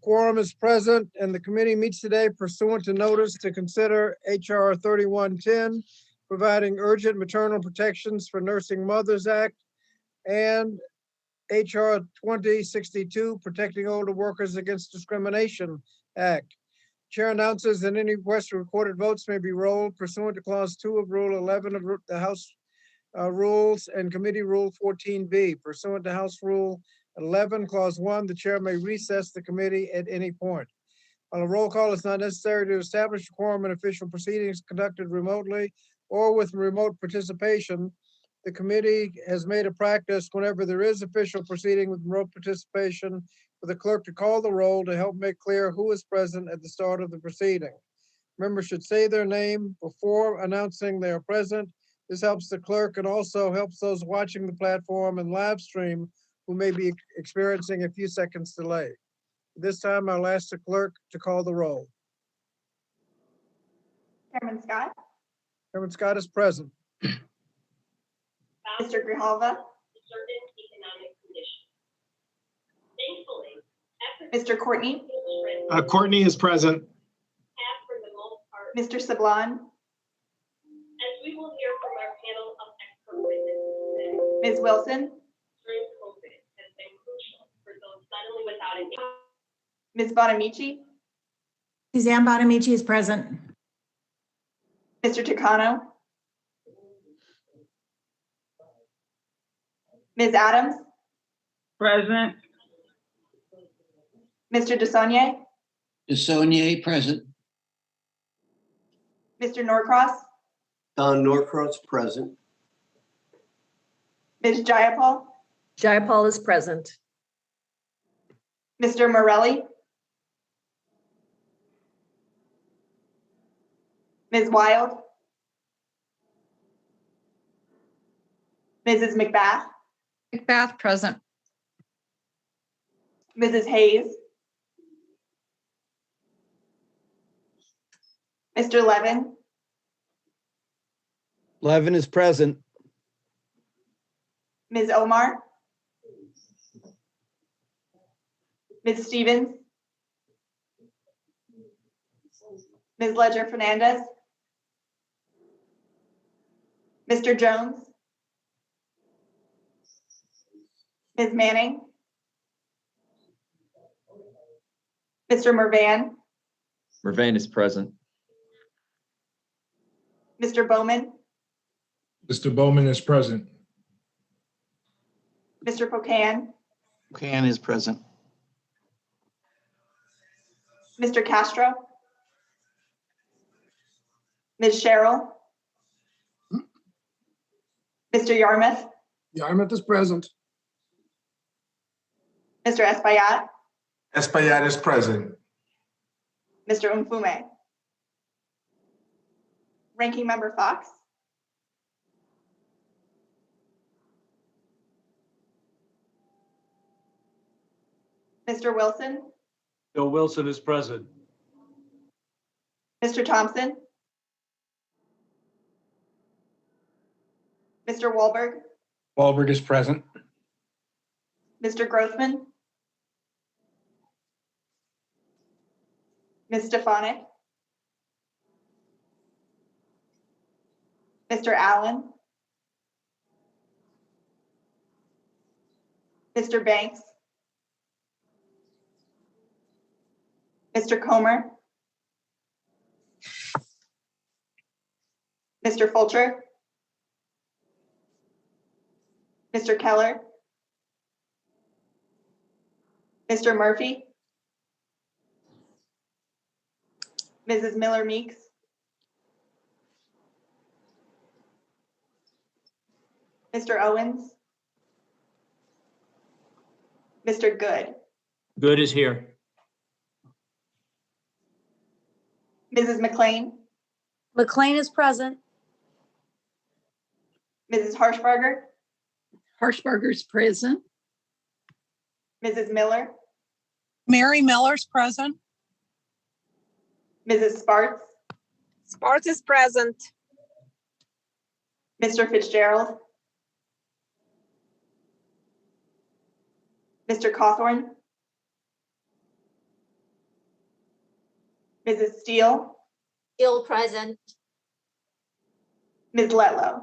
Quorum is present and the committee meets today pursuant to notice to consider HR 3110, providing urgent maternal protections for Nursing Mothers Act, and HR 2062, protecting older workers against discrimination Act. Chair announces that any request for recorded votes may be rolled pursuant to Clause 2 of Rule 11 of the House Rules and Committee Rule 14B. Pursuant to House Rule 11, Clause 1, the chair may recess the committee at any point. On a roll call, it's not necessary to establish a quorum in official proceedings conducted remotely or with remote participation. The committee has made a practice whenever there is official proceeding with remote participation for the clerk to call the roll to help make clear who is present at the start of the proceeding. Members should say their name before announcing they are present. This helps the clerk and also helps those watching the platform and live stream who may be experiencing a few seconds delay. This time, I'll ask the clerk to call the roll. Chairman Scott. Chairman Scott is present. Mr. Grijalva. Certain economic conditions. Thankfully, Mr. Courtney. Courtney is present. have for the most part, Mr. Sablon. as we will hear from our panel of expert witnesses today, Ms. Wilson. during COVID has been crucial for those suddenly without an income. Ms. Bonamici. Suzanne Bonamici is present. Mr. Takano. Ms. Adams. Present. Mr. DeSaulnier. DeSaulnier, present. Mr. Norcross. Don Norcross, present. Ms. Jayapal. Jayapal is present. Mr. Morelli. Ms. Wild. Mrs. McBath. McBath, present. Mrs. Hayes. Mr. Levin. Levin is present. Ms. Omar. Ms. Stevens. Ms. Ledger Fernandez. Mr. Jones. Ms. Manning. Mr. Mervan. Mervan is present. Mr. Bowman. Mr. Bowman is present. Mr. Pocan. Buchanan is present. Mr. Castro. Ms. Sherrill. Mr. Yarmouth. Yarmouth is present. Mr. Espaillat. Espaillat is present. Mr. Umfume. Ranking Member Fox. Mr. Wilson. Bill Wilson is present. Mr. Thompson. Mr. Wahlberg. Wahlberg is present. Mr. Grossman. Ms. Stefanik. Mr. Allen. Mr. Banks. Mr. Comer. Mr. Fulcher. Mr. Keller. Mr. Murphy. Mrs. Miller Meeks. Mr. Owens. Mr. Good. Good is here. Mrs. McLean. McLean is present. Mrs. Harshbarger. Harshbarger's present. Mrs. Miller. Mary Miller's present. Mrs. Sparts. Sparts is present. Mr. Fitzgerald. Mr. Cawthorn, Mrs. Steele, Steele present. Ms. Letlow.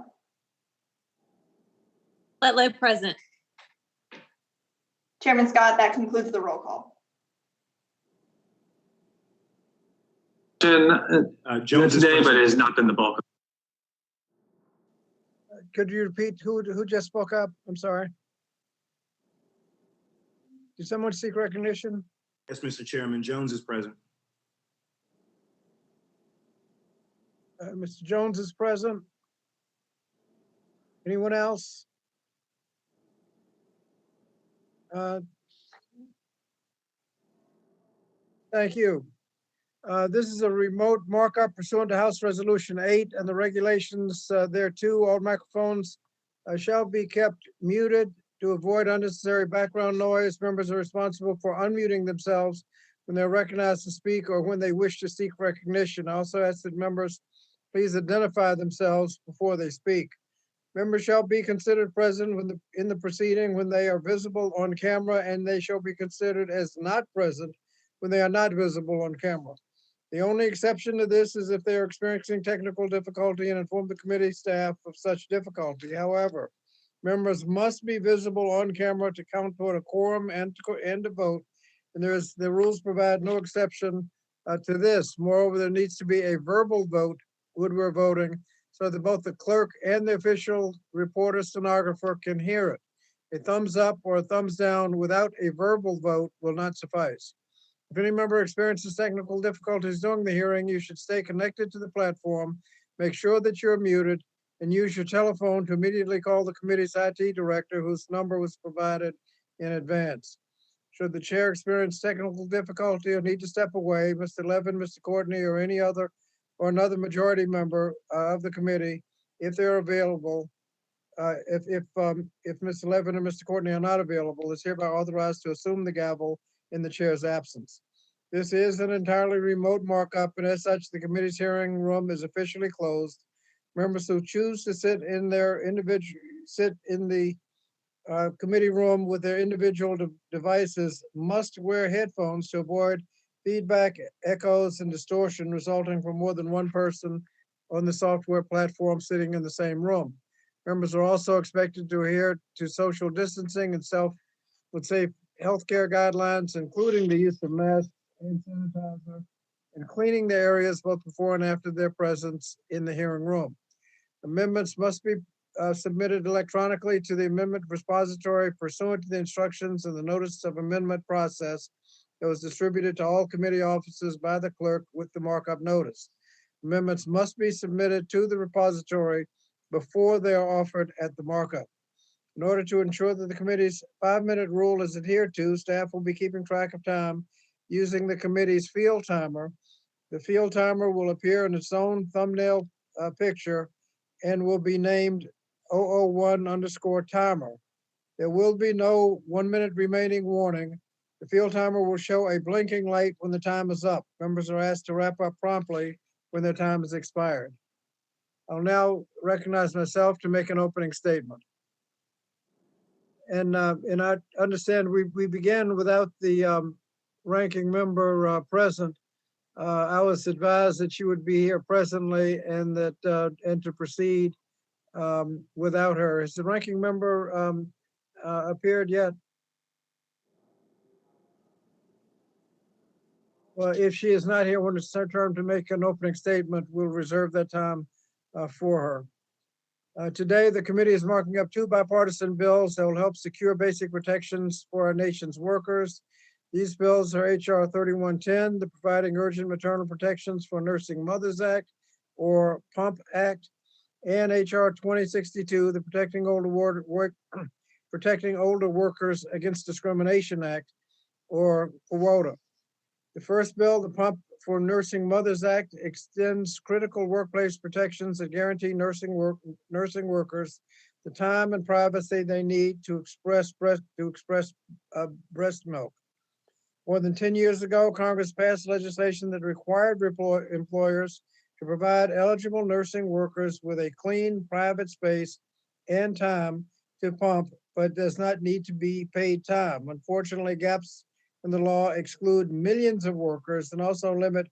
Letlow present. Chairman Scott, that concludes the roll call. Jones today, but it has not been the bulk. Could you repeat who just spoke up? I'm sorry. Did someone seek recognition? Yes, Mr. Chairman, Jones is present. Mr. Jones is present. Anyone else? Thank you. This is a remote markup pursuant to House Resolution 8 and the regulations thereto. All microphones shall be kept muted to avoid unnecessary background noise. Members are responsible for unmuting themselves when they're recognized to speak or when they wish to seek recognition. I also ask that members please identify themselves before they speak. Members shall be considered present in the proceeding when they are visible on camera, and they shall be considered as not present when they are not visible on camera. The only exception to this is if they are experiencing technical difficulty and inform the committee staff of such difficulty. However, members must be visible on camera to count toward a quorum and to vote. And the rules provide no exception to this. Moreover, there needs to be a verbal vote when we're voting so that both the clerk and the official reporter stenographer can hear it. A thumbs up or a thumbs down without a verbal vote will not suffice. If any member experiences technical difficulties during the hearing, you should stay connected to the platform, make sure that you're muted, and use your telephone to immediately call the committee's IT director, whose number was provided in advance. Should the chair experience technical difficulty or need to step away, Mr. Levin, Mr. Courtney, or another majority member of the committee, if they're available, if Mr. Levin and Mr. Courtney are not available, is hereby authorized to assume the gavel in the chair's absence. This is an entirely remote markup, and as such, the committee's hearing room is officially closed. Members who choose to sit in the committee room with their individual devices must wear headphones to avoid feedback, echoes, and distortion resulting from more than one person on the software platform sitting in the same room. Members are also expected to adhere to social distancing and safe healthcare guidelines, including the use of masks and sanitizer, and cleaning the areas both before and after their presence in the hearing room. Amendments must be submitted electronically to the amendment repository pursuant to the instructions in the notice of amendment process that was distributed to all committee offices by the clerk with the markup notice. Amendments must be submitted to the repository before they are offered at the markup. In order to ensure that the committee's 5-minute rule is adhered to, staff will be keeping track of time using the committee's field timer. The field timer will appear in its own thumbnail picture and will be named 001_timer. There will be no 1 minute remaining warning. The field timer will show a blinking light when the time is up. Members are asked to wrap up promptly when their time is expired. I'll now recognize myself to make an opening statement. And I understand we began without the ranking member present. I was advised that she would be here presently and to proceed without her. Has the ranking member appeared yet? Well, if she is not here when it's her turn to make an opening statement, we'll reserve that time for her. Today, the committee is marking up 2 bipartisan bills that will help secure basic protections for our nation's workers. These bills are H.R. 3110, the Providing Urgent Maternal Protections for Nursing Mothers Act, or PUMP Act, and H.R. 2062, the Protecting Older Workers Against Discrimination Act, or POWADA. The first bill, the PUMP for Nursing Mothers Act, extends critical workplace protections that guarantee nursing workers the time and privacy they need to express breast milk. More than 10 years ago, Congress passed legislation that required employers to provide eligible nursing workers with a clean, private space and time to pump but does not need to be paid time. Unfortunately, gaps in the law exclude millions of workers and also limit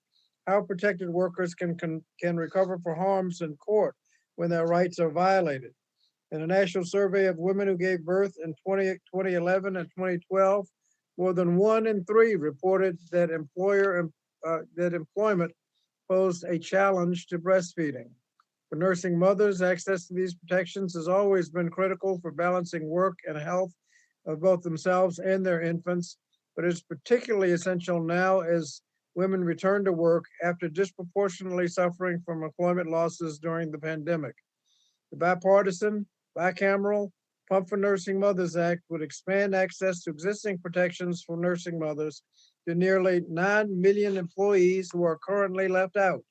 how protected workers can recover for harms in court when their rights are violated. In a national survey of women who gave birth in 2011 and 2012, more than 1 in 3 reported that employment posed a challenge to breastfeeding. For nursing mothers, access to these protections has always been critical for balancing work and health of both themselves and their infants, but it's particularly essential now as women return to work after disproportionately suffering from employment losses during the pandemic. The bipartisan, bicameral Pump for Nursing Mothers Act would expand access to existing protections for nursing mothers to nearly 9 million employees who are currently left out.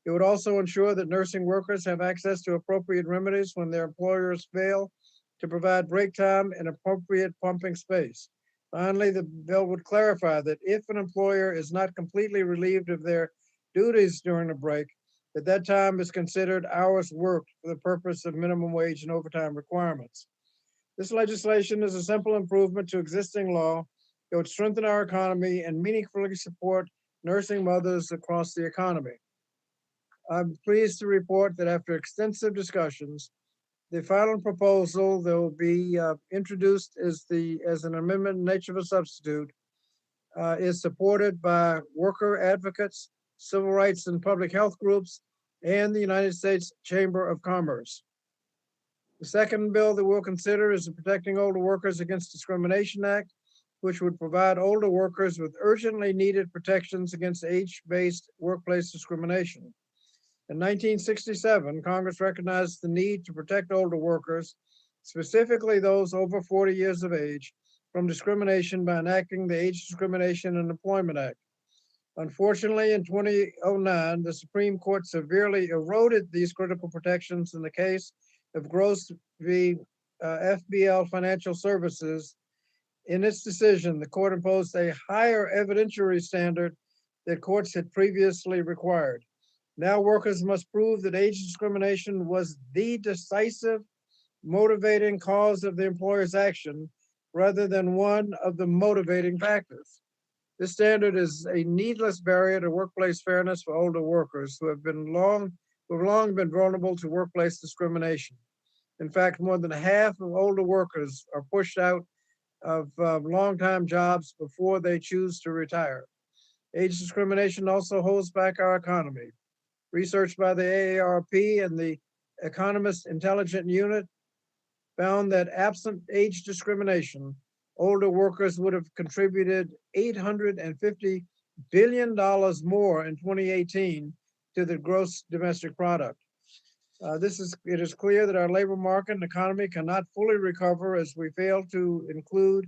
It would also ensure that nursing workers have access to appropriate remedies when their employers fail to provide break time and appropriate pumping space. Finally, the bill would clarify that if an employer is not completely relieved of their duties during a break, that time is considered hours worked for the purpose of minimum wage and overtime requirements. This legislation is a simple improvement to existing law. It would strengthen our economy and meaningfully support nursing mothers across the economy. I'm pleased to report that after extensive discussions, the final proposal that will be introduced as an amendment in nature of a substitute is supported by worker advocates, civil rights and public health groups, and the United States Chamber of Commerce. The second bill that we'll consider is the Protecting Older Workers Against Discrimination Act, which would provide older workers with urgently needed protections against age-based workplace discrimination. In 1967, Congress recognized the need to protect older workers, specifically those over 40 years of age, from discrimination by enacting the Age Discrimination and Employment Act. Unfortunately, in 2009, the Supreme Court severely eroded these critical protections in the case of Gross v. FBL Financial Services. In its decision, the court imposed a higher evidentiary standard that courts had previously required. Now workers must prove that age discrimination was the decisive motivating cause of the employer's action rather than one of the motivating factors. This standard is a needless barrier to workplace fairness for older workers who have long been vulnerable to workplace discrimination. In fact, more than half of older workers are pushed out of long-time jobs before they choose to retire. Age discrimination also holds back our economy. Research by the AARP and the Economist Intelligence Unit found that absent age discrimination, older workers would have contributed $850 billion more in 2018 to the gross domestic product. It is clear that our labor market and economy cannot fully recover as we fail to include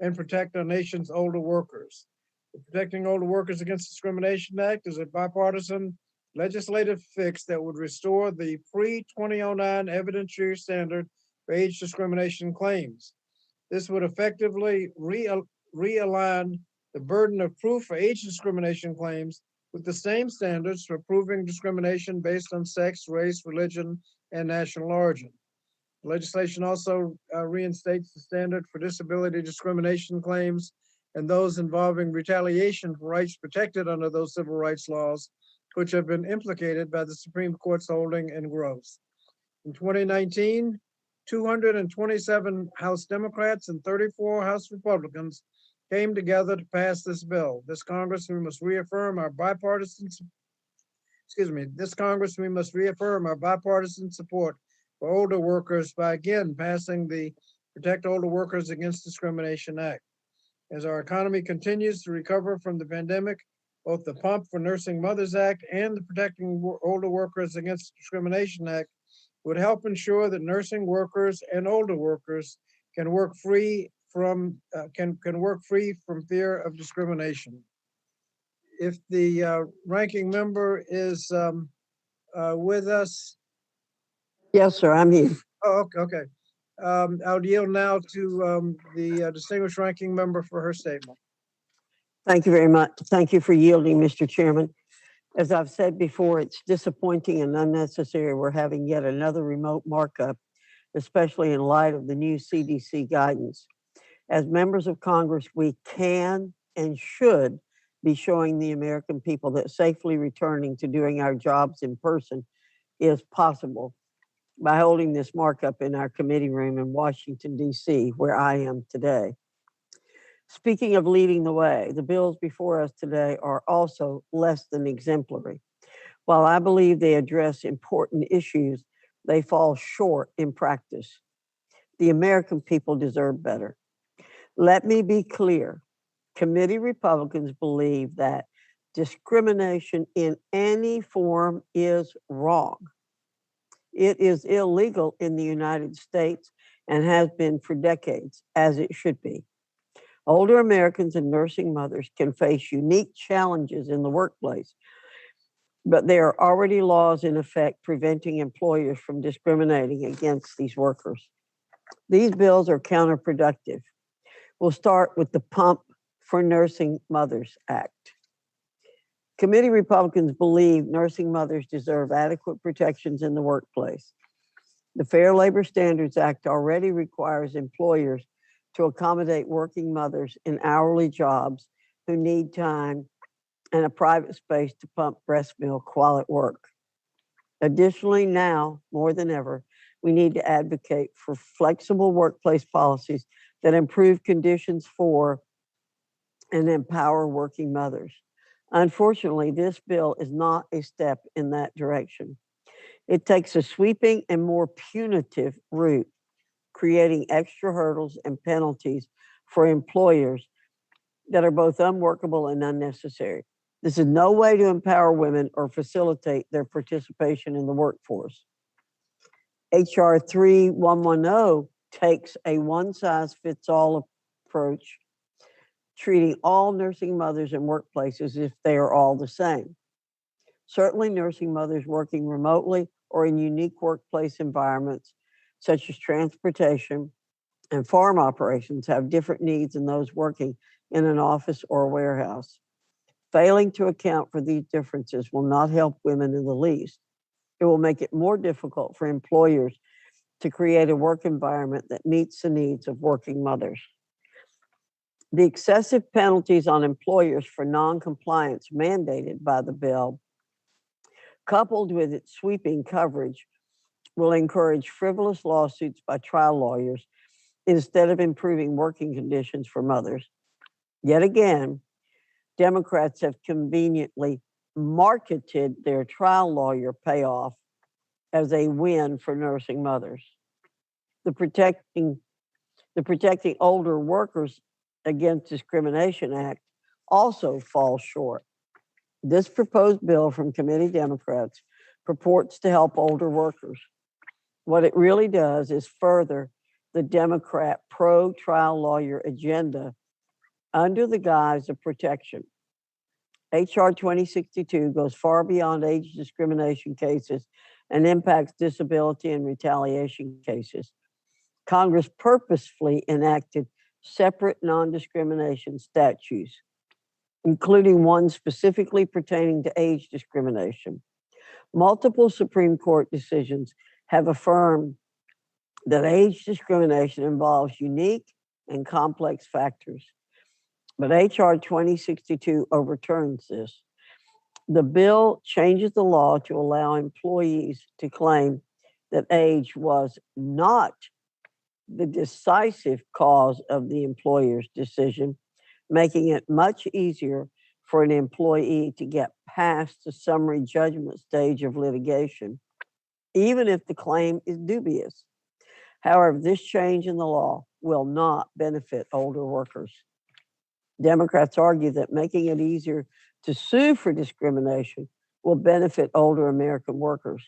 and protect our nation's older workers. The Protecting Older Workers Against Discrimination Act is a bipartisan legislative fix that would restore the pre-2009 evidentiary standard for age discrimination claims. This would effectively realign the burden of proof for age discrimination claims with the same standards for proving discrimination based on sex, race, religion, and national origin. The legislation also reinstates the standard for disability discrimination claims and those involving retaliation for rights protected under those civil rights laws, which have been implicated by the Supreme Court's holding in Gross. In 2019, 227 House Democrats and 34 House Republicans came together to pass this bill. This Congress, we must reaffirm our bipartisan support for older workers by again passing the Protect Older Workers Against Discrimination Act. As our economy continues to recover from the pandemic, both the Pump for Nursing Mothers Act and the Protecting Older Workers Against Discrimination Act would help ensure that nursing workers and older workers can work free from fear of discrimination. If the ranking member is with us. Yes, sir, I'm here. Oh, okay. I'll yield now to the distinguished ranking member for her statement. Thank you very much. Thank you for yielding, Mr. Chairman. As I've said before, it's disappointing and unnecessary we're having yet another remote markup especially in light of the new CDC guidance. As members of Congress, we can and should be showing the American people that safely returning to doing our jobs in person is possible by holding this markup in our committee room in Washington, D.C., where I am today. Speaking of leading the way, the bills before us today are also less than exemplary. While I believe they address important issues, they fall short in practice. The American people deserve better. Let me be clear. Committee Republicans believe that discrimination in any form is wrong. It is illegal in the United States and has been for decades, as it should be. Older Americans and nursing mothers can face unique challenges in the workplace, but there are already laws in effect preventing employers from discriminating against these workers. These bills are counterproductive. We'll start with the Pump for Nursing Mothers Act. Committee Republicans believe nursing mothers deserve adequate protections in the workplace. The Fair Labor Standards Act already requires employers to accommodate working mothers in hourly jobs who need time and a private space to pump breast milk while at work. Additionally, now more than ever, we need to advocate for flexible workplace policies that improve conditions for and empower working mothers. Unfortunately, this bill is not a step in that direction. It takes a sweeping and more punitive route, creating extra hurdles and penalties for employers that are both unworkable and unnecessary. This is no way to empower women or facilitate their participation in the workforce. HR 3110 takes a one-size-fits-all approach, treating all nursing mothers in workplaces as if they are all the same. Certainly, nursing mothers working remotely or in unique workplace environments, such as transportation and farm operations, have different needs than those working in an office or a warehouse. Failing to account for these differences will not help women in the least. It will make it more difficult for employers to create a work environment that meets the needs of working mothers. The excessive penalties on employers for non-compliance mandated by the bill, coupled with its sweeping coverage, will encourage frivolous lawsuits by trial lawyers instead of improving working conditions for mothers. Yet again, Democrats have conveniently marketed their trial lawyer payoff as a win for nursing mothers. The Protecting Older Workers Against Discrimination Act also falls short. This proposed bill from committee Democrats purports to help older workers. What it really does is further the Democrat pro-trial lawyer agenda under the guise of protection. HR 2062 goes far beyond age discrimination cases and impacts disability and retaliation cases. Congress purposefully enacted separate non-discrimination statutes, including one specifically pertaining to age discrimination. Multiple Supreme Court decisions have affirmed that age discrimination involves unique and complex factors. But HR 2062 overturns this. The bill changes the law to allow employees to claim that age was not the decisive cause of the employer's decision, making it much easier for an employee to get past the summary judgment stage of litigation, even if the claim is dubious. However, this change in the law will not benefit older workers. Democrats argue that making it easier to sue for discrimination will benefit older American workers.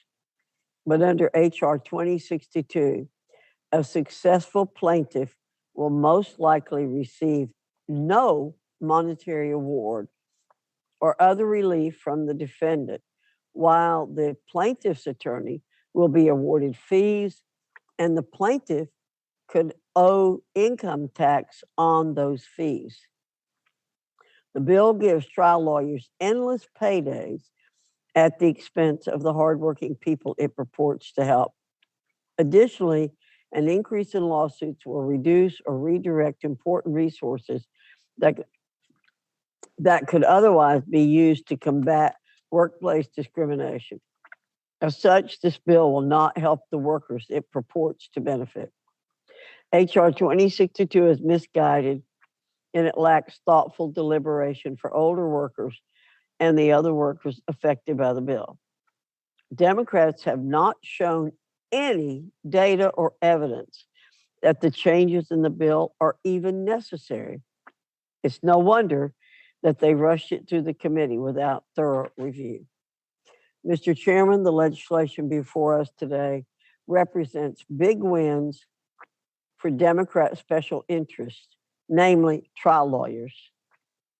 But under HR 2062, a successful plaintiff will most likely receive no monetary award or other relief from the defendant, while the plaintiff's attorney will be awarded fees, and the plaintiff could owe income tax on those fees. The bill gives trial lawyers endless paydays at the expense of the hardworking people it purports to help. Additionally, An increase in lawsuits will reduce or redirect important resources that could otherwise be used to combat workplace discrimination. As such, this bill will not help the workers it purports to benefit. HR 2062 is misguided and it lacks thoughtful deliberation for older workers and the other workers affected by the bill. Democrats have not shown any data or evidence that the changes in the bill are even necessary. It's no wonder that they rushed it through the committee without thorough review. Mr. Chairman, the legislation before us today represents big wins for Democrat special interests, namely trial lawyers,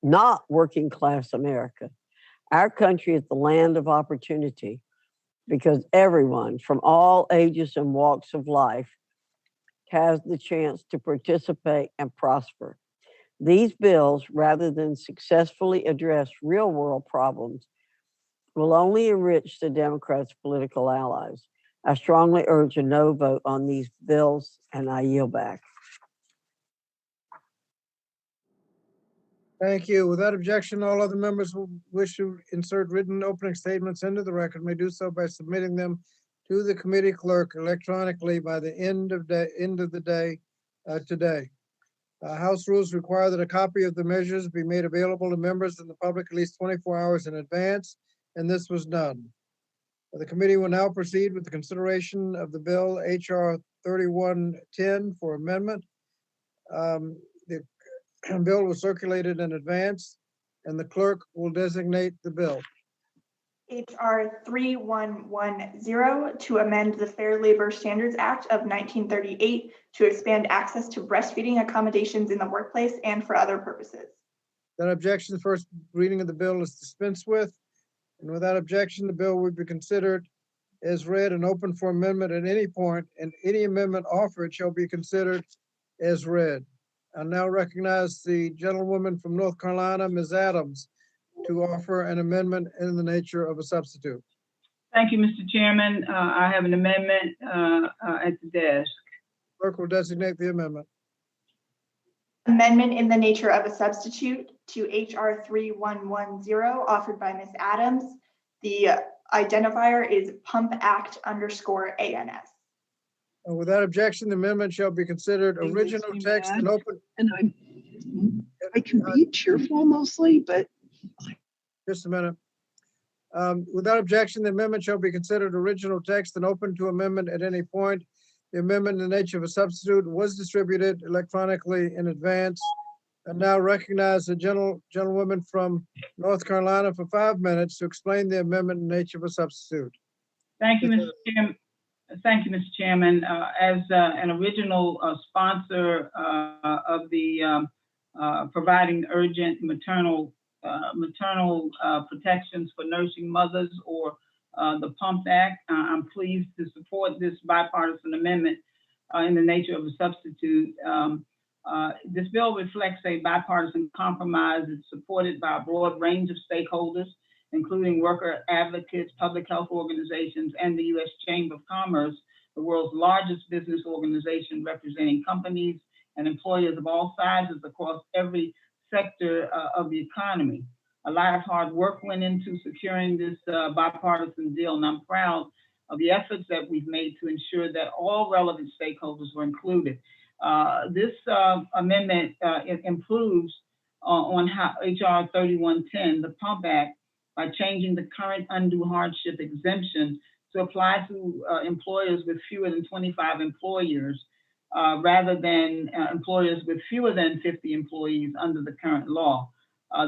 not working class America. Our country is the land of opportunity because everyone from all ages and walks of life has the chance to participate and prosper. These bills, rather than successfully address real world problems, will only enrich the Democrats' political allies. I strongly urge a no vote on these bills, and I yield back. Thank you. Without objection, all other members who wish to insert written opening statements into the record may do so by submitting them to the committee clerk electronically by the end of the day today. House rules require that a copy of the measures be made available to members and the public at least 24 hours in advance, and this was done. The committee will now proceed with the consideration of the bill HR 3110 for amendment. The bill was circulated in advance, and the clerk will designate the bill. HR 3110 to amend the Fair Labor Standards Act of 1938 to expand access to breastfeeding accommodations in the workplace and for other purposes. Without objection, the first reading of the bill is dispensed with. And without objection, the bill will be considered as read and open for amendment at any point, and any amendment offered shall be considered as read. I now recognize the gentlewoman from North Carolina, Ms. Adams, to offer an amendment in the nature of a substitute. Thank you, Mr. Chairman. I have an amendment at the desk. Clerk will designate the amendment. Amendment in the nature of a substitute to HR 3110 offered by Ms. Adams. The identifier is Pump Act _ANS. Without objection, the amendment shall be considered original text and open. And I can be cheerful mostly, but Just a minute. Without objection, the amendment shall be considered original text and open to amendment at any point. The amendment in the nature of a substitute was distributed electronically in advance. And now recognize the gentlewoman from North Carolina for 5 minutes to explain the amendment in the nature of a substitute. thank you, Mr. Chairman. Thank you, Mr. Chairman. As an original sponsor of the providing urgent maternal protections for nursing mothers, or the PUMP Act, I'm pleased to support this bipartisan amendment in the nature of a substitute. This bill reflects a bipartisan compromise. It's supported by a broad range of stakeholders, including worker advocates, public health organizations, and the U.S. Chamber of Commerce, the world's largest business organization representing companies and employers of all sizes across every sector of the economy. A lot of hard work went into securing this bipartisan deal, and I'm proud of the efforts that we've made to ensure that all relevant stakeholders were included. This amendment improves on how HR 3110, the PUMP Act, by changing the current undue hardship exemption to apply to employers with fewer than 25 employers, rather than employers with fewer than 50 employees under the current law.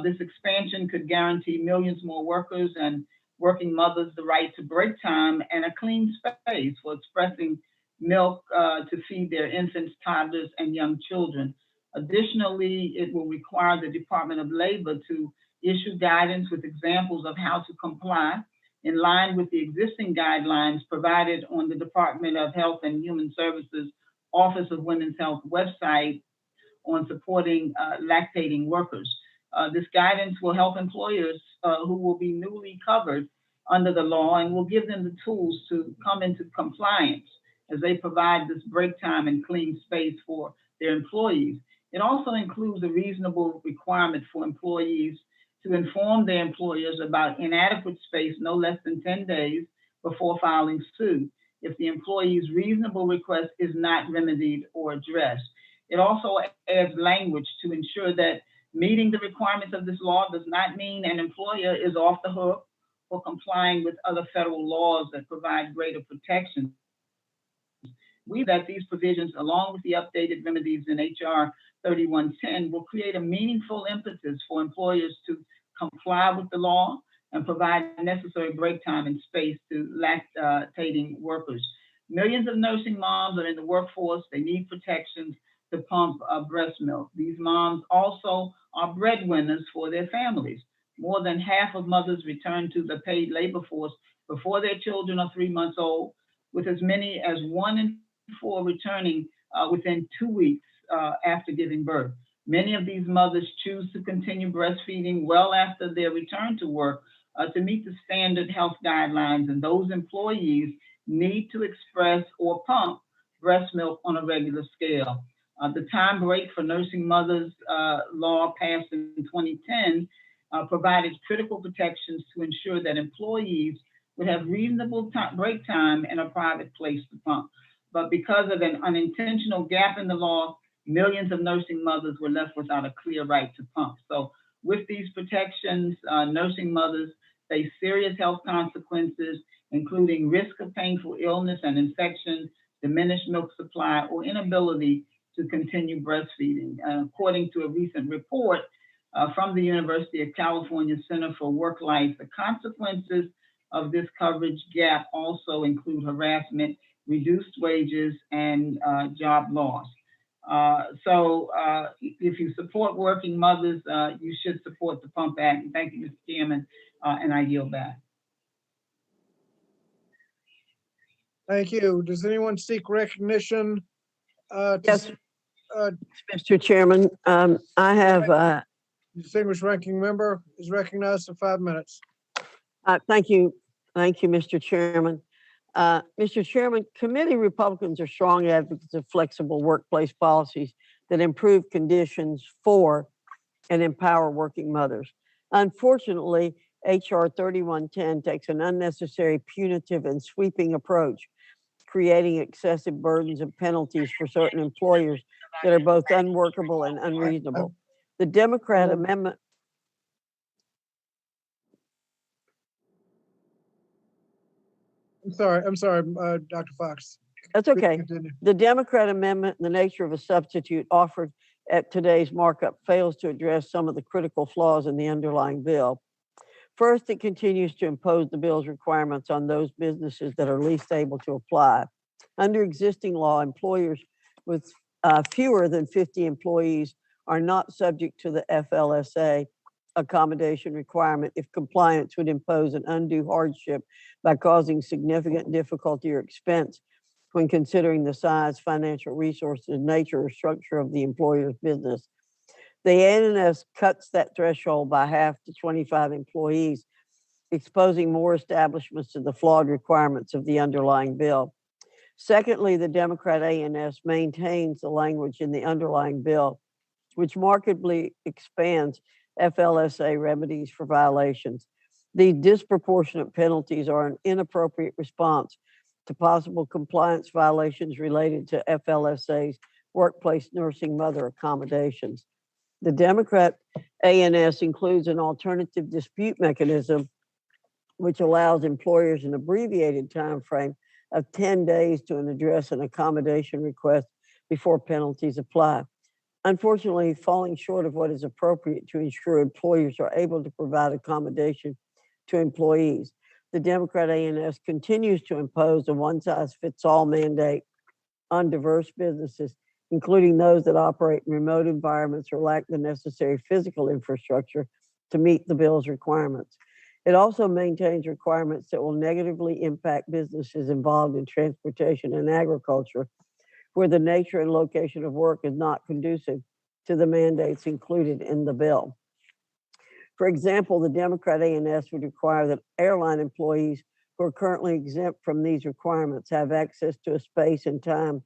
This expansion could guarantee millions more workers and working mothers the right to break time and a clean space for expressing milk to feed their infants, toddlers, and young children. Additionally, it will require the Department of Labor to issue guidance with examples of how to comply in line with the existing guidelines provided on the Department of Health and Human Services Office of Women's Health website on supporting lactating workers. This guidance will help employers who will be newly covered under the law and will give them the tools to come into compliance as they provide this break time and clean space for their employees. It also includes a reasonable requirement for employees to inform their employers about inadequate space no less than 10 days before filing suit if the employee's reasonable request is not remedied or addressed. It also adds language to ensure that meeting the requirements of this law does not mean an employer is off the hook for complying with other federal laws that provide greater protection. We that these provisions, along with the updated remedies in HR 3110, will create a meaningful impetus for employers to comply with the law and provide necessary break time and space to lactating workers. Millions of nursing moms are in the workforce. They need protections to pump breast milk. These moms also are breadwinners for their families. More than half of mothers return to the paid labor force before their children are 3 months old, with as many as 1 in 4 returning within 2 weeks after giving birth. Many of these mothers choose to continue breastfeeding well after their return to work to meet the standard health guidelines, and those employees need to express or pump breast milk on a regular scale. The time break for nursing mothers law passed in 2010 provided critical protections to ensure that employees would have reasonable break time and a private place to pump. But because of an unintentional gap in the law, millions of nursing mothers were left without a clear right to pump. So with these protections, nursing mothers face serious health consequences, including risk of painful illness and infection, diminished milk supply, or inability to continue breastfeeding. According to a recent report from the University of California Center for Work-Life, the consequences of this coverage gap also include harassment, reduced wages, and job loss. So if you support working mothers, you should support the PUMP Act. And thank you, Mr. Chairman, and I yield back. Thank you. Does anyone seek recognition? Yes, Mr. Chairman, I have. Distinguished ranking member is recognized for 5 minutes. Thank you, Mr. Chairman. Mr. Chairman, committee Republicans are strong advocates of flexible workplace policies that improve conditions for and empower working mothers. Unfortunately, HR 3110 takes an unnecessary, punitive, and sweeping approach, creating excessive burdens and penalties for certain employers that are both unworkable and unreasonable. The Democrat amendment. I'm sorry, Dr. Fox. That's okay. Continue. The Democrat amendment in the nature of a substitute offered at today's markup fails to address some of the critical flaws in the underlying bill. First, it continues to impose the bill's requirements on those businesses that are least able to apply. Under existing law, employers with fewer than 50 employees are not subject to the FLSA accommodation requirement if compliance would impose an undue hardship by causing significant difficulty or expense when considering the size, financial resources, nature, or structure of the employer's business. The ANS cuts that threshold by half to 25 employees, exposing more establishments to the flawed requirements of the underlying bill. Secondly, the Democrat ANS maintains the language in the underlying bill, which markedly expands FLSA remedies for violations. These disproportionate penalties are an inappropriate response to possible compliance violations related to FLSA's workplace nursing mother accommodations. The Democrat ANS includes an alternative dispute mechanism, which allows employers an abbreviated time frame of 10 days to address an accommodation request before penalties apply. Unfortunately, falling short of what is appropriate to ensure employers are able to provide accommodation to employees, the Democrat ANS continues to impose a one-size-fits-all mandate on diverse businesses, including those that operate in remote environments or lack the necessary physical infrastructure to meet the bill's requirements. It also maintains requirements that will negatively impact businesses involved in transportation and agriculture, where the nature and location of work is not conducive to the mandates included in the bill. For example, the Democrat ANS would require that airline employees who are currently exempt from these requirements have access to a space and time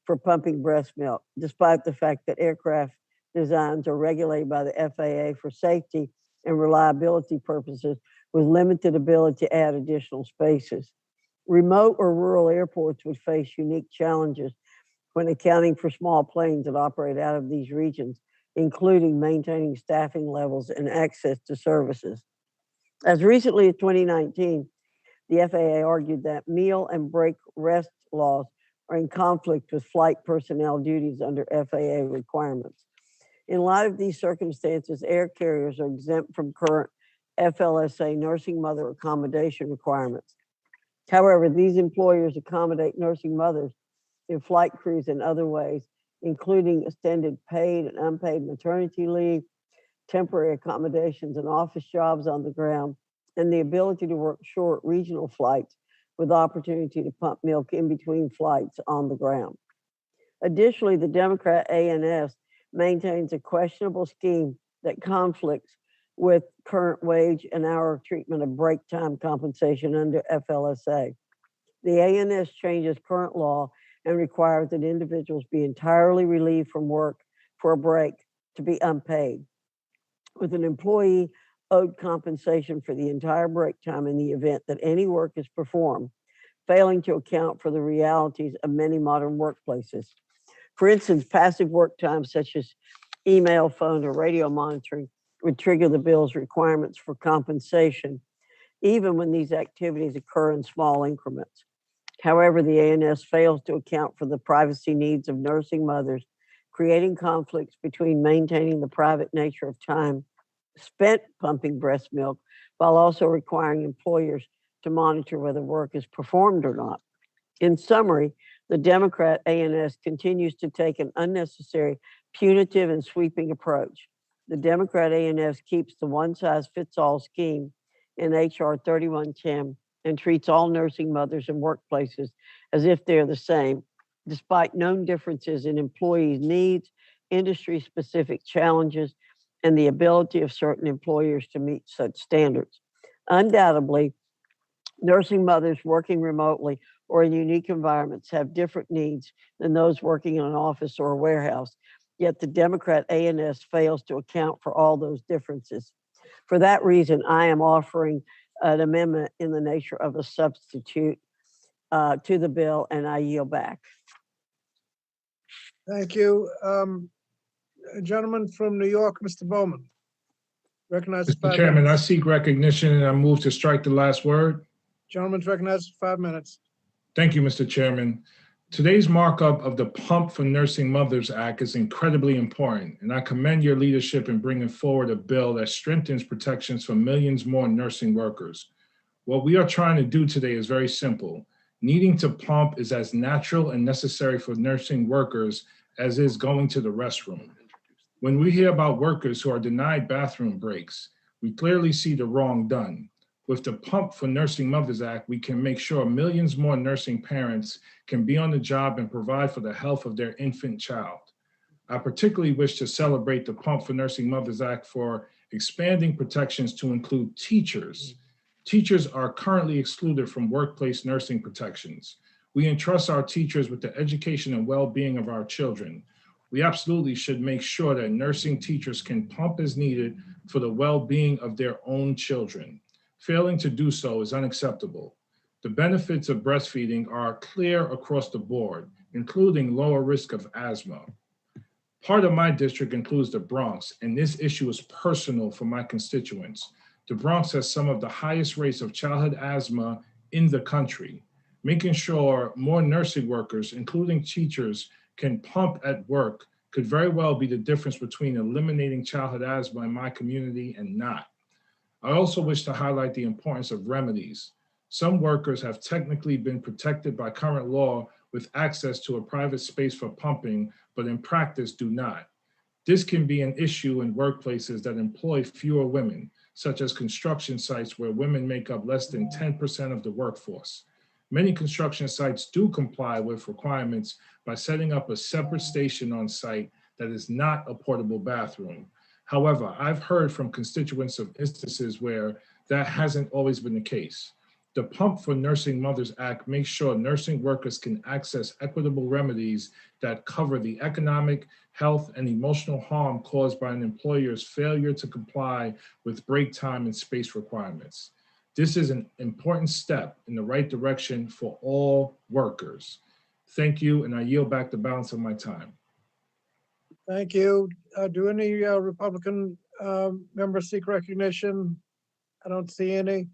for pumping breast milk, despite the fact that aircraft designs are regulated by the FAA for safety and reliability purposes with limited ability to add additional spaces. Remote or rural airports would face unique challenges when accounting for small planes that operate out of these regions, including maintaining staffing levels and access to services. As recently as 2019, the FAA argued that meal and break rest laws are in conflict with flight personnel duties under FAA requirements. In light of these circumstances, air carriers are exempt from current FLSA nursing mother accommodation requirements. However, these employers accommodate nursing mothers in flight crews in other ways, including extended paid and unpaid maternity leave, temporary accommodations and office jobs on the ground, and the ability to work short regional flights with opportunity to pump milk in between flights on the ground. Additionally, the Democrat ANS maintains a questionable scheme that conflicts with current wage and hour treatment of break time compensation under FLSA. The ANS changes current law and requires that individuals be entirely relieved from work for a break to be unpaid, with an employee owed compensation for the entire break time in the event that any work is performed, failing to account for the realities of many modern workplaces. For instance, passive work time such as email, phone, or radio monitoring would trigger the bill's requirements for compensation, even when these activities occur in small increments. However, the ANS fails to account for the privacy needs of nursing mothers, creating conflicts between maintaining the private nature of time spent pumping breast milk while also requiring employers to monitor whether work is performed or not. In summary, the Democrat ANS continues to take an unnecessary, punitive, and sweeping approach. The Democrat ANS keeps the one-size-fits-all scheme in HR 3110 and treats all nursing mothers and workplaces as if they're the same, despite known differences in employees' needs, industry-specific challenges, and the ability of certain employers to meet such standards. Undoubtedly, nursing mothers working remotely or in unique environments have different needs than those working in an office or a warehouse, yet the Democrat ANS fails to account for all those differences. For that reason, I am offering an amendment in the nature of a substitute to the bill, and I yield back. Thank you. Gentleman from New York, Mr. Bowman. Recognized for Mr. 5 Chairman, I minutes. seek recognition and I move to strike the last word. Gentleman's recognized for 5 minutes. Thank you, Mr. Chairman. Today's markup of the Pump for Nursing Mothers Act is incredibly important, and I commend your leadership in bringing forward a bill that strengthens protections for millions more nursing workers. What we are trying to do today is very simple. Needing to pump is as natural and necessary for nursing workers as is going to the restroom. When we hear about workers who are denied bathroom breaks, we clearly see the wrong done. With the Pump for Nursing Mothers Act, we can make sure millions more nursing parents can be on the job and provide for the health of their infant child. I particularly wish to celebrate the Pump for Nursing Mothers Act for expanding protections to include teachers. Teachers are currently excluded from workplace nursing protections. We entrust our teachers with the education and well-being of our children. We absolutely should make sure that nursing teachers can pump as needed for the well-being of their own children. Failing to do so is unacceptable. The benefits of breastfeeding are clear across the board, including lower risk of asthma. Part of my district includes the Bronx, and this issue is personal for my constituents. The Bronx has some of the highest rates of childhood asthma in the country. Making sure more nursing workers, including teachers, can pump at work could very well be the difference between eliminating childhood asthma in my community and not. I also wish to highlight the importance of remedies. Some workers have technically been protected by current law with access to a private space for pumping, but in practice do not. This can be an issue in workplaces that employ fewer women, such as construction sites where women make up less than 10% of the workforce. Many construction sites do comply with requirements by setting up a separate station on site that is not a portable bathroom. However, I've heard from constituents of instances where that hasn't always been the case. The Pump for Nursing Mothers Act makes sure nursing workers can access equitable remedies that cover the economic, health, and emotional harm caused by an employer's failure to comply with break time and space requirements. This is an important step in the right direction for all workers. Thank you, and I yield back the balance of my time. Thank you. Do any Republican members seek recognition? I don't see any.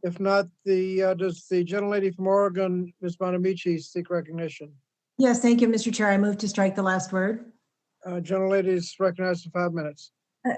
If not, does the gentlelady from Oregon, Ms. Bonamici, seek recognition? Yes, thank you, Mr. Chair. I move to strike the last word. Gentlelady is recognized for 5 minutes.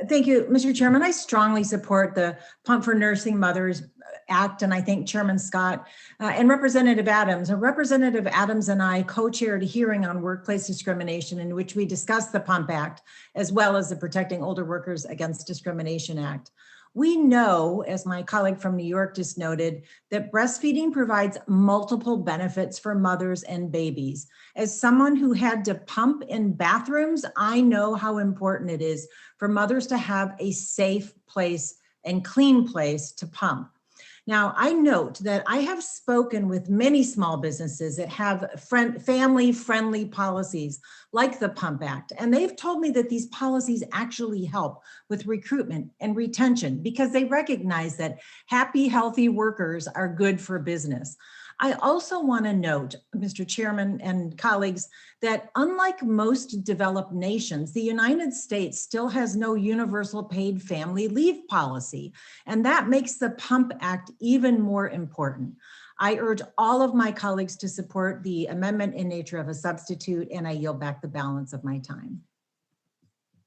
Thank you, Mr. Chairman. I strongly support the Pump for Nursing Mothers Act, and I thank Chairman Scott and Representative Adams. Representative Adams and I co-chaired a hearing on workplace discrimination in which we discussed the Pump Act, as well as the Protecting Older Workers Against Discrimination Act. We know, as my colleague from New York just noted, that breastfeeding provides multiple benefits for mothers and babies. As someone who had to pump in bathrooms, I know how important it is for mothers to have a safe place and clean place to pump. Now, I note that I have spoken with many small businesses that have family-friendly policies like the Pump Act, and they've told me that these policies actually help with recruitment and retention because they recognize that happy, healthy workers are good for business. I also want to note, Mr. Chairman and colleagues, that unlike most developed nations, the United States still has no universal paid family leave policy, and that makes the Pump Act even more important. I urge all of my colleagues to support the amendment in nature of a substitute, and I yield back the balance of my time.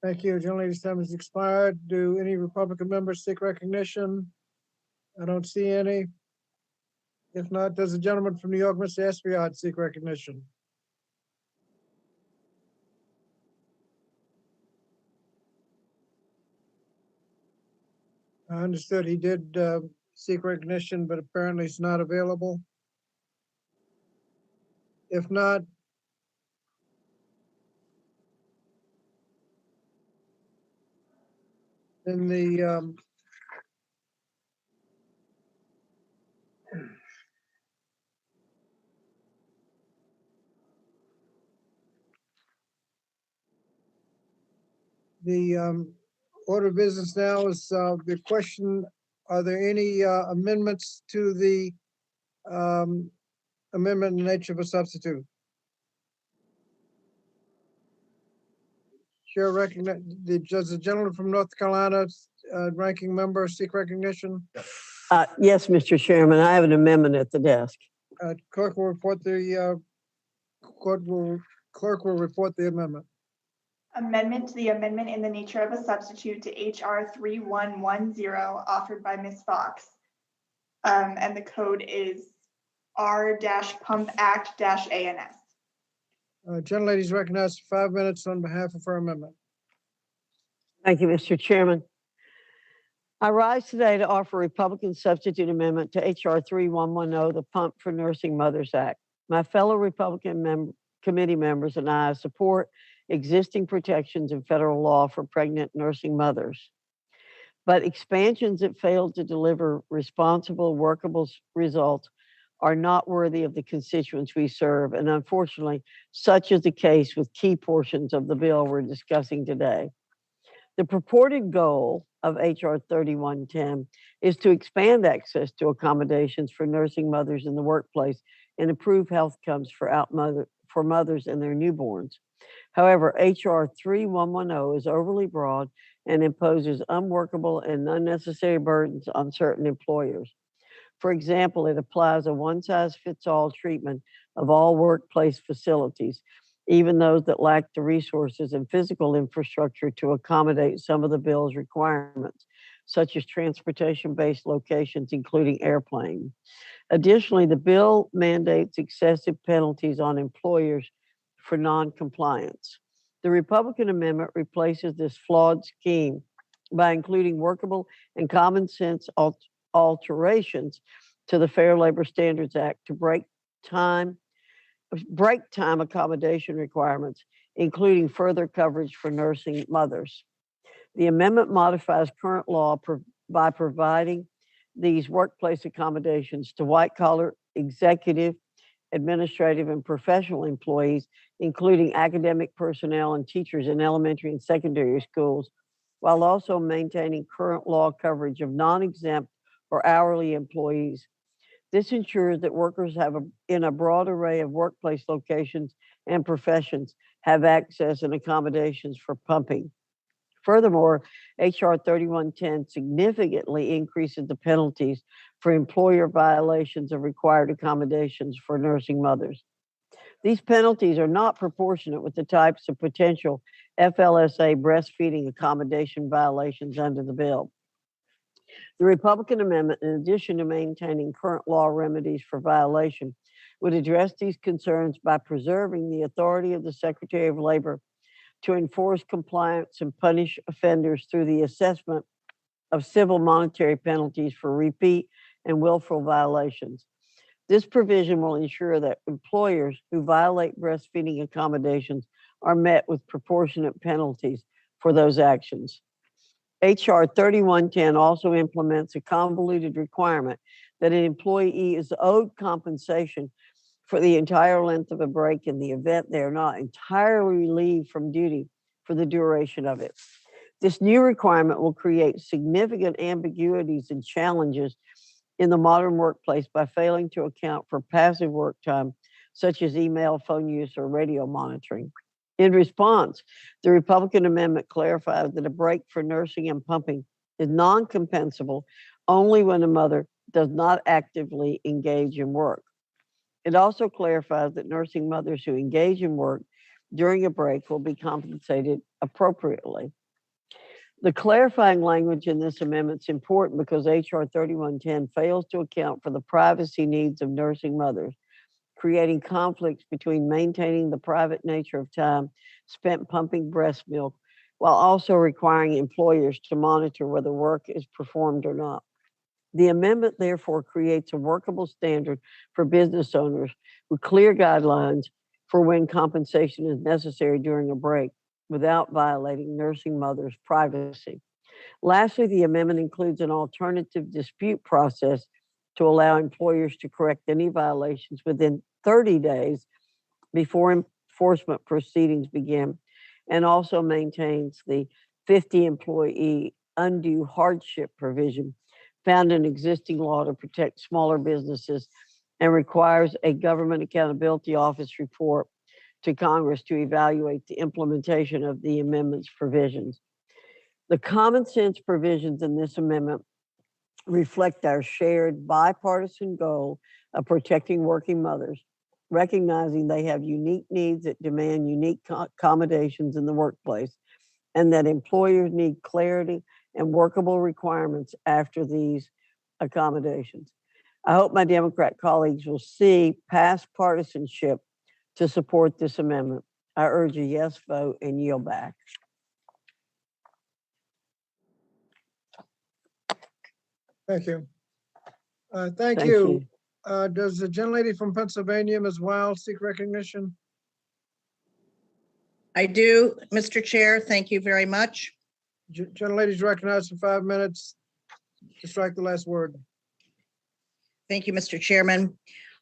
Thank you. Gentlelady's time has expired. Do any Republican members seek recognition? I don't see any. If not, does the gentleman from New York, Mr. Espiat, seek recognition? I understood he did seek recognition, but apparently it's not available. If not, then the order of business now is the question, are there any amendments to the amendment in the nature of a substitute? Chair recognize, does the gentleman from North Carolina, ranking member, seek recognition? Yes, Mr. Chairman, I have an amendment at the desk. Clerk will report the clerk will report the amendment. Amendment to the amendment in the nature of a substitute to HR 3110 offered by Ms. Fox. And the code is R-Pump Act-ANS. Gentlelady is recognized for 5 minutes on behalf of her amendment. Thank you, Mr. Chairman. I rise today to offer a Republican substitute amendment to HR 3110, the Pump for Nursing Mothers Act. My fellow Republican committee members and I support existing protections in federal law for pregnant nursing mothers. But expansions that fail to deliver responsible, workable results are not worthy of the constituents we serve. And unfortunately, such is the case with key portions of the bill we're discussing today. The purported goal of HR 3110 is to expand access to accommodations for nursing mothers in the workplace and improve health outcomes for mothers and their newborns. However, HR 3110 is overly broad and imposes unworkable and unnecessary burdens on certain employers. For example, it applies a one-size-fits-all treatment of all workplace facilities, even those that lack the resources and physical infrastructure to accommodate some of the bill's requirements, such as transportation-based locations, including airplanes. Additionally, the bill mandates excessive penalties on employers for non-compliance. The Republican amendment replaces this flawed scheme by including workable and common sense alterations to the Fair Labor Standards Act to break time accommodation requirements, including further coverage for nursing mothers. The amendment modifies current law by providing these workplace accommodations to white-collar, executive, administrative, and professional employees, including academic personnel and teachers in elementary and secondary schools, while also maintaining current law coverage of non-exempt or hourly employees. This ensures that workers in a broad array of workplace locations and professions have access and accommodations for pumping. Furthermore, HR 3110 significantly increases the penalties for employer violations of required accommodations for nursing mothers. These penalties are not proportionate with the types of potential FLSA breastfeeding accommodation violations under the bill. The Republican amendment, in addition to maintaining current law remedies for violation, would address these concerns by preserving the authority of the Secretary of Labor to enforce compliance and punish offenders through the assessment of civil monetary penalties for repeat and willful violations. This provision will ensure that employers who violate breastfeeding accommodations are met with proportionate penalties for those actions. HR 3110 also implements a convoluted requirement that an employee is owed compensation for the entire length of a break in the event they are not entirely relieved from duty for the duration of it. This new requirement will create significant ambiguities and challenges in the modern workplace by failing to account for passive work time, such as email, phone use, or radio monitoring. In response, the Republican amendment clarifies that a break for nursing and pumping is non-compensable only when a mother does not actively engage in work. It also clarifies that nursing mothers who engage in work during a break will be compensated appropriately. The clarifying language in this amendment is important because HR 3110 fails to account for the privacy needs of nursing mothers, creating conflicts between maintaining the private nature of time spent pumping breast milk while also requiring employers to monitor whether work is performed or not. The amendment therefore creates a workable standard for business owners with clear guidelines for when compensation is necessary during a break without violating nursing mothers' privacy. Lastly, the amendment includes an alternative dispute process to allow employers to correct any violations within 30 days before enforcement proceedings begin, and also maintains the 50-employee undue hardship provision found in existing law to protect smaller businesses and requires a Government Accountability Office report to Congress to evaluate the implementation of the amendment's provisions. The common sense provisions in this amendment reflect our shared bipartisan goal of protecting working mothers, recognizing they have unique needs that demand unique accommodations in the workplace, and that employers need clarity and workable requirements after these accommodations. I hope my Democrat colleagues will see past partisanship to support this amendment. I urge a yes vote and yield back. Thank you. Thank you. Does the gentlelady from Pennsylvania, Ms. Wild, seek recognition? I do, Mr. Chair. Thank you very much. Gentlelady's recognized for 5 minutes to strike the last word. Thank you, Mr. Chairman.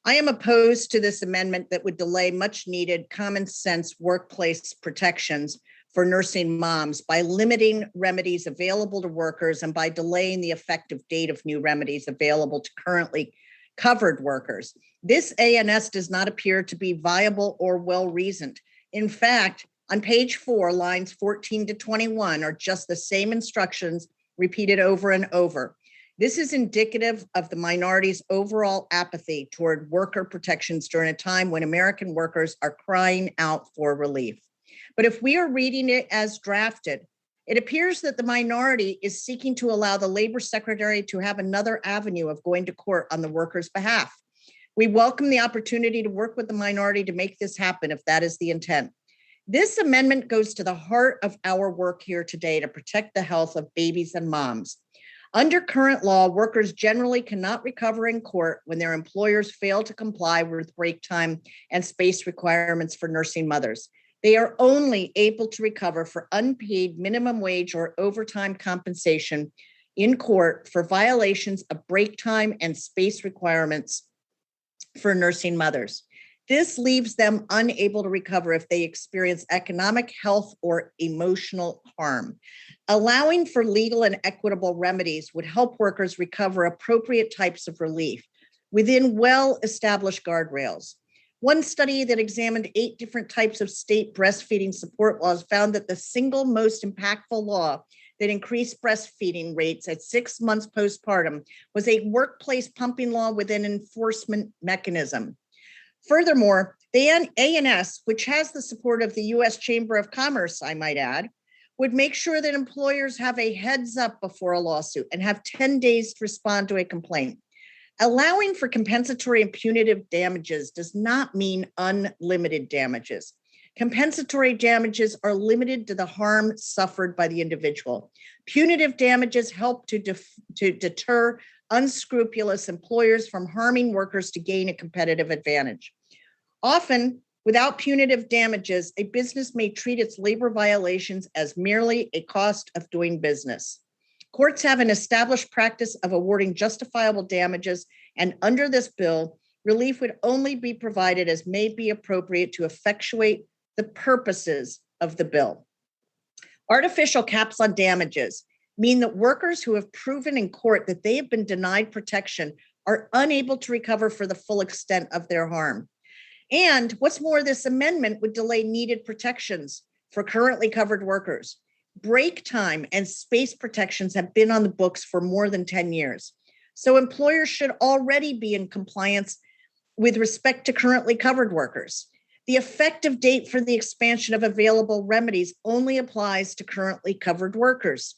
I am opposed to this amendment that would delay much needed common sense workplace protections for nursing moms by limiting remedies available to workers and by delaying the effective date of new remedies available to currently covered workers. This ANS does not appear to be viable or well-reasoned. In fact, on page 4, lines 14 to 21 are just the same instructions repeated over and over. This is indicative of the minority's overall apathy toward worker protections during a time when American workers are crying out for relief. But if we are reading it as drafted, it appears that the minority is seeking to allow the Labor Secretary to have another avenue of going to court on the workers' behalf. We welcome the opportunity to work with the minority to make this happen if that is the intent. This amendment goes to the heart of our work here today to protect the health of babies and moms. Under current law, workers generally cannot recover in court when their employers fail to comply with break time and space requirements for nursing mothers. They are only able to recover for unpaid minimum wage or overtime compensation in court for violations of break time and space requirements for nursing mothers. This leaves them unable to recover if they experience economic, health, or emotional harm. Allowing for legal and equitable remedies would help workers recover appropriate types of relief within well-established guardrails. One study that examined 8 different types of state breastfeeding support laws found that the single most impactful law that increased breastfeeding rates at 6 months postpartum was a workplace pumping law with an enforcement mechanism. Furthermore, the ANS, which has the support of the U.S. Chamber of Commerce, I might add, would make sure that employers have a heads up before a lawsuit and have 10 days to respond to a complaint. Allowing for compensatory and punitive damages does not mean unlimited damages. Compensatory damages are limited to the harm suffered by the individual. Punitive damages help to deter unscrupulous employers from harming workers to gain a competitive advantage. Often, without punitive damages, a business may treat its labor violations as merely a cost of doing business. Courts have an established practice of awarding justifiable damages, and under this bill, relief would only be provided as may be appropriate to effectuate the purposes of the bill. Artificial caps on damages mean that workers who have proven in court that they have been denied protection are unable to recover for the full extent of their harm. And what's more, this amendment would delay needed protections for currently covered workers. Break time and space protections have been on the books for more than 10 years. So employers should already be in compliance with respect to currently covered workers. The effective date for the expansion of available remedies only applies to currently covered workers.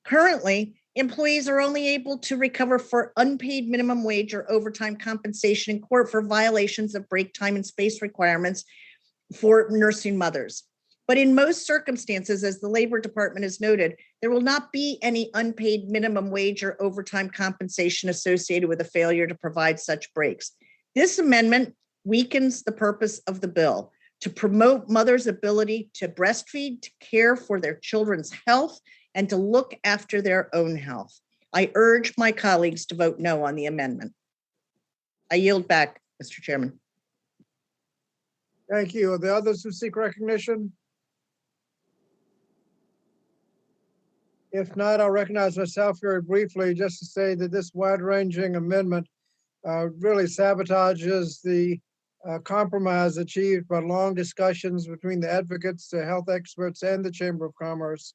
Currently, employees are only able to recover for unpaid minimum wage or overtime compensation in court for violations of break time and space requirements for nursing mothers. But in most circumstances, as the Labor Department has noted, there will not be any unpaid minimum wage or overtime compensation associated with a failure to provide such breaks. This amendment weakens the purpose of the bill to promote mothers' ability to breastfeed, to care for their children's health, and to look after their own health. I urge my colleagues to vote no on the amendment. I yield back, Mr. Chairman. Thank you. Are there others who seek recognition? If not, I'll recognize myself very briefly just to say that this wide-ranging amendment really sabotages the compromise achieved by long discussions between the advocates, the health experts, and the Chamber of Commerce,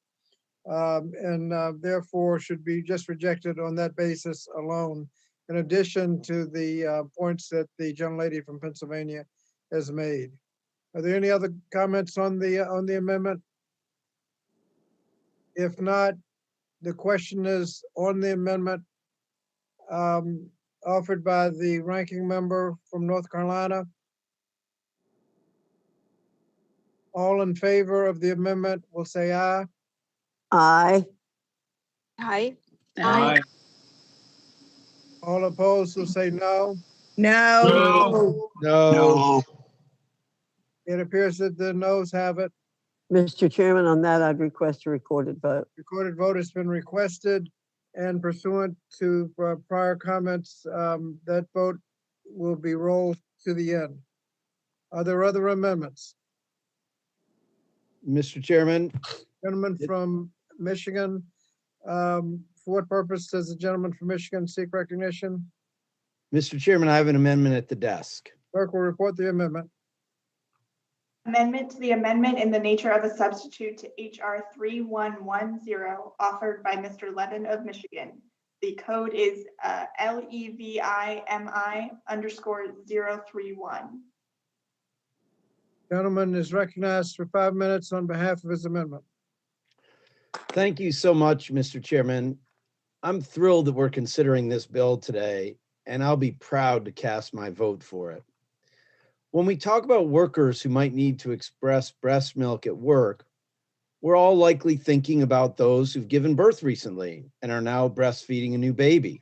and therefore should be just rejected on that basis alone, in addition to the points that the gentlelady from Pennsylvania has made. Are there any other comments on the amendment? If not, the question is on the amendment offered by the ranking member from North Carolina. All in favor of the amendment will say aye. Aye. Aye. Aye. All opposed will say no. No. No. It appears that the noes have it. Mr. Chairman, on that, I'd request a recorded vote. Recorded vote has been requested, and pursuant to prior comments, that vote will be rolled to the end. Are there other amendments? Mr. Chairman, Gentleman from Michigan, for what purpose does the gentleman from Michigan seek recognition? Mr. Chairman, I have an amendment at the desk. Clerk will report the amendment. Amendment to the amendment in the nature of a substitute to HR 3110 offered by Mr. Levin of Michigan. The code is LEVIMI_031. Gentleman is recognized for 5 minutes on behalf of his amendment. Thank you so much, Mr. Chairman. I'm thrilled that we're considering this bill today, and I'll be proud to cast my vote for it. When we talk about workers who might need to express breast milk at work, we're all likely thinking about those who've given birth recently and are now breastfeeding a new baby.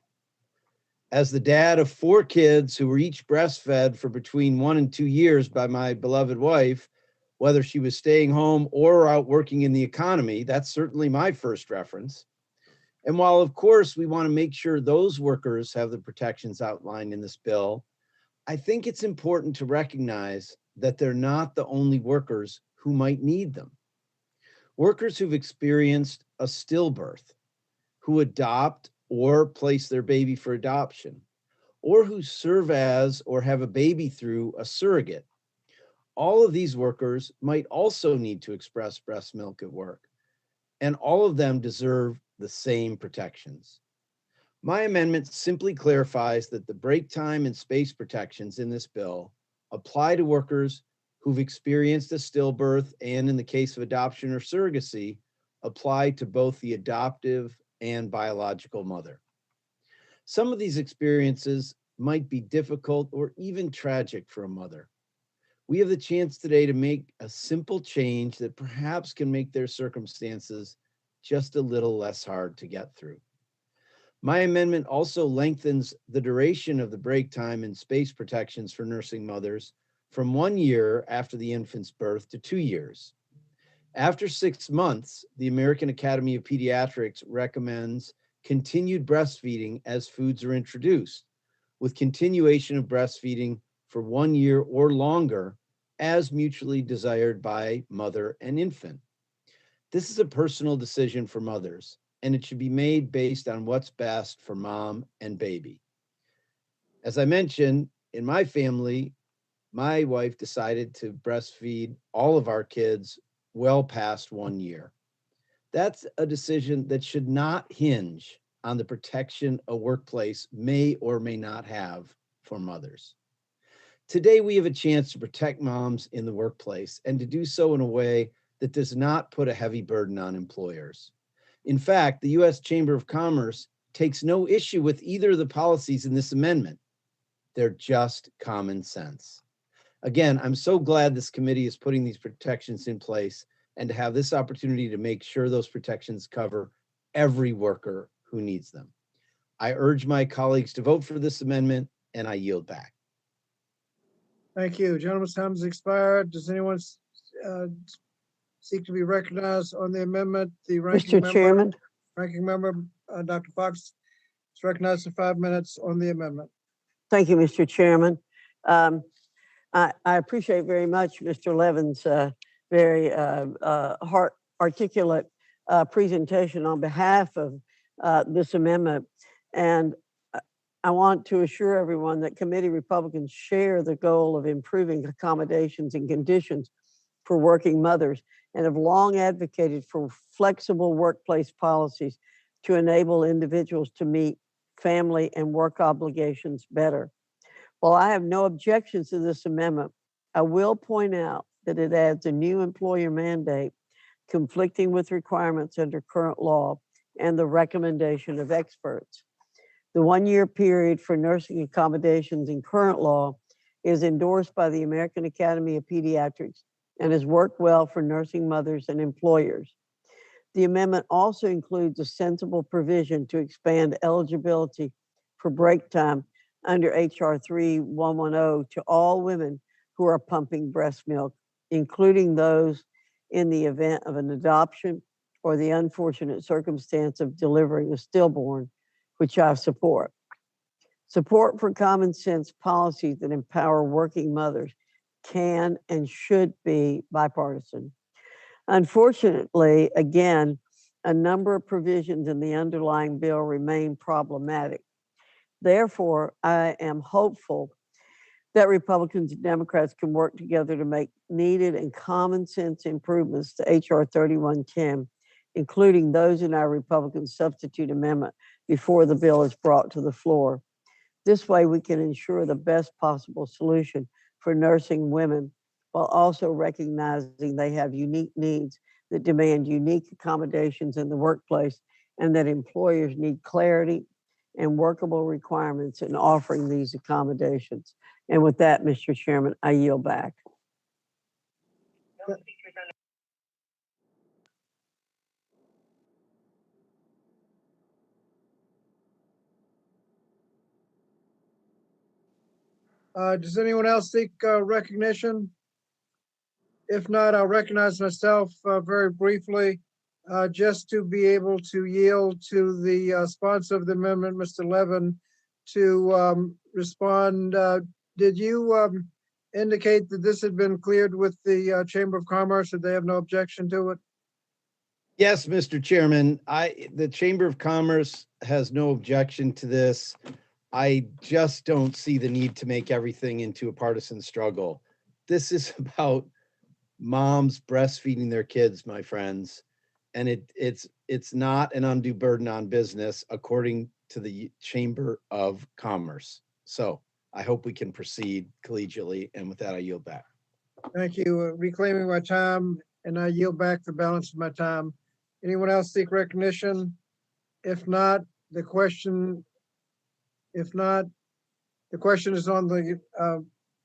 As the dad of 4 kids who were each breastfed for between 1 and 2 years by my beloved wife, whether she was staying home or out working in the economy, that's certainly my first reference. And while, of course, we want to make sure those workers have the protections outlined in this bill, I think it's important to recognize that they're not the only workers who might need them. Workers who've experienced a stillbirth, who adopt or place their baby for adoption, or who serve as or have a baby through a surrogate. All of these workers might also need to express breast milk at work, and all of them deserve the same protections. My amendment simply clarifies that the break time and space protections in this bill apply to workers who've experienced a stillbirth and, in the case of adoption or surrogacy, apply to both the adoptive and biological mother. Some of these experiences might be difficult or even tragic for a mother. We have the chance today to make a simple change that perhaps can make their circumstances just a little less hard to get through. My amendment also lengthens the duration of the break time and space protections for nursing mothers from 1 year after the infant's birth to 2 years. After 6 months, the American Academy of Pediatrics recommends continued breastfeeding as foods are introduced, with continuation of breastfeeding for 1 year or longer as mutually desired by mother and infant. This is a personal decision for mothers, and it should be made based on what's best for mom and baby. As I mentioned, in my family, my wife decided to breastfeed all of our kids well past 1 year. That's a decision that should not hinge on the protection a workplace may or may not have for mothers. Today, we have a chance to protect moms in the workplace and to do so in a way that does not put a heavy burden on employers. In fact, the U.S. Chamber of Commerce takes no issue with either of the policies in this amendment. They're just common sense. Again, I'm so glad this committee is putting these protections in place and to have this opportunity to make sure those protections cover every worker who needs them. I urge my colleagues to vote for this amendment, and I yield back. Thank you. Gentleman's time has expired. Does anyone seek to be recognized on the amendment? The ranking Mr. Chairman. Ranking member, Dr. Fox, is recognized for 5 minutes on the amendment. Thank you, Mr. Chairman. I appreciate very much Mr. Levin's very articulate presentation on behalf of this amendment. And I want to assure everyone that committee Republicans share the goal of improving accommodations and conditions for working mothers and have long advocated for flexible workplace policies to enable individuals to meet family and work obligations better. While I have no objections to this amendment, I will point out that it adds a new employer mandate conflicting with requirements under current law and the recommendation of experts. The 1 year period for nursing accommodations in current law is endorsed by the American Academy of Pediatrics and has worked well for nursing mothers and employers. The amendment also includes a sensible provision to expand eligibility for break time under HR 3110 to all women who are pumping breast milk, including those in the event of an adoption or the unfortunate circumstance of delivering a stillborn, which I support. Support for common sense policies that empower working mothers can and should be bipartisan. Unfortunately, again, a number of provisions in the underlying bill remain problematic. Therefore, I am hopeful that Republicans and Democrats can work together to make needed and common sense improvements to HR 3110, including those in our Republican substitute amendment before the bill is brought to the floor. This way, we can ensure the best possible solution for nursing women while also recognizing they have unique needs that demand unique accommodations in the workplace and that employers need clarity and workable requirements in offering these accommodations. And with that, Mr. Chairman, I yield back. Does anyone else seek recognition? If not, I'll recognize myself very briefly. just to be able to yield to the sponsor of the amendment, Mr. Levin, to respond. Did you indicate that this had been cleared with the Chamber of Commerce, that they have no objection to it? Yes, Mr. Chairman, the Chamber of Commerce has no objection to this. I just don't see the need to make everything into a partisan struggle. This is about moms breastfeeding their kids, my friends. And it's not an undue burden on business, according to the Chamber of Commerce. So I hope we can proceed collegially. And with that, I yield back. Thank you. Reclaiming my time, and I yield back the balance of my time. Anyone else seek recognition? If not, the question is on the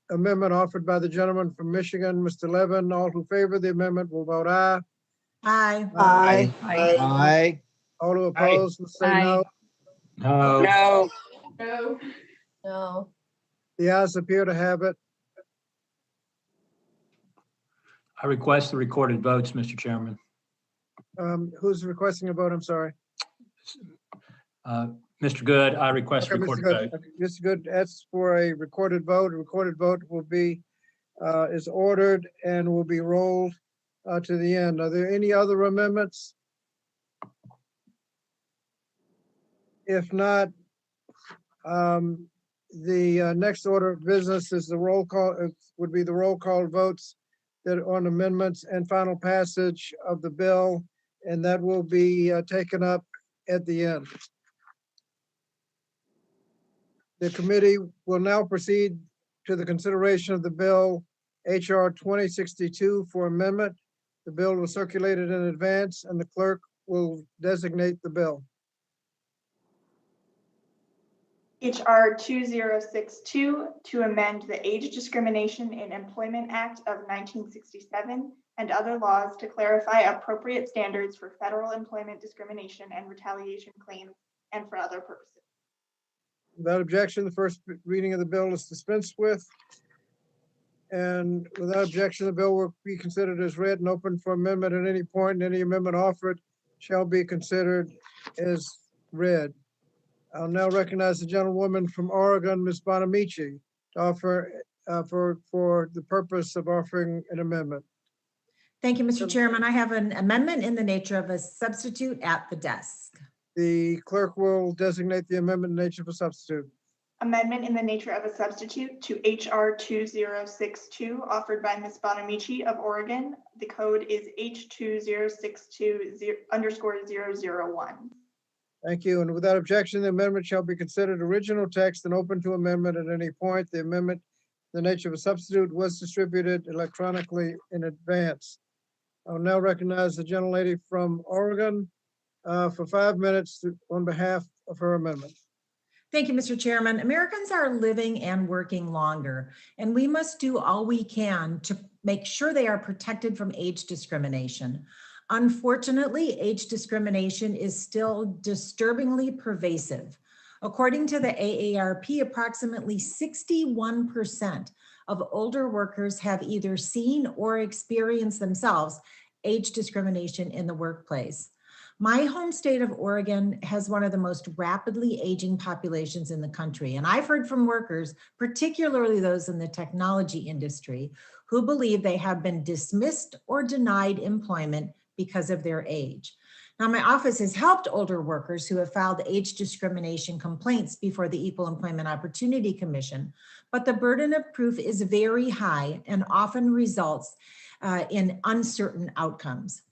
amendment offered by the gentleman from Michigan, Mr. Levin. All who favor the amendment will vote aye. Aye. Aye. Aye. All who oppose will say no. No. No. No. No. The ayes appear to have it. I request the recorded votes, Mr. Chairman. Who's requesting a vote? I'm sorry. Mr. Good, I request Okay, Mr. recorded Good. vote. Okay, Mr. Good asks for a recorded vote. A recorded vote will be, is ordered and will be rolled to the end. Are there any other amendments? If not, the next order of business is the roll call, would be the roll call votes that are on amendments and final passage of the bill, and that will be taken up at the end. The committee will now proceed to the consideration of the bill HR 2062 for amendment. The bill was circulated in advance and the clerk will designate the bill. HR 2062 to amend the Age Discrimination in Employment Act of 1967 and other laws to clarify appropriate standards for federal employment discrimination and retaliation claims and for other purposes. Without objection, the first reading of the bill is dispensed with. And without objection, the bill will be considered as read and open for amendment at any point, and any amendment offered shall be considered as read. I'll now recognize the gentlewoman from Oregon, Ms. Bonamici, to offer for the purpose of offering an amendment. Thank you, Mr. Chairman. I have an amendment in the nature of a substitute at the desk. The clerk will designate the amendment in nature of a substitute. Amendment in the nature of a substitute to HR 2062 offered by Ms. Bonamici of Oregon. The code is H2062_001. Thank you. And without objection, the amendment shall be considered original text and open to amendment at any point. The amendment, the nature of a substitute, was distributed electronically in advance. I'll now recognize the gentlelady from Oregon for 5 minutes on behalf of her amendment. Thank you, Mr. Chairman. Americans are living and working longer, and we must do all we can to make sure they are protected from age discrimination. Unfortunately, age discrimination is still disturbingly pervasive. According to the AARP, approximately 61% of older workers have either seen or experienced themselves age discrimination in the workplace. My home state of Oregon has one of the most rapidly aging populations in the country. And I've heard from workers, particularly those in the technology industry, who believe they have been dismissed or denied employment because of their age. Now, my office has helped older workers who have filed age discrimination complaints before the Equal Employment Opportunity Commission, but the burden of proof is very high and often results in uncertain outcomes.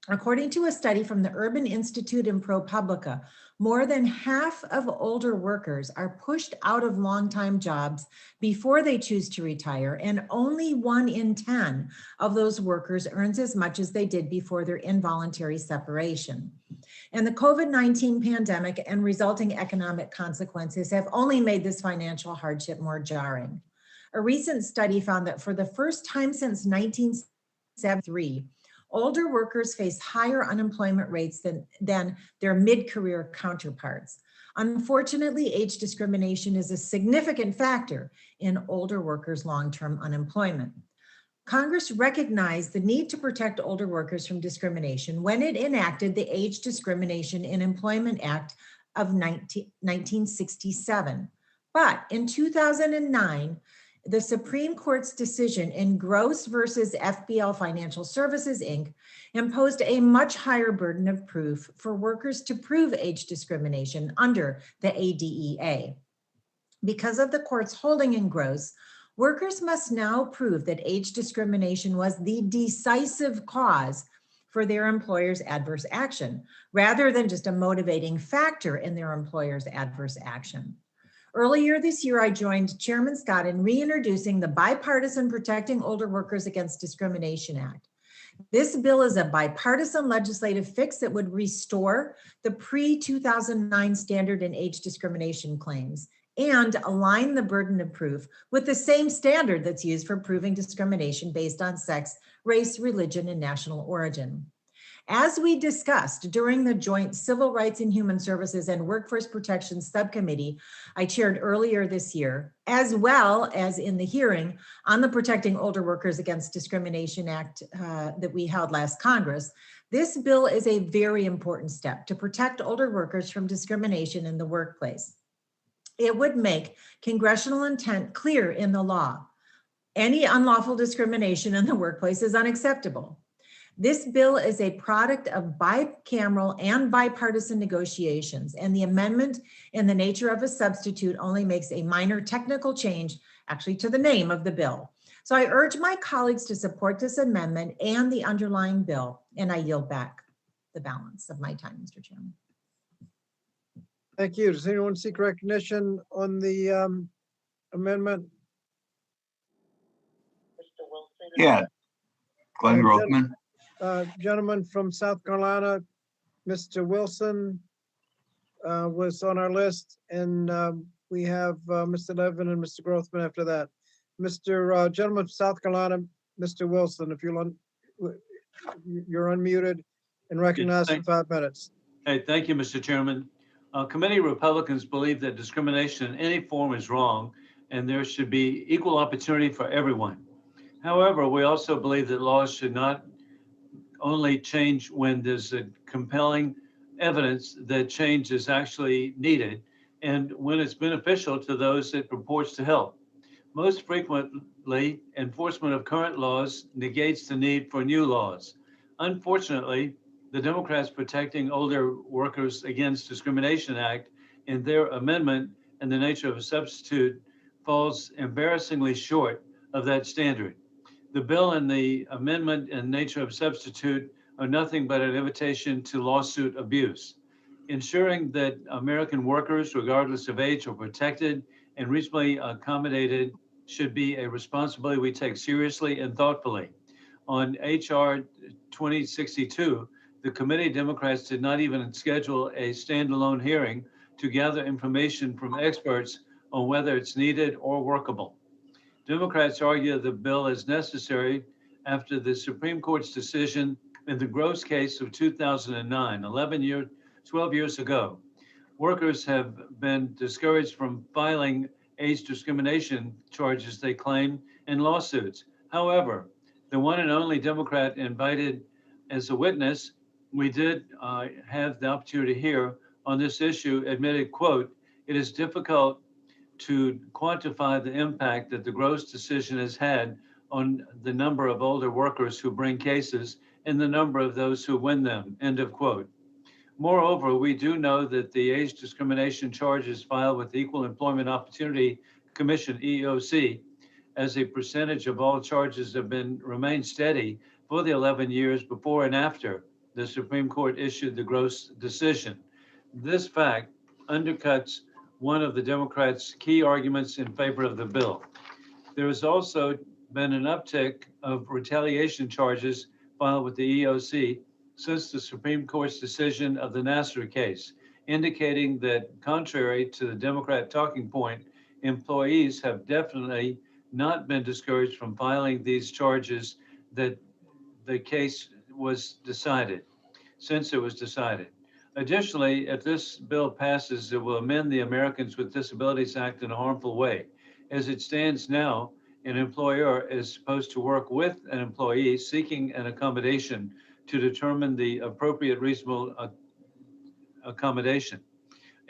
According to a study from the Urban Institute in ProPublica, more than half of older workers are pushed out of long-time jobs before they choose to retire, and only 1 in 10 of those workers earns as much as they did before their involuntary separation. And the COVID-19 pandemic and resulting economic consequences have only made this financial hardship more jarring. A recent study found that for the first time since 1973, older workers face higher unemployment rates than their mid-career counterparts. Unfortunately, age discrimination is a significant factor in older workers' long-term unemployment. Congress recognized the need to protect older workers from discrimination when it enacted the Age Discrimination in Employment Act of 1967. But in 2009, the Supreme Court's decision in Gross versus FBL Financial Services, Inc. imposed a much higher burden of proof for workers to prove age discrimination under the ADEA. Because of the court's holding in Gross, workers must now prove that age discrimination was the decisive cause for their employer's adverse action, rather than just a motivating factor in their employer's adverse action. Earlier this year, I joined Chairman Scott in reintroducing the Bipartisan Protecting Older Workers Against Discrimination Act. This bill is a bipartisan legislative fix that would restore the pre-2009 standard in age discrimination claims and align the burden of proof with the same standard that's used for proving discrimination based on sex, race, religion, and national origin. As we discussed during the joint Civil Rights and Human Services and Workforce Protection Subcommittee I chaired earlier this year, as well as in the hearing on the Protecting Older Workers Against Discrimination Act that we held last Congress, this bill is a very important step to protect older workers from discrimination in the workplace. It would make congressional intent clear in the law. Any unlawful discrimination in the workplace is unacceptable. This bill is a product of bicameral and bipartisan negotiations, and the amendment in the nature of a substitute only makes a minor technical change, actually, to the name of the bill. So I urge my colleagues to support this amendment and the underlying bill, and I yield back the balance of my time, Mr. Chairman. Thank you. Does anyone seek recognition on the amendment? Yeah, Glenn Grothman. Gentleman from South Carolina, Mr. Wilson was on our list, and we have Mr. Levin and Mr. Grothman after that. Mr. Gentleman from South Carolina, Mr. Wilson, if you're unmuted and recognized for 5 minutes. Hey, thank you, Mr. Chairman. Committee Republicans believe that discrimination in any form is wrong, and there should be equal opportunity for everyone. However, we also believe that laws should not only change when there's a compelling evidence that change is actually needed and when it's beneficial to those it purports to help. Most frequently, enforcement of current laws negates the need for new laws. Unfortunately, the Democrats Protecting Older Workers Against Discrimination Act, in their amendment and the nature of a substitute, falls embarrassingly short of that standard. The bill and the amendment and nature of substitute are nothing but an invitation to lawsuit abuse. Ensuring that American workers, regardless of age, are protected and reasonably accommodated should be a responsibility we take seriously and thoughtfully. On HR 2062, the committee Democrats did not even schedule a standalone hearing to gather information from experts on whether it's needed or workable. Democrats argue the bill is necessary after the Supreme Court's decision in the Gross case of 2009, 12 years ago. Workers have been discouraged from filing age discrimination charges, they claim, in lawsuits. However, the one and only Democrat invited as a witness, we did have the opportunity to hear on this issue, admitted, quote, "It is difficult to quantify the impact that the Gross decision has had on the number of older workers who bring cases and the number of those who win them," end of quote. Moreover, we do know that the age discrimination charges filed with the Equal Employment Opportunity Commission, EEOC, as a percentage of all charges have remained steady for the 11 years before and after the Supreme Court issued the Gross decision. This fact undercuts one of the Democrats' key arguments in favor of the bill. There has also been an uptick of retaliation charges filed with the EEOC since the Supreme Court's decision of the Nassar case, indicating that contrary to the Democrat talking point, employees have definitely not been discouraged from filing these charges that the case was decided, since it was decided. Additionally, if this bill passes, it will amend the Americans with Disabilities Act in a harmful way. As it stands now, An employer is supposed to work with an employee seeking an accommodation to determine the appropriate reasonable accommodation.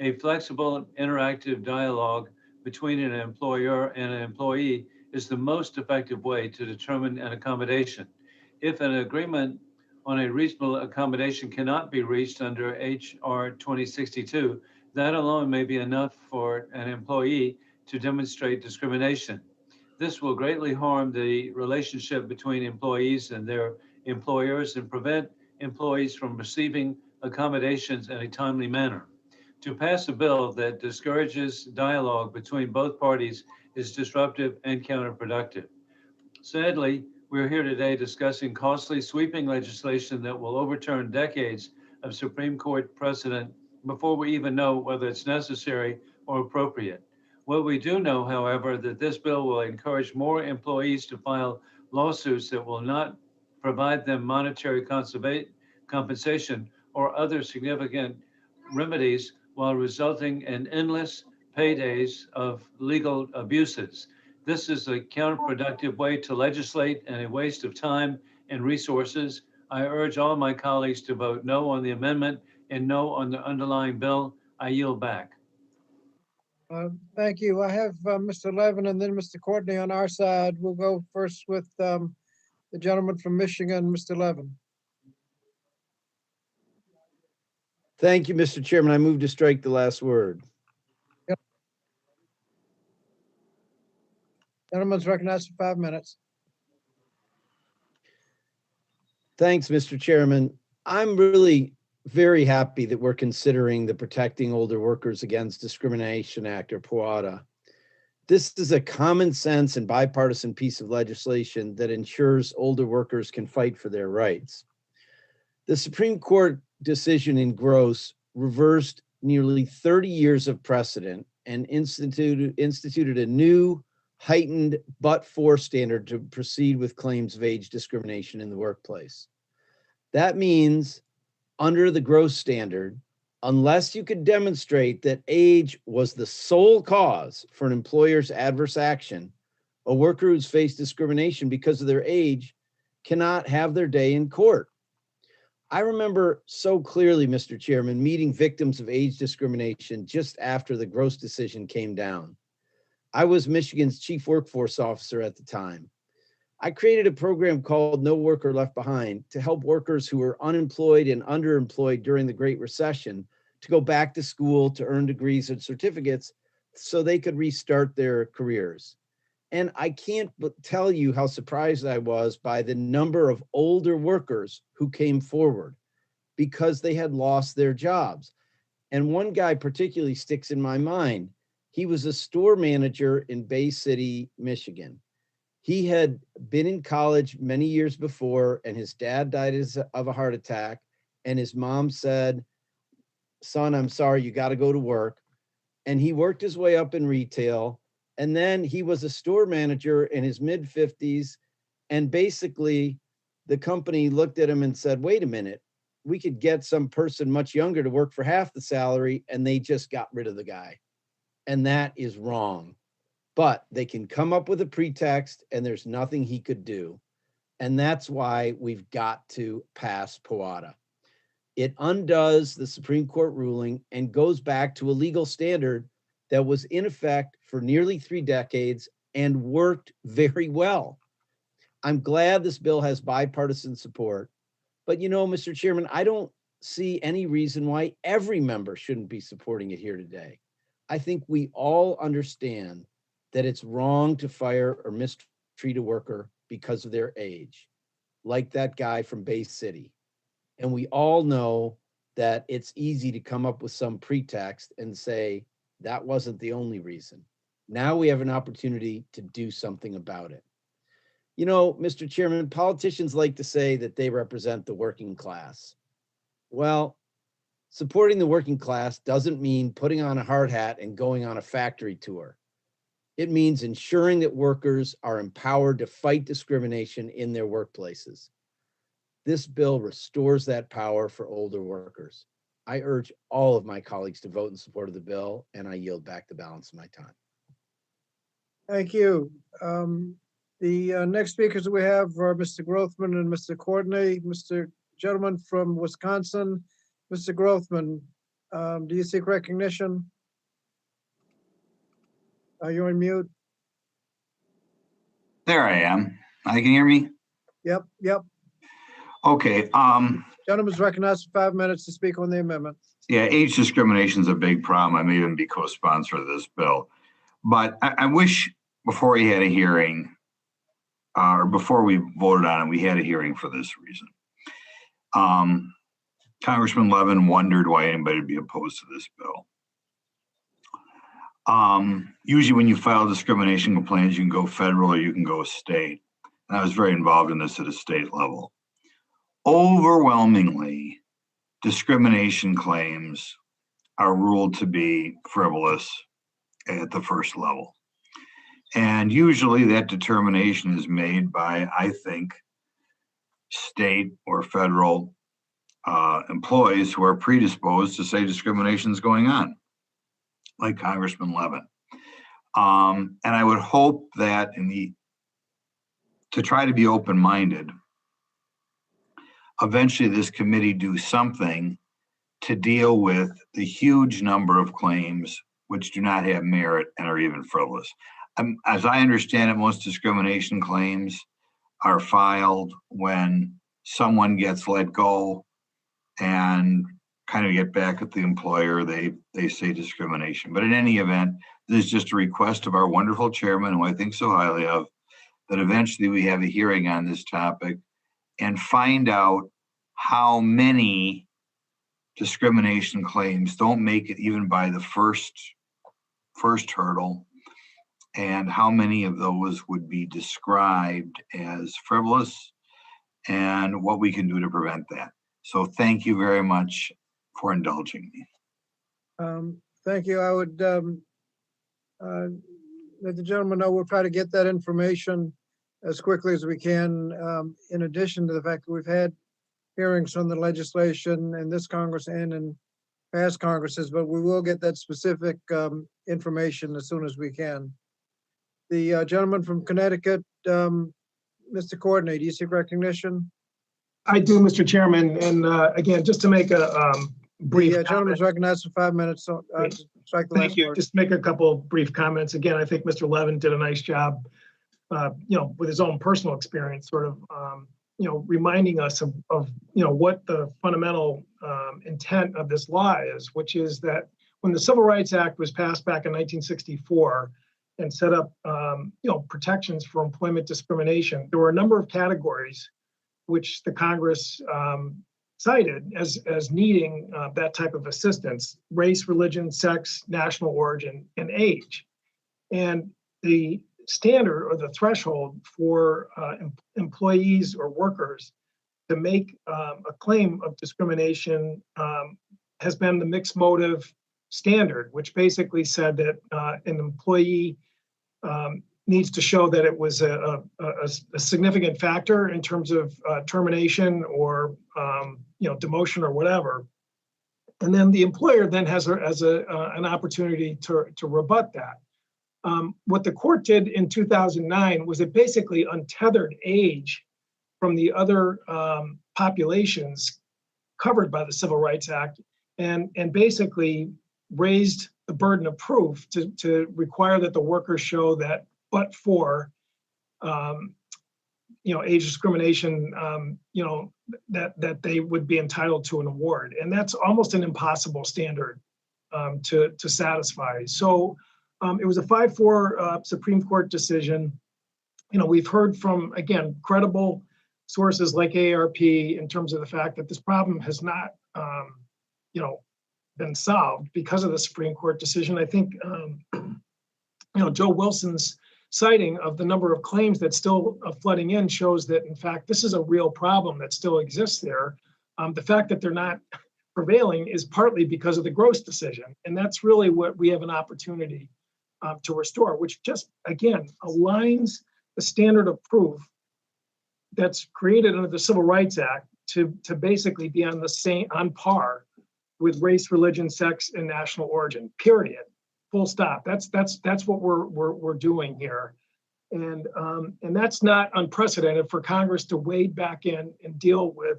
A flexible, interactive dialogue between an employer and an employee is the most effective way to determine an accommodation. If an agreement on a reasonable accommodation cannot be reached under HR 2062, that alone may be enough for an employee to demonstrate discrimination. This will greatly harm the relationship between employees and their employers and prevent employees from receiving accommodations in a timely manner. To pass a bill that discourages dialogue between both parties is disruptive and counterproductive. Sadly, we're here today discussing costly, sweeping legislation that will overturn decades of Supreme Court precedent before we even know whether it's necessary or appropriate. What we do know, however, that this bill will encourage more employees to file lawsuits that will not provide them monetary compensation or other significant remedies, while resulting in endless paydays of legal abuses. This is a counterproductive way to legislate and a waste of time and resources. I urge all my colleagues to vote no on the amendment and no on the underlying bill. I yield back. Thank you. I have Mr. Levin and then Mr. Courtney on our side. We'll go first with the gentleman from Michigan, Mr. Levin. Thank you, Mr. Chairman. I move to strike the last word. Gentleman's recognized for 5 minutes. Thanks, Mr. Chairman. I'm really very happy that we're considering the Protecting Older Workers Against Discrimination Act, or POWADA. This is a common sense and bipartisan piece of legislation that ensures older workers can fight for their rights. The Supreme Court decision in Gross reversed nearly 30 years of precedent and instituted a new heightened but-for standard to proceed with claims of age discrimination in the workplace. That means under the Gross standard, unless you could demonstrate that age was the sole cause for an employer's adverse action, a worker who's faced discrimination because of their age cannot have their day in court. I remember so clearly, Mr. Chairman, meeting victims of age discrimination just after the Gross decision came down. I was Michigan's chief workforce officer at the time. I created a program called No Worker Left Behind to help workers who were unemployed and underemployed during the Great Recession to go back to school to earn degrees and certificates so they could restart their careers. And I can't tell you how surprised I was by the number of older workers who came forward because they had lost their jobs. And one guy particularly sticks in my mind. He was a store manager in Bay City, Michigan. He had been in college many years before, and his dad died of a heart attack. And his mom said, "Son, I'm sorry, you got to go to work." And he worked his way up in retail. And then he was a store manager in his mid-50s. And basically, the company looked at him and said, wait a minute, we could get some person much younger to work for half the salary. And they just got rid of the guy. And that is wrong. But they can come up with a pretext, and there's nothing he could do. And that's why we've got to pass POWADA. It undoes the Supreme Court ruling and goes back to a legal standard that was in effect for nearly 3 decades and worked very well. I'm glad this bill has bipartisan support, but you know, Mr. Chairman, I don't see any reason why every member shouldn't be supporting it here today. I think we all understand that it's wrong to fire or mistreat a worker because of their age, like that guy from Bay City. And we all know that it's easy to come up with some pretext and say, that wasn't the only reason. Now we have an opportunity to do something about it. You know, Mr. Chairman, politicians like to say that they represent the working class. Well, supporting the working class doesn't mean putting on a hard hat and going on a factory tour. It means ensuring that workers are empowered to fight discrimination in their workplaces. This bill restores that power for older workers. I urge all of my colleagues to vote in support of the bill, and I yield back the balance of my time. Thank you. The next speakers we have are Mr. Grothman and Mr. Courtney. Mr. Gentleman from Wisconsin, Mr. Grothman, do you seek recognition? Are you on mute? There I am. I can hear me? Yep, yep. Okay, Gentleman's recognized for 5 minutes to speak on the amendment. yeah, age discrimination is a big problem. I may even be co-sponsor of this bill. But I wish before we had a hearing, or before we voted on it, we had a hearing for this reason. Congressman Levin wondered why anybody would be opposed to this bill. Usually when you file discrimination complaints, you can go federal or you can go state. And I was very involved in this at a state level. Overwhelmingly, discrimination claims are ruled to be frivolous at the first level. And usually that determination is made by, I think, state or federal employees who are predisposed to say discrimination is going on, like Congressman Levin. And I would hope that to try to be open-minded, eventually this committee do something to deal with the huge number of claims which do not have merit and are even frivolous. As I understand it, most discrimination claims are filed when someone gets let go and kind of get back at the employer, they say discrimination. But in any event, this is just a request of our wonderful chairman, who I think so highly of, that eventually we have a hearing on this topic and find out how many discrimination claims don't make it even by the first hurdle, and how many of those would be described as frivolous, and what we can do to prevent that. So thank you very much for indulging me. Thank you. I would let the gentleman know we'll try to get that information as quickly as we can. In addition to the fact that we've had hearings on the legislation in this Congress and in past Congresses, but we will get that specific information as soon as we can. The gentleman from Connecticut, Mr. Courtney, do you seek recognition? I do, Mr. Chairman. And again, just to make a brief The gentleman's recognized for 5 minutes. So, strike the Thank last you. word. Just make a couple brief comments. Again, I think Mr. Levin did a nice job, with his own personal experience, sort of, reminding us of what the fundamental intent of this law is, which is that when the Civil Rights Act was passed back in 1964 and set up, protections for employment discrimination, there were a number of categories which the Congress cited as needing that type of assistance: race, religion, sex, national origin, and age. And the standard or the threshold for employees or workers to make a claim of discrimination has been the mixed motive standard, which basically said that an employee needs to show that it was a significant factor in terms of termination or demotion or whatever. And then the employer then has an opportunity to rebut that. What the court did in 2009 was it basically untethered age from the other populations covered by the Civil Rights Act and basically raised the burden of proof to require that the workers show that but for age discrimination, that they would be entitled to an award. And that's almost an impossible standard to satisfy. So it was a 5-4 Supreme Court decision. We've heard from, again, credible sources like AARP in terms of the fact that this problem has not, been solved because of the Supreme Court decision. I think, Joe Wilson's citing of the number of claims that's still flooding in shows that, in fact, this is a real problem that still exists there. The fact that they're not prevailing is partly because of the Gross decision. And that's really what we have an opportunity to restore, which just, again, aligns the standard of proof that's created under the Civil Rights Act to basically be on par with race, religion, sex, and national origin, period. Full stop. That's what we're doing here. And that's not unprecedented for Congress to wade back in and deal with,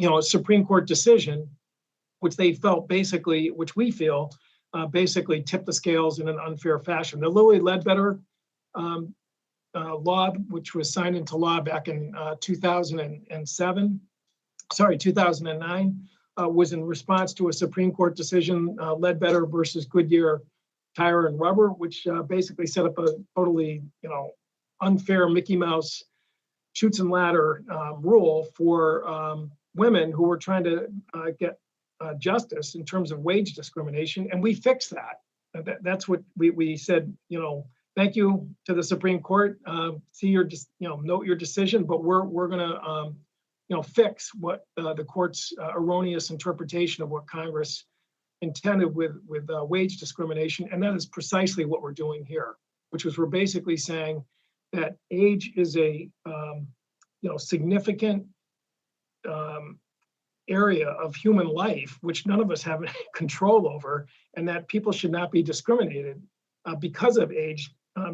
a Supreme Court decision, which they felt basically, which we feel basically tipped the scales in an unfair fashion. The Lilly Ledbetter law, which was signed into law back in 2009, was in response to a Supreme Court decision, Ledbetter versus Goodyear Tire and Rubber, which basically set up a totally, unfair Mickey Mouse chutes and ladder rule for women who were trying to get justice in terms of wage discrimination, and we fixed that. That's what we said. Thank you to the Supreme Court. See your, note your decision, but we're going to, fix what the court's erroneous interpretation of what Congress intended with wage discrimination, and that is precisely what we're doing here, which was we're basically saying that age is a significant area of human life which none of us have control over, and that people should not be discriminated because of age,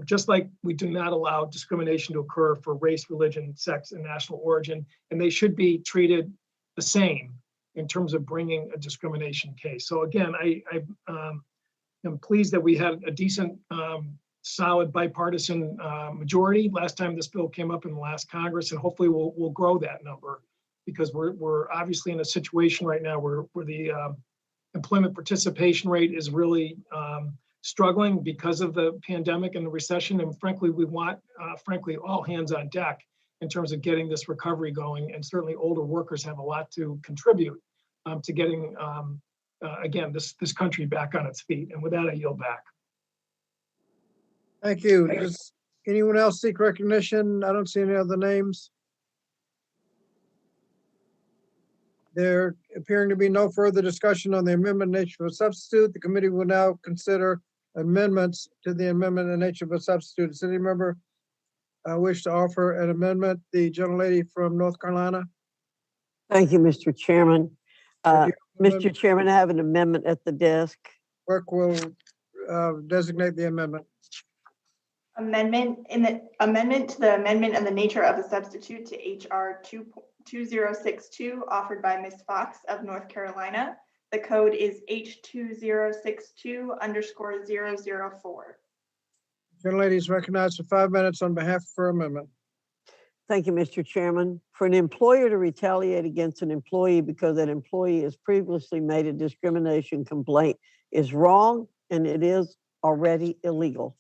just like we do not allow discrimination to occur for race, religion, sex, and national origin, and they should be treated the same in terms of bringing a discrimination case. So again, I am pleased that we had a decent, solid bipartisan majority last time this bill came up in the last Congress, and hopefully we'll grow that number, because we're obviously in a situation right now where the employment participation rate is really struggling because of the pandemic and the recession. And frankly, we want, all hands on deck in terms of getting this recovery going. And certainly older workers have a lot to contribute to getting, again, this country back on its feet. And with that, I yield back. Thank you. Does anyone else seek recognition? I don't see any other names. There appearing to be no further discussion on the amendment nature of a substitute, the committee will now consider amendments to the amendment in nature of a substitute. Does any member wish to offer an amendment? The gentlelady from North Carolina. Thank you, Mr. Chairman. Mr. Chairman, I have an amendment at the desk. Clerk will designate the amendment. Amendment to the amendment and the nature of a substitute to HR 2062, offered by Ms. Fox of North Carolina. The code is H2062_004. Gentlelady is recognized for 5 minutes on behalf of her amendment. Thank you, Mr. Chairman. For an employer to retaliate against an employee because that employee has previously made a discrimination complaint is wrong, and it is already illegal.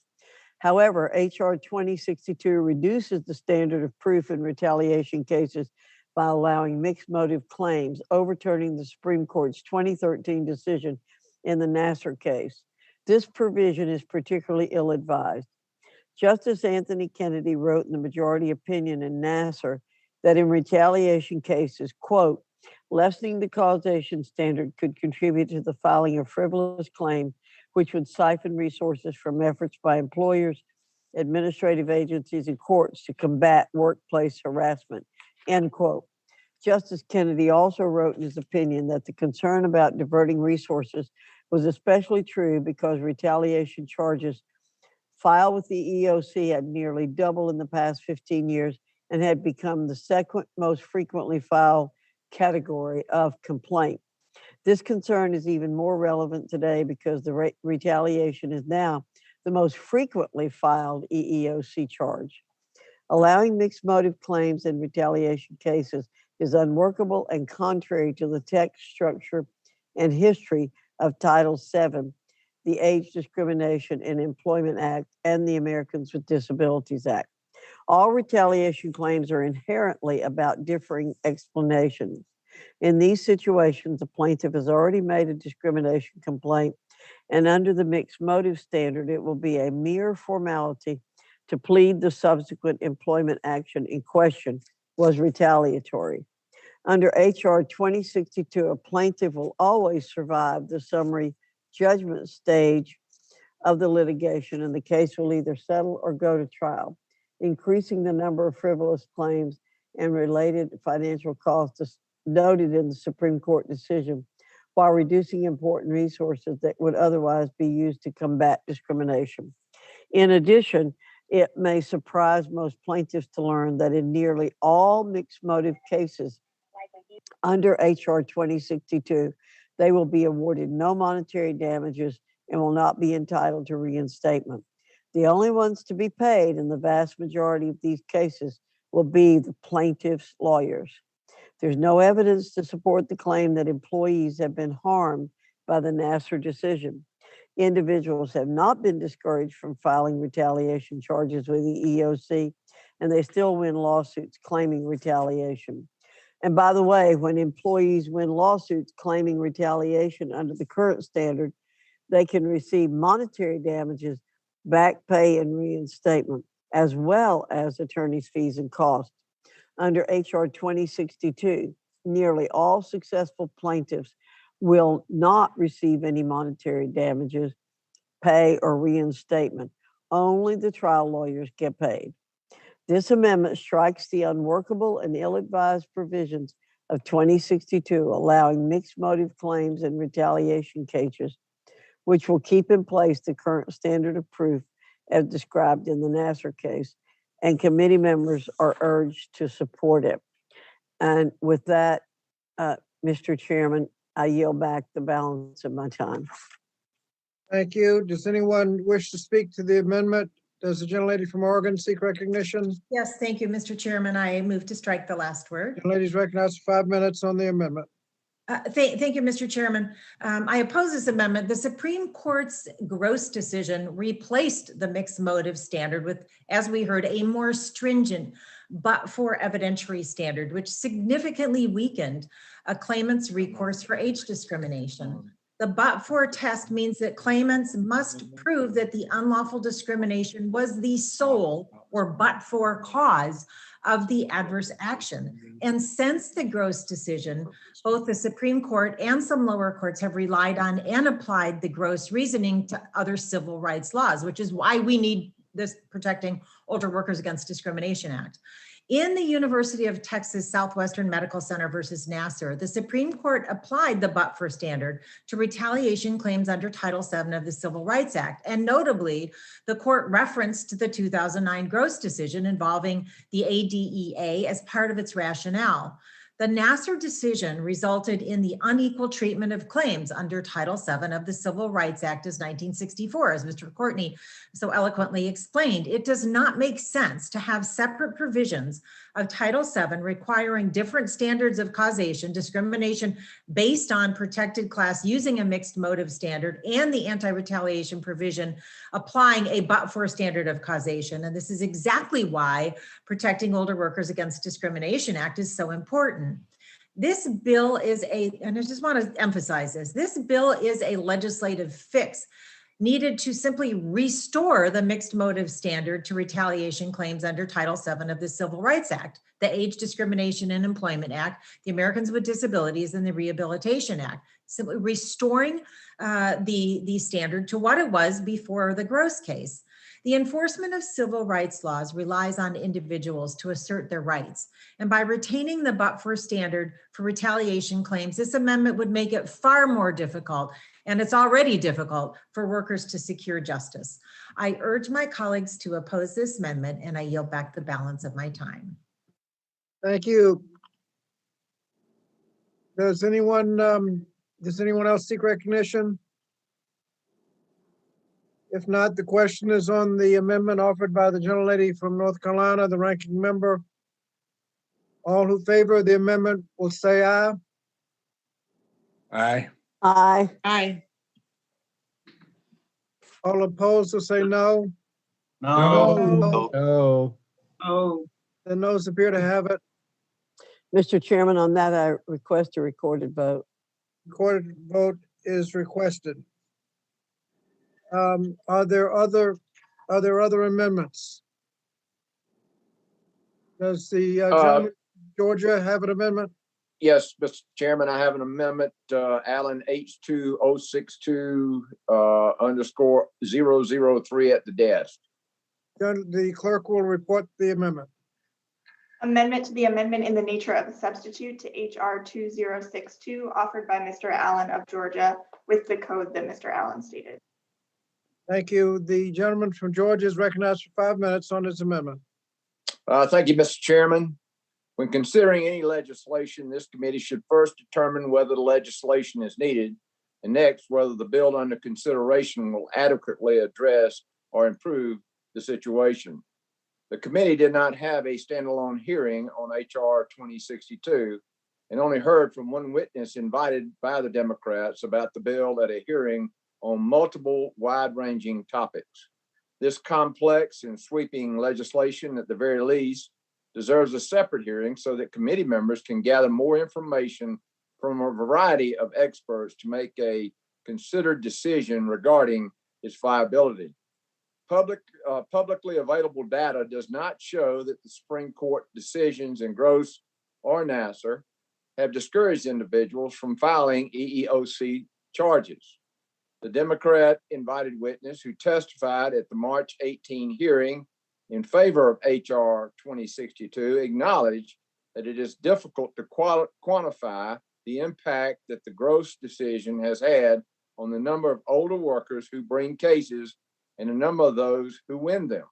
However, HR 2062 reduces the standard of proof in retaliation cases by allowing mixed motive claims, overturning the Supreme Court's 2013 decision in the Nassar case. This provision is particularly ill-advised. Justice Anthony Kennedy wrote in the majority opinion in Nassar that in retaliation cases, quote, lessening the causation standard could contribute to the filing of frivolous claims, which would siphon resources from efforts by employers, administrative agencies, and courts to combat workplace harassment, end quote. Justice Kennedy also wrote in his opinion that the concern about diverting resources was especially true because retaliation charges filed with the EEOC had nearly doubled in the past 15 years and had become the second most frequently filed category of complaint. This concern is even more relevant today because the retaliation is now the most frequently filed EEOC charge. Allowing mixed motive claims in retaliation cases is unworkable and contrary to the text, structure, and history of Title VII, the Age Discrimination in Employment Act, and the Americans with Disabilities Act. All retaliation claims are inherently about differing explanations. In these situations, the plaintiff has already made a discrimination complaint, and under the mixed motive standard, it will be a mere formality to plead the subsequent employment action in question was retaliatory. Under HR 2062, a plaintiff will always survive the summary judgment stage of the litigation, and the case will either settle or go to trial, increasing the number of frivolous claims and related financial costs noted in the Supreme Court decision, while reducing important resources that would otherwise be used to combat discrimination. In addition, It may surprise most plaintiffs to learn that in nearly all mixed motive cases under HR 2062, they will be awarded no monetary damages and will not be entitled to reinstatement. The only ones to be paid in the vast majority of these cases will be the plaintiff's lawyers. There's no evidence to support the claim that employees have been harmed by the Nassar decision. Individuals have not been discouraged from filing retaliation charges with the EOC, and they still win lawsuits claiming retaliation. And by the way, when employees win lawsuits claiming retaliation under the current standard, they can receive monetary damages, back pay, and reinstatement, as well as attorney's fees and costs. Under HR 2062, nearly all successful plaintiffs will not receive any monetary damages, pay, or reinstatement. Only the trial lawyers get paid. This amendment strikes the unworkable and ill-advised provisions of 2062, allowing mixed motive claims and retaliation cases, which will keep in place the current standard of proof as described in the Nassar case, and committee members are urged to support it. And with that, Mr. Chairman, I yield back the balance of my time. Thank you. Does anyone wish to speak to the amendment? Does the gentlelady from Oregon seek recognition? Yes, thank you, Mr. Chairman. I move to strike the last word. Gentlelady's recognized for 5 minutes on the amendment. Thank you, Mr. Chairman. I oppose this amendment. The Supreme Court's Gross decision replaced the mixed motive standard with, as we heard, a more stringent but-for evidentiary standard, which significantly weakened a claimant's recourse for age discrimination. The but-for test means that claimants must prove that the unlawful discrimination was the sole or but-for cause of the adverse action. And since the Gross decision, both the Supreme Court and some lower courts have relied on and applied the Gross reasoning to other civil rights laws, which is why we need this Protecting Older Workers Against Discrimination Act. In the University of Texas Southwestern Medical Center versus Nassar, the Supreme Court applied the but-for standard to retaliation claims under Title VII of the Civil Rights Act. And notably, the court referenced the 2009 Gross decision involving the ADEA as part of its rationale. The Nassar decision resulted in the unequal treatment of claims under Title VII of the Civil Rights Act as 1964, as Mr. Courtney so eloquently explained. It does not make sense to have separate provisions of Title VII requiring different standards of causation, discrimination based on protected class using a mixed motive standard, and the anti-retaliation provision applying a but-for standard of causation. And this is exactly why Protecting Older Workers Against Discrimination Act is so important. This bill is and I just want to emphasize this bill is a legislative fix needed to simply restore the mixed motive standard to retaliation claims under Title VII of the Civil Rights Act, the Age Discrimination in Employment Act, the Americans with Disabilities, and the Rehabilitation Act. Simply restoring the standard to what it was before the Gross case. The enforcement of civil rights laws relies on individuals to assert their rights. And by retaining the but-for standard for retaliation claims, this amendment would make it far more difficult, and it's already difficult, for workers to secure justice. I urge my colleagues to oppose this amendment, and I yield back the balance of my time. Thank you. Does anyone else seek recognition? If not, the question is on the amendment offered by the gentlelady from North Carolina, the ranking member. All who favor the amendment will say aye. Aye. Aye. Aye. All opposed will say no. No. No. Oh, The noes appear to have it. Mr. Chairman, on that, I request a recorded vote. Recorded vote is requested. Are there other amendments? Does the gentleman from Georgia have an amendment? Yes, Mr. Chairman, I have an amendment, Allen H2062 underscore 003 at the desk. The clerk will report the amendment. Amendment to the amendment in the nature of a substitute to HR 2062 offered by Mr. Allen of Georgia with the code that Mr. Allen stated. Thank you. The gentleman from Georgia is recognized for 5 minutes on this amendment. Thank you, Mr. Chairman. When considering any legislation, this committee should first determine whether the legislation is needed, and next, whether the bill under consideration will adequately address or improve the situation. The committee did not have a standalone hearing on HR 2062 and only heard from one witness invited by the Democrats about the bill at a hearing on multiple wide-ranging topics. This complex and sweeping legislation, at the very least, deserves a separate hearing so that committee members can gather more information from a variety of experts to make a considered decision regarding its viability. Publicly available data does not show that the Supreme Court decisions in Gross or Nassar have discouraged individuals from filing EEOC charges. The Democrat invited witness who testified at the March 18 hearing in favor of HR 2062 acknowledged that it is difficult to quantify the impact that the Gross decision has had on the number of older workers who bring cases and the number of those who win them.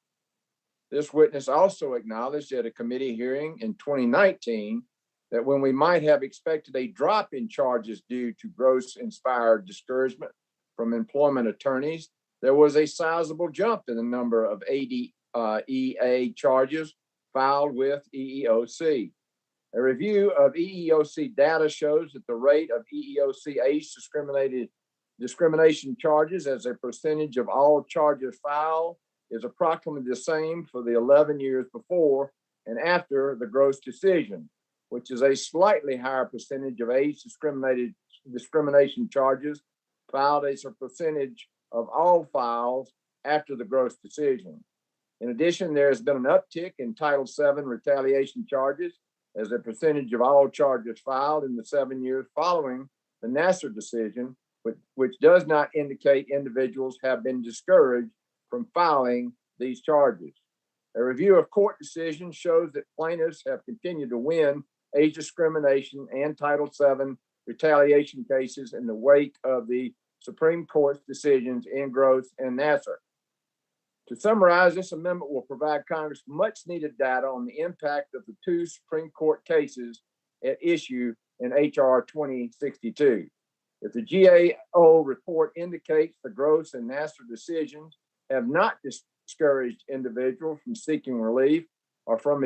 This witness also acknowledged at a committee hearing in 2019 that when we might have expected a drop in charges due to Gross-inspired discouragement from employment attorneys, there was a sizable jump in the number of ADEA charges filed with EEOC. A review of EEOC data shows that the rate of EEOC age discrimination charges as a percentage of all charges filed is approximately the same for the 11 years before and after the Gross decision, which is a slightly higher percentage of age discrimination charges filed as a percentage of all files after the Gross decision. In addition, there has been an uptick in Title VII retaliation charges as a percentage of all charges filed in the 7 years following the Nassar decision, which does not indicate individuals have been discouraged from filing these charges. A review of court decisions shows that plaintiffs have continued to win age discrimination and Title VII retaliation cases in the wake of the Supreme Court's decisions in Gross and Nassar. To summarize, this amendment will provide Congress much needed data on the impact of the two Supreme Court cases at issue in HR 2062. If the GAO report indicates the Gross and Nassar decisions have not discouraged individuals from seeking relief or from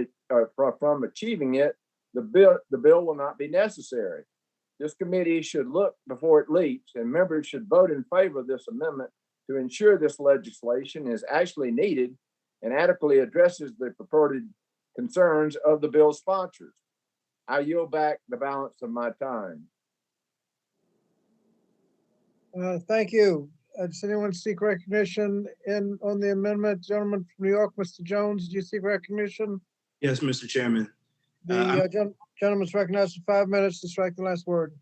achieving it, the bill will not be necessary. This committee should look before it leaps, and members should vote in favor of this amendment to ensure this legislation is actually needed and adequately addresses the purported concerns of the bill sponsors. I yield back the balance of my time. Thank you. Does anyone seek recognition on the amendment? Gentleman from New York, Mr. Jones, do you seek recognition? Yes, Mr. Chairman. The gentleman's recognized for 5 minutes to strike the last word.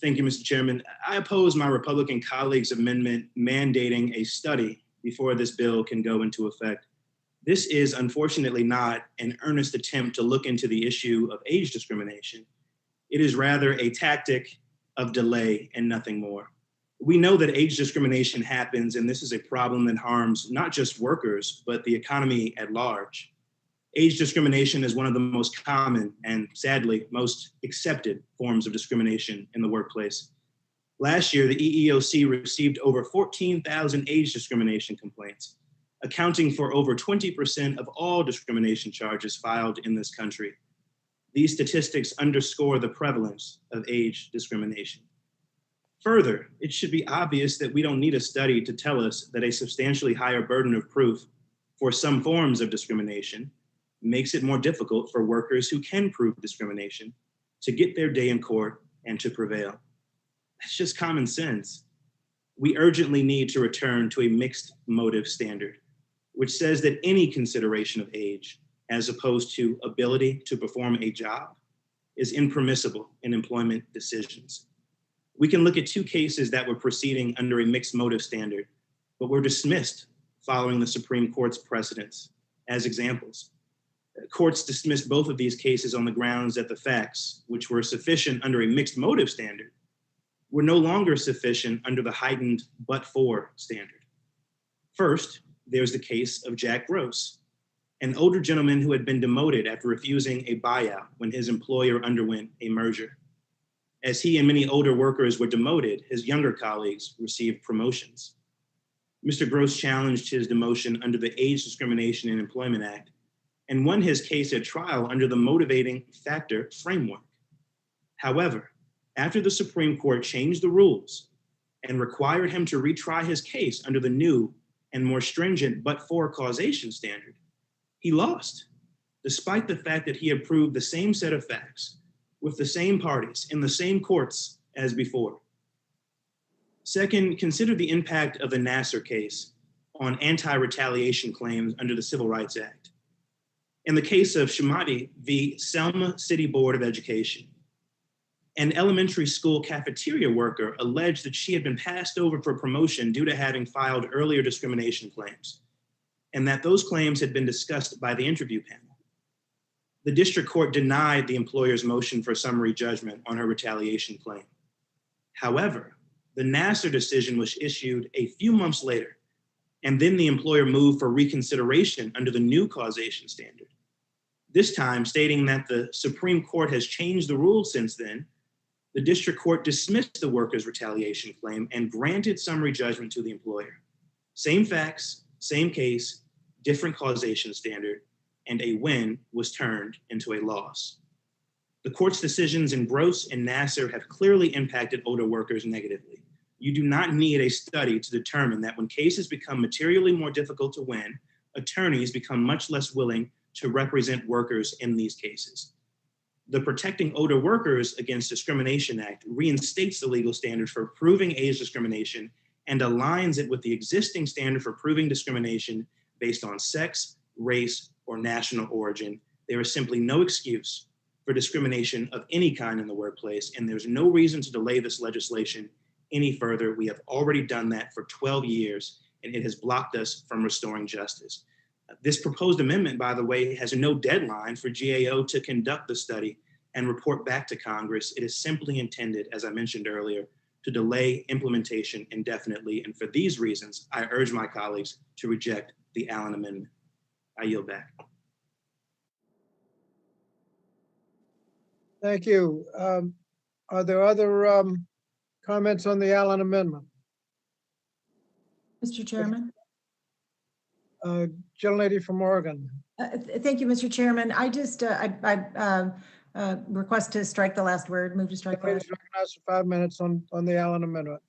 Thank you, Mr. Chairman. I oppose my Republican colleagues' amendment mandating a study before this bill can go into effect. This is unfortunately not an earnest attempt to look into the issue of age discrimination. It is rather a tactic of delay and nothing more. We know that age discrimination happens, and this is a problem that harms not just workers, but the economy at large. Age discrimination is one of the most common and sadly most accepted forms of discrimination in the workplace. Last year, the EEOC received over 14,000 age discrimination complaints, accounting for over 20% of all discrimination charges filed in this country. These statistics underscore the prevalence of age discrimination. Further, it should be obvious that we don't need a study to tell us that a substantially higher burden of proof for some forms of discrimination makes it more difficult for workers who can prove discrimination to get their day in court and to prevail. That's just common sense. We urgently need to return to a mixed motive standard, which says that any consideration of age, as opposed to ability to perform a job, is impermissible in employment decisions. We can look at two cases that were proceeding under a mixed motive standard, but were dismissed following the Supreme Court's precedents as examples. Courts dismissed both of these cases on the grounds that the facts, which were sufficient under a mixed motive standard, were no longer sufficient under the heightened but-for standard. First, there's the case of Jack Gross, an older gentleman who had been demoted after refusing a buyout when his employer underwent a merger. As he and many older workers were demoted, his younger colleagues received promotions. Mr. Gross challenged his demotion under the Age Discrimination in Employment Act and won his case at trial under the motivating factor framework. However, after the Supreme Court changed the rules and required him to retry his case under the new and more stringent but-for causation standard, he lost, despite the fact that he had proved the same set of facts with the same parties in the same courts as before. Second, consider the impact of the Nassar case on anti-retaliation claims under the Civil Rights Act. In the case of Shamati v. Selma City Board of Education, an elementary school cafeteria worker alleged that she had been passed over for promotion due to having filed earlier discrimination claims, and that those claims had been discussed by the interview panel. The district court denied the employer's motion for summary judgment on her retaliation claim. However, the Nassar decision was issued a few months later, and then the employer moved for reconsideration under the new causation standard, this time stating that the Supreme Court has changed the rules since then. The district court dismissed the worker's retaliation claim and granted summary judgment to the employer. Same facts, same case, different causation standard, and a win was turned into a loss. The court's decisions in Gross and Nassar have clearly impacted older workers negatively. You do not need a study to determine that when cases become materially more difficult to win, attorneys become much less willing to represent workers in these cases. The Protecting Older Workers Against Discrimination Act reinstates the legal standard for proving age discrimination and aligns it with the existing standard for proving discrimination based on sex, race, or national origin. There is simply no excuse for discrimination of any kind in the workplace, and there's no reason to delay this legislation any further. We have already done that for 12 years, and it has blocked us from restoring justice. This proposed amendment, by the way, has no deadline for GAO to conduct the study and report back to Congress. It is simply intended, as I mentioned earlier, to delay implementation indefinitely. And for these reasons, I urge my colleagues to reject the Allen Amendment. I yield back. Thank you. Are there other comments on the Allen Amendment? Mr. Chairman. Gentlelady from Oregon. Thank you, Mr. Chairman. I just request to strike the last word, move to strike the last word. Recognized for 5 minutes on the Allen Amendment.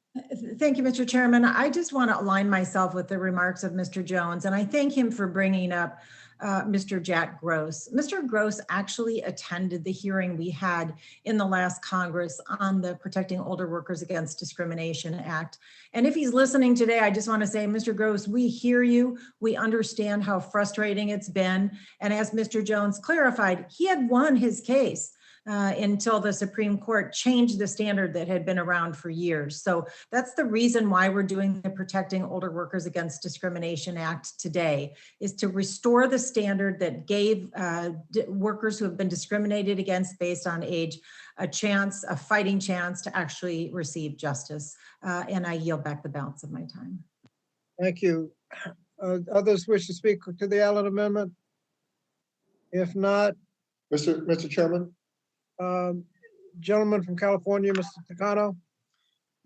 Thank you, Mr. Chairman. I just want to align myself with the remarks of Mr. Jones, and I thank him for bringing up Mr. Jack Gross. Mr. Gross actually attended the hearing we had in the last Congress on the Protecting Older Workers Against Discrimination Act. And if he's listening today, I just want to say, Mr. Gross, we hear you. We understand how frustrating it's been. And as Mr. Jones clarified, he had won his case until the Supreme Court changed the standard that had been around for years. So that's the reason why we're doing the Protecting Older Workers Against Discrimination Act today, is to restore the standard that gave workers who have been discriminated against based on age a chance, a fighting chance to actually receive justice. And I yield back the balance of my time. Thank you. Others wish to speak to the Allen Amendment? If not, Mr. Chairman. Gentleman from California, Mr. Takano.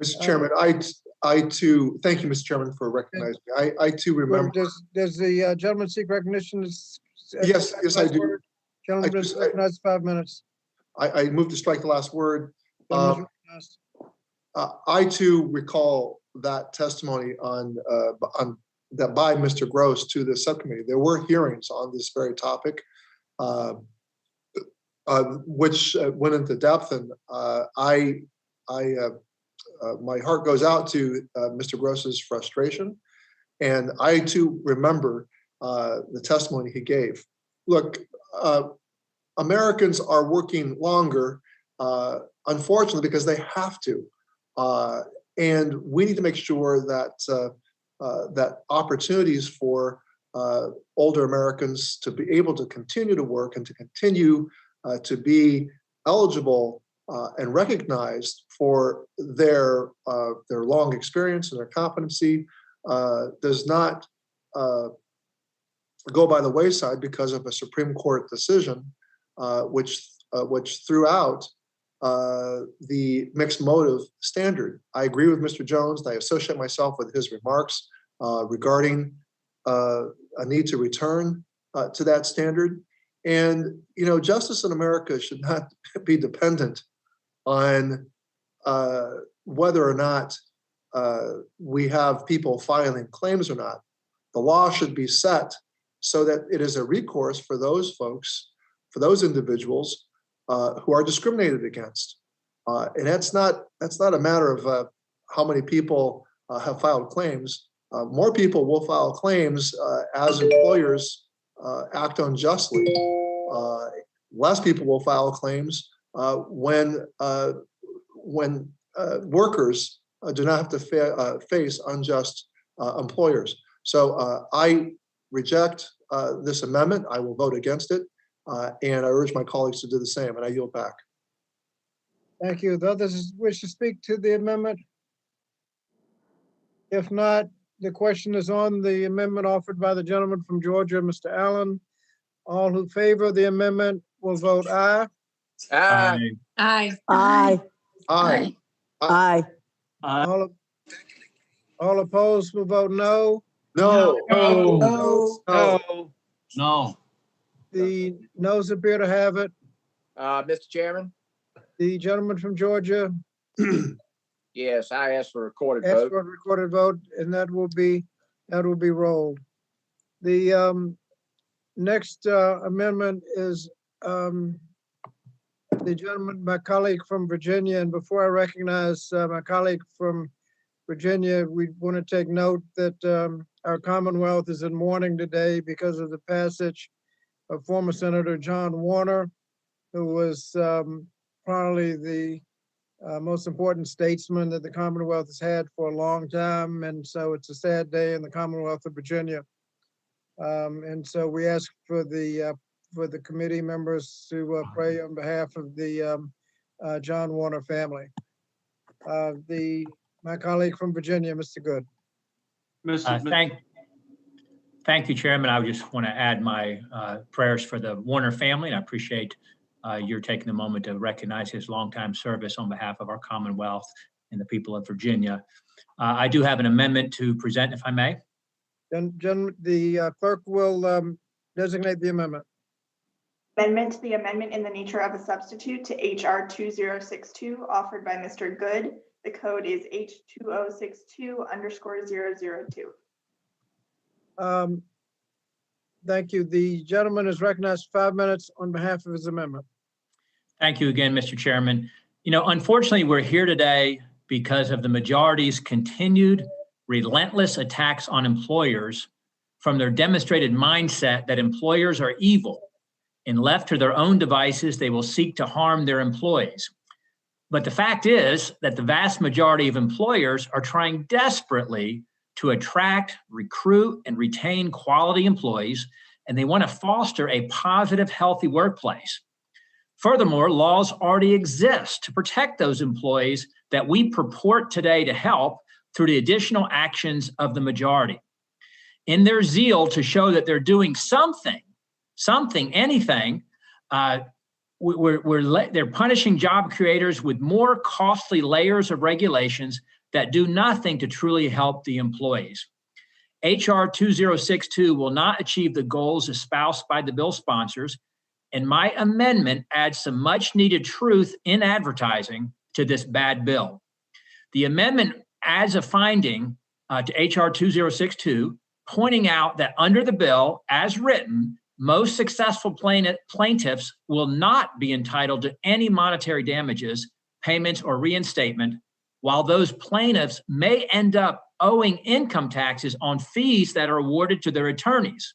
Mr. Chairman, I too, thank you, Mr. Chairman, for recognizing me. I too remember. Does the gentleman seek recognition? Yes, I do. Gentleman, just recognize 5 minutes. I move to strike the last word. I too recall that testimony on that by Mr. Gross to the subcommittee. There were hearings on this very topic, which went into depth, and my heart goes out to Mr. Gross's frustration, and I too remember the testimony he gave. Look, Americans are working longer, unfortunately, because they have to, and we need to make sure that that opportunities for older Americans to be able to continue to work and to continue to be eligible and recognized for their long experience and their competency does not go by the wayside because of a Supreme Court decision, which threw out the mixed motive standard. I agree with Mr. Jones, and I associate myself with his remarks regarding a need to return to that standard. And, you know, justice in America should not be dependent on whether or not we have people filing claims or not. The law should be set so that it is a recourse for those folks, for those individuals who are discriminated against. And that's not a matter of how many people have filed claims. More people will file claims as employers act unjustly. Less people will file claims when workers do not have to face unjust employers. So I reject this amendment. I will vote against it. And I urge my colleagues to do the same, and I yield back. Thank you. The others wish to speak to the amendment? If not, the question is on the amendment offered by the gentleman from Georgia, Mr. Allen. All who favor the amendment will vote aye. Aye. Aye. Aye. Aye. Aye. All opposed will vote no. No. No. The noes appear to have it. Mr. Chairman? The gentleman from Georgia Yes, I asked for a recorded asked vote. for a recorded vote, and that will be rolled. The next amendment is the gentleman, my colleague from Virginia. And before I recognize my colleague from Virginia, we want to take note that our Commonwealth is in mourning today because of the passage of former Senator John Warner, who was probably the most important statesman that the Commonwealth has had for a long time. And so it's a sad day in the Commonwealth of Virginia. And so we ask for the committee members to pray on behalf of the John Warner family. My colleague from Virginia, Mr. Good. Thank you, Chairman. I just want to add my prayers for the Warner family, and I appreciate you're taking the moment to recognize his longtime service on behalf of our Commonwealth and the people of Virginia. I do have an amendment to present, if I may. The clerk will designate the amendment. Amendment to the amendment in the nature of a substitute to HR 2062 offered by Mr. Good. The code is H2062_002. Thank you. The gentleman is recognized 5 minutes on behalf of his amendment. Thank you again, Mr. Chairman. You know, unfortunately, we're here today because of the majority's continued relentless attacks on employers from their demonstrated mindset that employers are evil and left to their own devices, they will seek to harm their employees. But the fact is that the vast majority of employers are trying desperately to attract, recruit, and retain quality employees, and they want to foster a positive, healthy workplace. Furthermore, laws already exist to protect those employees that we purport today to help through the additional actions of the majority. In their zeal to show that they're doing anything, they're punishing job creators with more costly layers of regulations that do nothing to truly help the employees. HR 2062 will not achieve the goals espoused by the bill sponsors, and my amendment adds some much needed truth in advertising to this bad bill. The amendment adds a finding to HR 2062, pointing out that under the bill, as written, most successful plaintiffs will not be entitled to any monetary damages, payments, or reinstatement, while those plaintiffs may end up owing income taxes on fees that are awarded to their attorneys.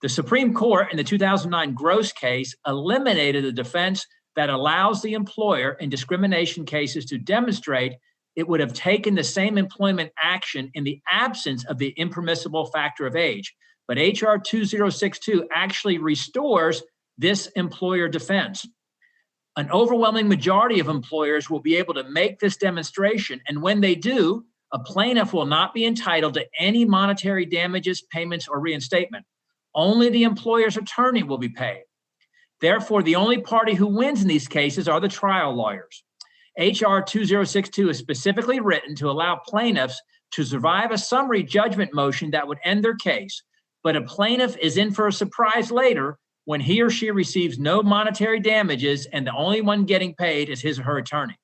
The Supreme Court in the 2009 Gross case eliminated a defense that allows the employer in discrimination cases to demonstrate it would have taken the same employment action in the absence of the impermissible factor of age. But HR 2062 actually restores this employer defense. An overwhelming majority of employers will be able to make this demonstration, and when they do, A plaintiff will not be entitled to any monetary damages, payments, or reinstatement. Only the employer's attorney will be paid. Therefore, the only party who wins in these cases are the trial lawyers. HR 2062 is specifically written to allow plaintiffs to survive a summary judgment motion that would end their case, but a plaintiff is in for a surprise later when he or she receives no monetary damages and the only one getting paid is his or her attorney.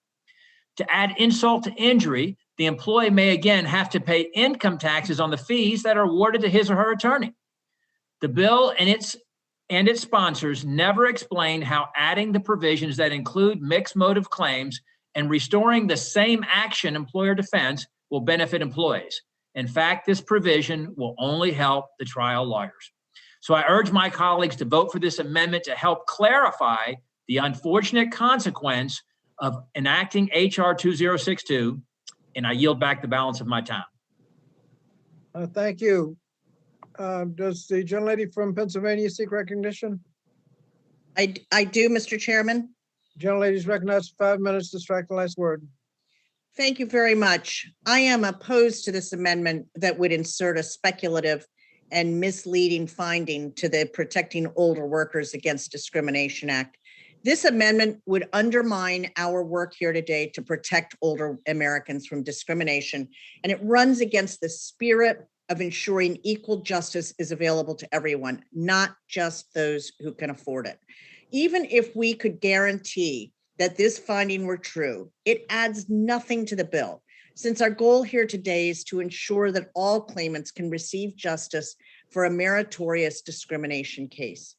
To add insult to injury, the employee may again have to pay income taxes on the fees that are awarded to his or her attorney. The bill and its sponsors never explain how adding the provisions that include mixed motive claims and restoring the same action employer defense will benefit employees. In fact, this provision will only help the trial lawyers. So I urge my colleagues to vote for this amendment to help clarify the unfortunate consequence of enacting HR 2062, and I yield back the balance of my time. Thank you. Does the gentlelady from Pennsylvania seek recognition? I do, Mr. Chairman. Gentlelady is recognized for 5 minutes to strike the last word. Thank you very much. I am opposed to this amendment that would insert a speculative and misleading finding to the Protecting Older Workers Against Discrimination Act. This amendment would undermine our work here today to protect older Americans from discrimination, and it runs against the spirit of ensuring equal justice is available to everyone, not just those who can afford it. Even if we could guarantee that this finding were true, it adds nothing to the bill, since our goal here today is to ensure that all claimants can receive justice for a meritorious discrimination case.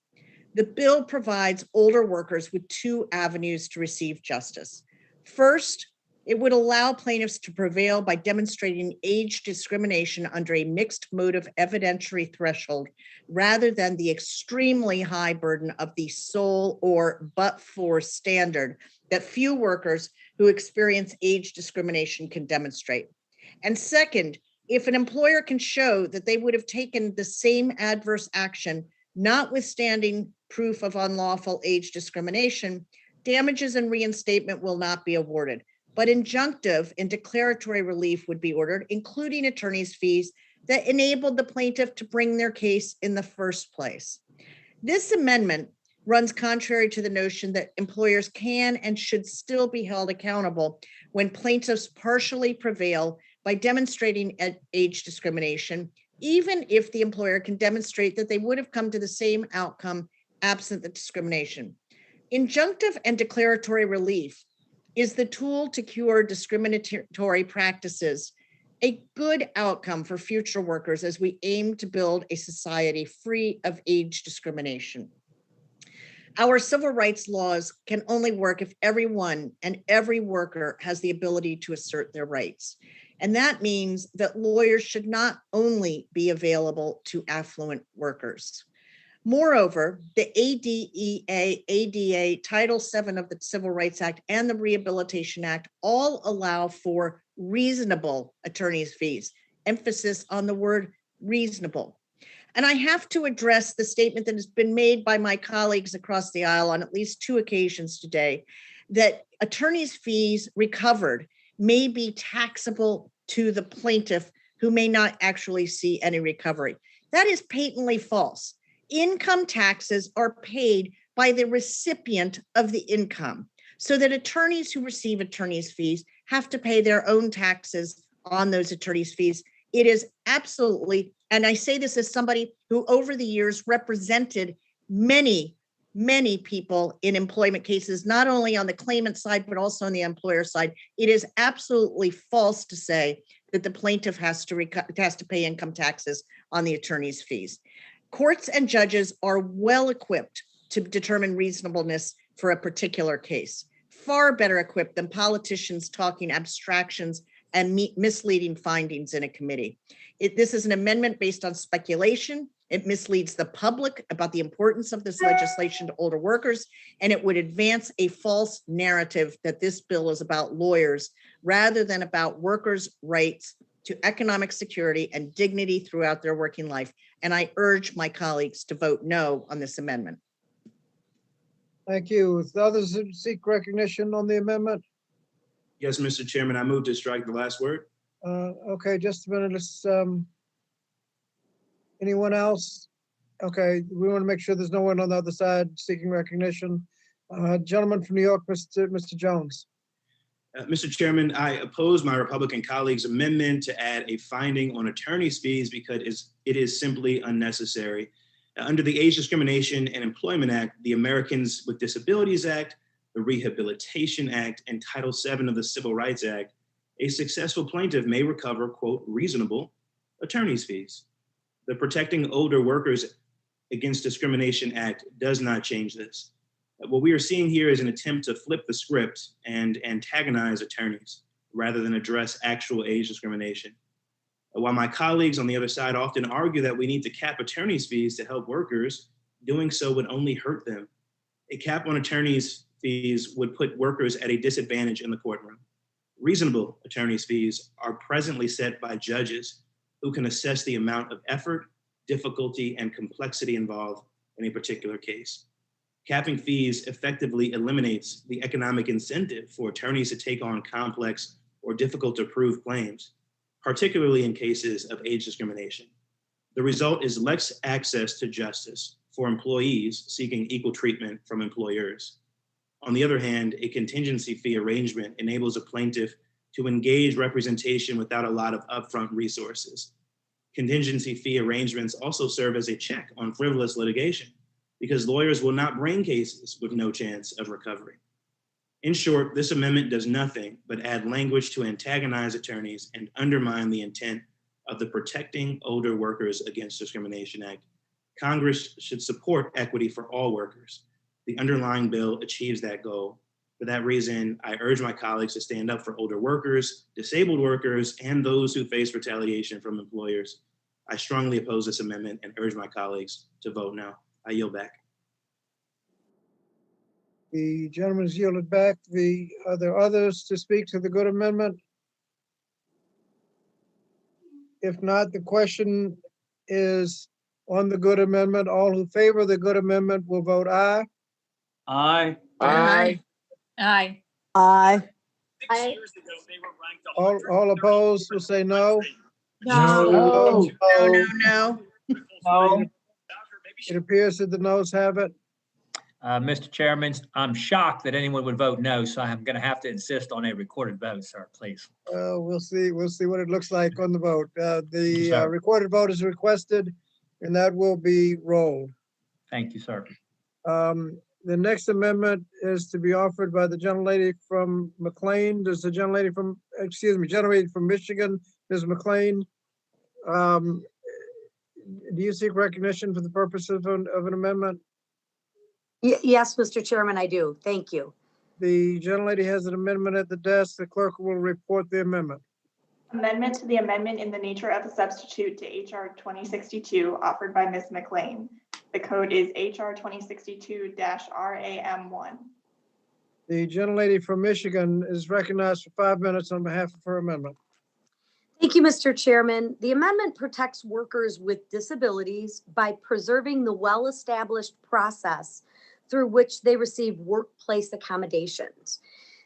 The bill provides older workers with two avenues to receive justice. First, it would allow plaintiffs to prevail by demonstrating age discrimination under a mixed motive evidentiary threshold, rather than the extremely high burden of the sole or but-for standard that few workers who experience age discrimination can demonstrate. And second, if an employer can show that they would have taken the same adverse action, notwithstanding proof of unlawful age discrimination, damages and reinstatement will not be awarded, but injunctive and declaratory relief would be ordered, including attorney's fees that enabled the plaintiff to bring their case in the first place. This amendment runs contrary to the notion that employers can and should still be held accountable when plaintiffs partially prevail by demonstrating age discrimination, even if the employer can demonstrate that they would have come to the same outcome absent the discrimination. Injunctive and declaratory relief is the tool to cure discriminatory practices, a good outcome for future workers as we aim to build a society free of age discrimination. Our civil rights laws can only work if everyone and every worker has the ability to assert their rights. And that means that lawyers should not only be available to affluent workers. Moreover, the ADA, Title VII of the Civil Rights Act, and the Rehabilitation Act all allow for reasonable attorney's fees, emphasis on the word reasonable. And I have to address the statement that has been made by my colleagues across the aisle on at least 2 occasions today, that attorney's fees recovered may be taxable to the plaintiff who may not actually see any recovery. That is patently false. Income taxes are paid by the recipient of the income, so that attorneys who receive attorney's fees have to pay their own taxes on those attorney's fees. It is absolutely, and I say this as somebody who over the years represented many people in employment cases, not only on the claimant side, but also on the employer side. It is absolutely false to say that the plaintiff has to pay income taxes on the attorney's fees. Courts and judges are well equipped to determine reasonableness for a particular case, far better equipped than politicians talking abstractions and misleading findings in a committee. This is an amendment based on speculation. It misleads the public about the importance of this legislation to older workers, and it would advance a false narrative that this bill is about lawyers rather than about workers' rights to economic security and dignity throughout their working life. And I urge my colleagues to vote no on this amendment. Thank you. If the others seek recognition on the amendment? Yes, Mr. Chairman, I move to strike the last word. Okay, just a minute. Let's, anyone else? Okay, we want to make sure there's no one on the other side seeking recognition. Gentleman from New York, Mr. Jones. Mr. Chairman, I oppose my Republican colleague's amendment to add a finding on attorney's fees because it is simply unnecessary. Under the Age Discrimination and Employment Act, the Americans with Disabilities Act, the Rehabilitation Act, and Title VII of the Civil Rights Act, a successful plaintiff may recover, quote, reasonable attorney's fees. The Protecting Older Workers Against Discrimination Act does not change this. What we are seeing here is an attempt to flip the script and antagonize attorneys rather than address actual age discrimination. While my colleagues on the other side often argue that we need to cap attorneys' fees to help workers, doing so would only hurt them. A cap on attorneys' fees would put workers at a disadvantage in the courtroom. Reasonable attorneys' fees are presently set by judges who can assess the amount of effort, difficulty, and complexity involved in a particular case. Capping fees effectively eliminates the economic incentive for attorneys to take on complex or difficult to prove claims, particularly in cases of age discrimination. The result is less access to justice for employees seeking equal treatment from employers. On the other hand, a contingency fee arrangement enables a plaintiff to engage representation without a lot of upfront resources. Contingency fee arrangements also serve as a check on frivolous litigation because lawyers will not bring cases with no chance of recovery. In short, this amendment does nothing but add language to antagonize attorneys and undermine the intent of the Protecting Older Workers Against Discrimination Act. Congress should support equity for all workers. The underlying bill achieves that goal. For that reason, I urge my colleagues to stand up for older workers, disabled workers, and those who face retaliation from employers. I strongly oppose this amendment and urge my colleagues to vote no. I yield back. The gentleman is yielded back. Are there others to speak to the good amendment? If not, the question is on the good amendment. All who favor the good amendment will vote aye. Aye. Aye. Aye. Aye. Aye. All opposed will say no. No, no, no. No. It appears that the noes have it. Mr. Chairman, I'm shocked that anyone would vote no, so I'm going to have to insist on a recorded vote, sir, please. We'll see. We'll see what it looks like on the vote. The Sir. recorded vote is requested, and that will be rolled. Thank you, sir. The next amendment is to be offered by the gentlelady from McLean. Does the gentlelady from, gentlelady from Michigan, Ms. McLean, do you seek recognition for the purpose of an amendment? Yes, Mr. Chairman, I do. Thank you. The gentlelady has an amendment at the desk. The clerk will report the amendment. Amendment to the amendment in the nature of a substitute to HR 2062 offered by Ms. McLean. The code is HR 2062-RAM1. The gentlelady from Michigan is recognized for 5 minutes on behalf of her amendment. Thank you, Mr. Chairman. The amendment protects workers with disabilities by preserving the well-established process through which they receive workplace accommodations.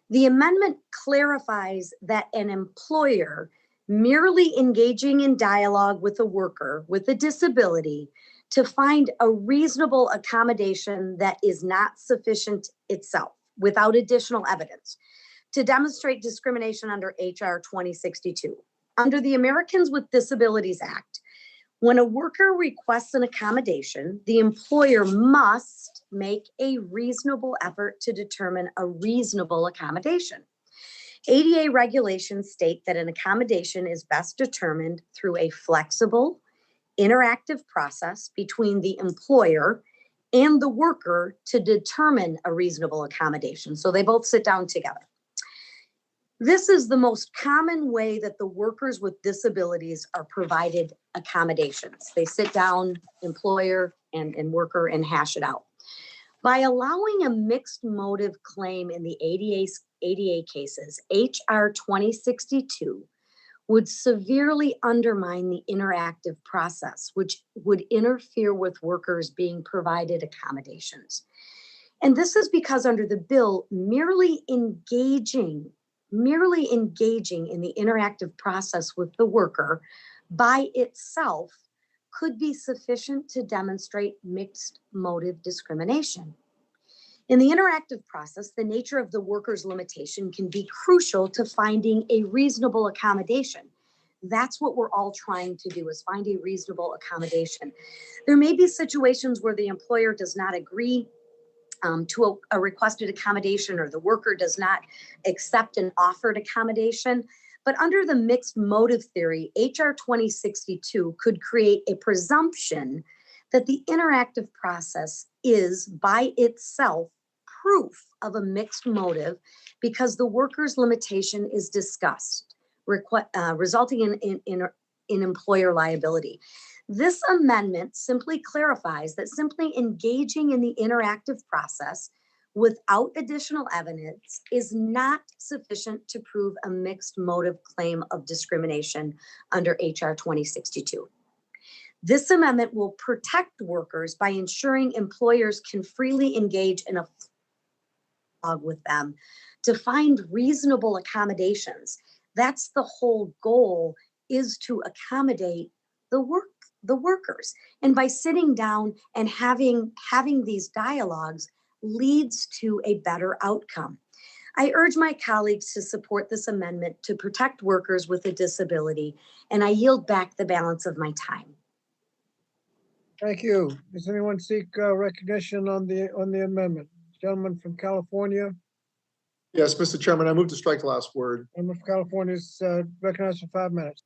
The amendment clarifies that an employer merely engaging in dialogue with a worker with a disability to find a reasonable accommodation that is not sufficient itself without additional evidence to demonstrate discrimination under HR 2062. Under the Americans with Disabilities Act, when a worker requests an accommodation, the employer must make a reasonable effort to determine a reasonable accommodation. ADA regulations state that an accommodation is best determined through a flexible, interactive process between the employer and the worker to determine a reasonable accommodation. So they both sit down together. This is the most common way that the workers with disabilities are provided accommodations. They sit down, employer and worker, and hash it out. By allowing a mixed motive claim in the ADA cases, HR 2062 would severely undermine the interactive process, which would interfere with workers being provided accommodations. And this is because under the bill, merely engaging merely engaging in the interactive process with the worker by itself could be sufficient to demonstrate mixed motive discrimination. In the interactive process, the nature of the worker's limitation can be crucial to finding a reasonable accommodation. That's what we're all trying to do, is find a reasonable accommodation. There may be situations where the employer does not agree to a requested accommodation, or the worker does not accept an offered accommodation. But under the mixed motive theory, HR 2062 could create a presumption that the interactive process is by itself proof of a mixed motive because the worker's limitation is discussed, resulting in employer liability. This amendment simply clarifies that simply engaging in the interactive process without additional evidence is not sufficient to prove a mixed motive claim of discrimination under HR 2062. This amendment will protect workers by ensuring employers can freely engage in a dialogue with them to find reasonable accommodations. That's the whole goal, is to accommodate the workers. And by sitting down and having these dialogues leads to a better outcome. I urge my colleagues to support this amendment to protect workers with a disability, and I yield back the balance of my time. Thank you. Does anyone seek recognition on the amendment? Gentleman from California. Yes, Mr. Chairman, I move to strike the last word. Gentleman from California is recognized for 5 minutes.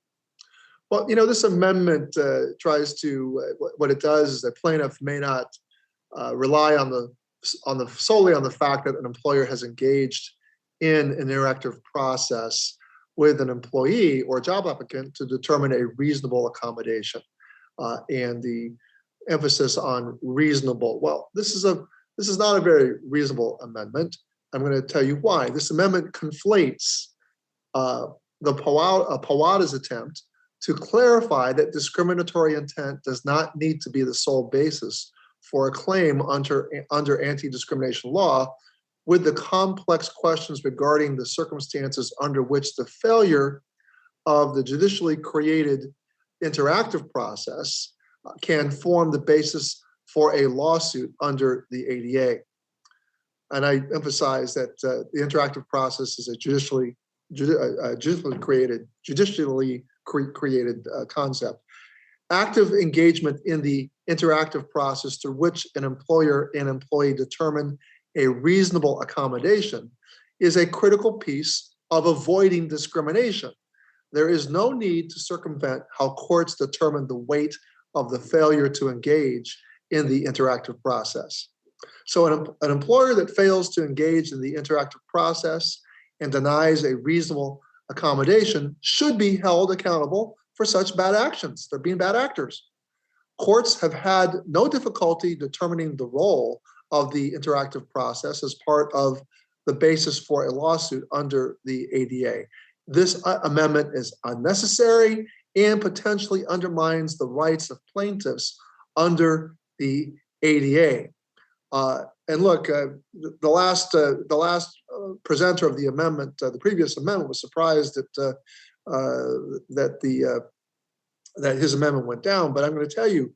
Well, this amendment tries to, what it does is that plaintiff may not rely solely on the fact that an employer has engaged in an interactive process with an employee or a job applicant to determine a reasonable accommodation. And the emphasis on reasonable. Well, this is not a very reasonable amendment. I'm going to tell you why. This amendment conflates the POWADA's attempt to clarify that discriminatory intent does not need to be the sole basis for a claim under anti-discrimination law with the complex questions regarding the circumstances under which the failure of the judicially created interactive process can form the basis for a lawsuit under the ADA. And I emphasize that the interactive process is a judicially created concept. Active engagement in the interactive process through which an employer and employee determine a reasonable accommodation is a critical piece of avoiding discrimination. There is no need to circumvent how courts determine the weight of the failure to engage in the interactive process. So an employer that fails to engage in the interactive process and denies a reasonable accommodation should be held accountable for such bad actions. They're being bad actors. Courts have had no difficulty determining the role of the interactive process as part of the basis for a lawsuit under the ADA. This amendment is unnecessary and potentially undermines the rights of plaintiffs under the ADA. And look, the last presenter of the amendment, the previous amendment, was surprised that his amendment went down. But I'm going to tell you,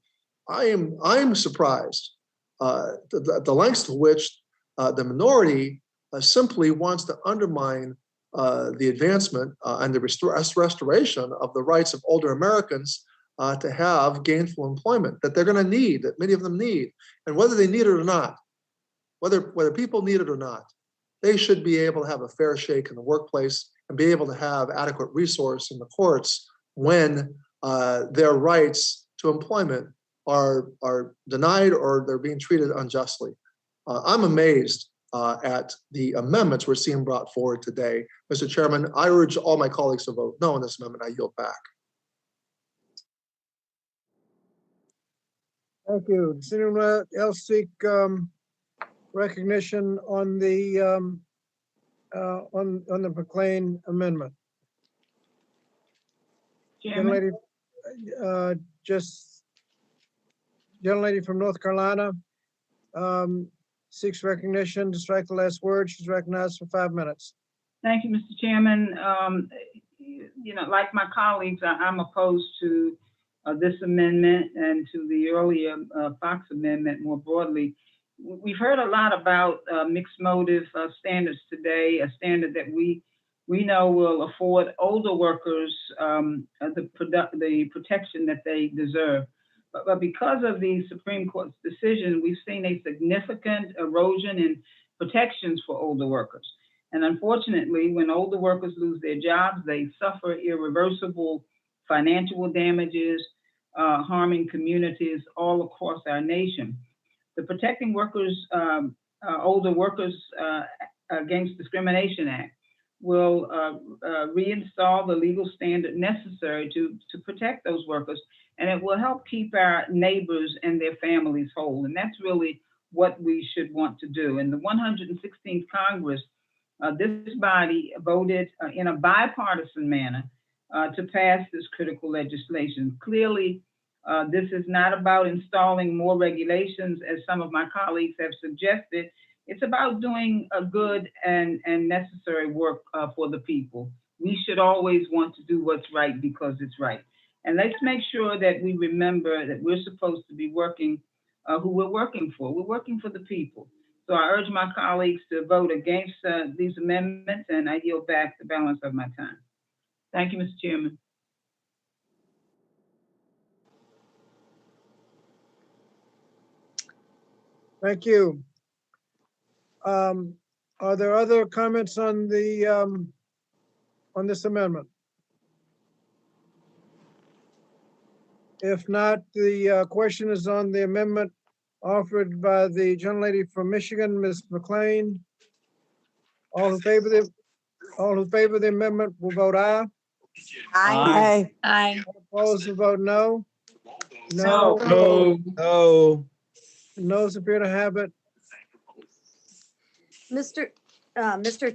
I'm surprised the lengths to which the minority simply wants to undermine the advancement and the restoration of the rights of older Americans to have gainful employment that they're going to need, that many of them need. And whether they need it or not, whether people need it or not, they should be able to have a fair shake in the workplace and be able to have adequate resource in the courts when their rights to employment are denied or they're being treated unjustly. I'm amazed at the amendments we're seeing brought forward today. Mr. Chairman, I urge all my colleagues to vote no on this amendment. I yield back. Thank you. Does anyone else seek recognition on the McLean amendment? Chairman. Young lady from North Carolina seeks recognition to strike the last word. She's recognized for 5 minutes. Thank you, Mr. Chairman. You know, like my colleagues, I'm opposed to this amendment and to the earlier Fox amendment more broadly. We've heard a lot about mixed motive standards today, a standard that we know will afford older workers the protection that they deserve. But because of the Supreme Court's decision, we've seen a significant erosion in protections for older workers. And unfortunately, when older workers lose their jobs, they suffer irreversible financial damages, harming communities all across our nation. The Protecting Workers, Older Workers Against Discrimination Act will reinstall the legal standard necessary to protect those workers, and it will help keep our neighbors and their families whole. And that's really what we should want to do. In the 116th Congress, this body voted in a bipartisan manner to pass this critical legislation. Clearly, this is not about installing more regulations, as some of my colleagues have suggested. It's about doing a good and necessary work for the people. We should always want to do what's right because it's right. And let's make sure that we remember that we're supposed to be working who we're working for. We're working for the people. So I urge my colleagues to vote against these amendments, and I yield back the balance of my time. Thank you, Mr. Chairman. Thank you. Are there other comments on the on this amendment? If not, the question is on the amendment offered by the gentlelady from Michigan, Ms. McLean. All in favor of the amendment will vote aye. Aye. Aye. Opposed will vote no. No. No. Noes appear to have it. Mr.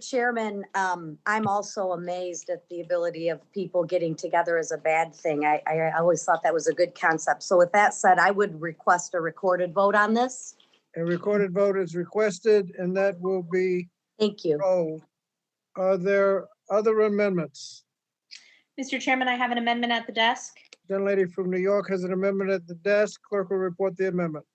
Chairman, I'm also amazed at the ability of people getting together as a bad thing. I always thought that was a good concept. So with that said, I would request a recorded vote on this. A recorded vote is requested, and that will be. Thank you. Oh, are there other amendments? Mr. Chairman, I have an amendment at the desk. Gentlelady from New York has an amendment at the desk. Clerk will report the amendment.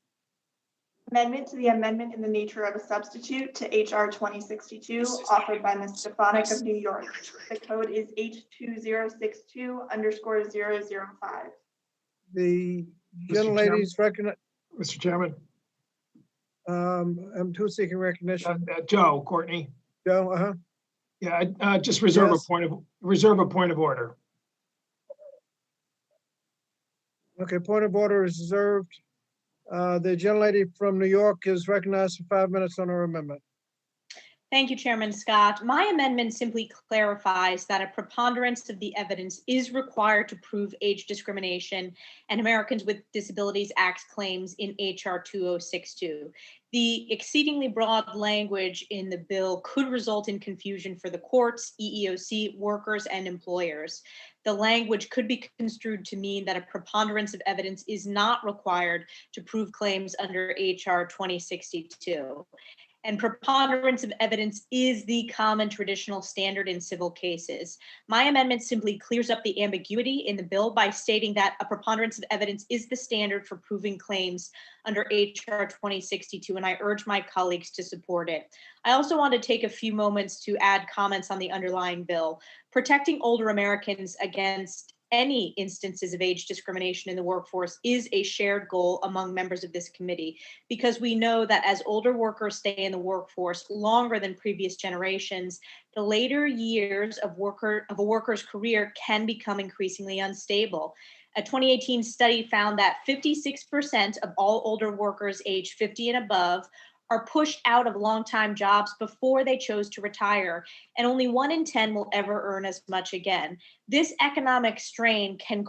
Amendment to the amendment in the nature of a substitute to HR 2062, offered by Ms. Stefanik of New York. The code is H2062_005. The gentlelady's recognize. Mr. Chairman, Who's seeking recognition? Joe Courtney. Joe, Yeah, I just reserve Yes. a point of order. Okay, point of order is reserved. The gentlelady from New York is recognized for 5 minutes on her amendment. Thank you, Chairman Scott. My amendment simply clarifies that a preponderance of the evidence is required to prove age discrimination and Americans with Disabilities Act claims in HR 2062. The exceedingly broad language in the bill could result in confusion for the courts, EEOC workers, and employers. The language could be construed to mean that a preponderance of evidence is not required to prove claims under HR 2062. And preponderance of evidence is the common traditional standard in civil cases. My amendment simply clears up the ambiguity in the bill by stating that a preponderance of evidence is the standard for proving claims under HR 2062, and I urge my colleagues to support it. I also want to take a few moments to add comments on the underlying bill. Protecting older Americans against any instances of age discrimination in the workforce is a shared goal among members of this committee, because we know that as older workers stay in the workforce longer than previous generations, the later years of a worker's career can become increasingly unstable. A 2018 study found that 56% of all older workers aged 50 and above are pushed out of long-time jobs before they chose to retire, and only 1 in 10 will ever earn as much again. This economic strain can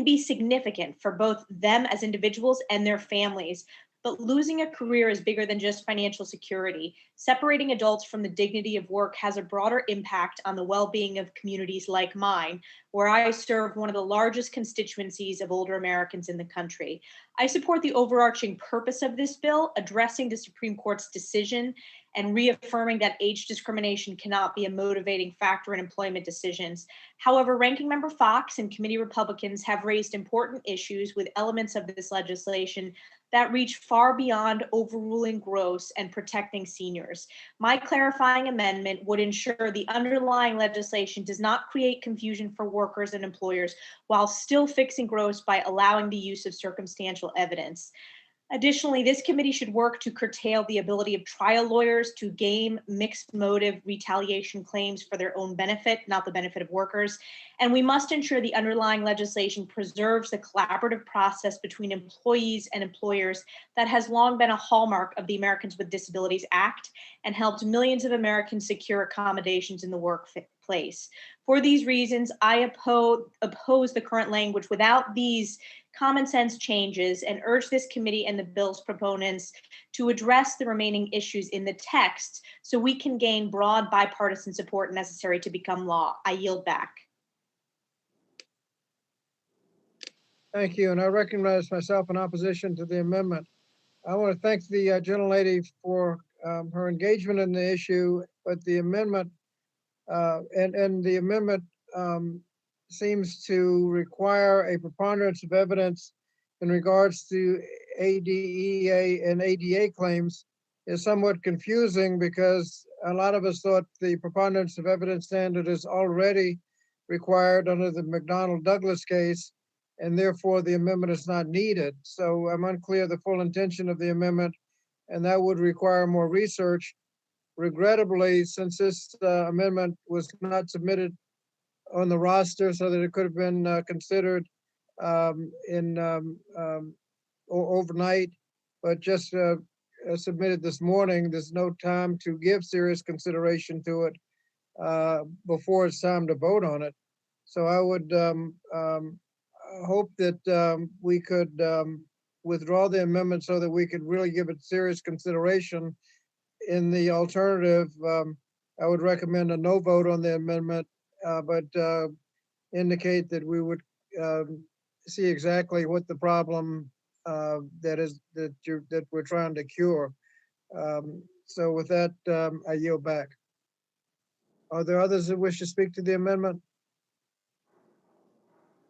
be significant for both them as individuals and their families. But losing a career is bigger than just financial security. Separating adults from the dignity of work has a broader impact on the well-being of communities like mine, where I serve one of the largest constituencies of older Americans in the country. I support the overarching purpose of this bill, addressing the Supreme Court's decision and reaffirming that age discrimination cannot be a motivating factor in employment decisions. However, Ranking Member Fox and committee Republicans have raised important issues with elements of this legislation that reach far beyond overruling Gross and protecting seniors. My clarifying amendment would ensure the underlying legislation does not create confusion for workers and employers while still fixing Gross by allowing the use of circumstantial evidence. Additionally, this committee should work to curtail the ability of trial lawyers to game mixed motive retaliation claims for their own benefit, not the benefit of workers. And we must ensure the underlying legislation preserves the collaborative process between employees and employers that has long been a hallmark of the Americans with Disabilities Act and helped millions of Americans secure accommodations in the workplace. For these reasons, I oppose the current language without these common sense changes and urge this committee and the bill's proponents to address the remaining issues in the text so we can gain broad bipartisan support necessary to become law. I yield back. Thank you, and I recognize myself in opposition to the amendment. I want to thank the gentlelady for her engagement in the issue, but the amendment seems to require a preponderance of evidence in regards to ADEA and ADA claims is somewhat confusing because a lot of us thought the preponderance of evidence standard is already required under the McDonnell-Douglas case, and therefore the amendment is not needed. So I'm unclear the full intention of the amendment, and that would require more research. Regrettably, since this amendment was not submitted on the roster so that it could have been considered overnight, but just submitted this morning, there's no time to give serious consideration to it before it's time to vote on it. So I would hope that we could withdraw the amendment so that we could really give it serious consideration. In the alternative, I would recommend a no vote on the amendment, but indicate that we would see exactly what the problem that we're trying to cure. So with that, I yield back. Are there others that wish to speak to the amendment?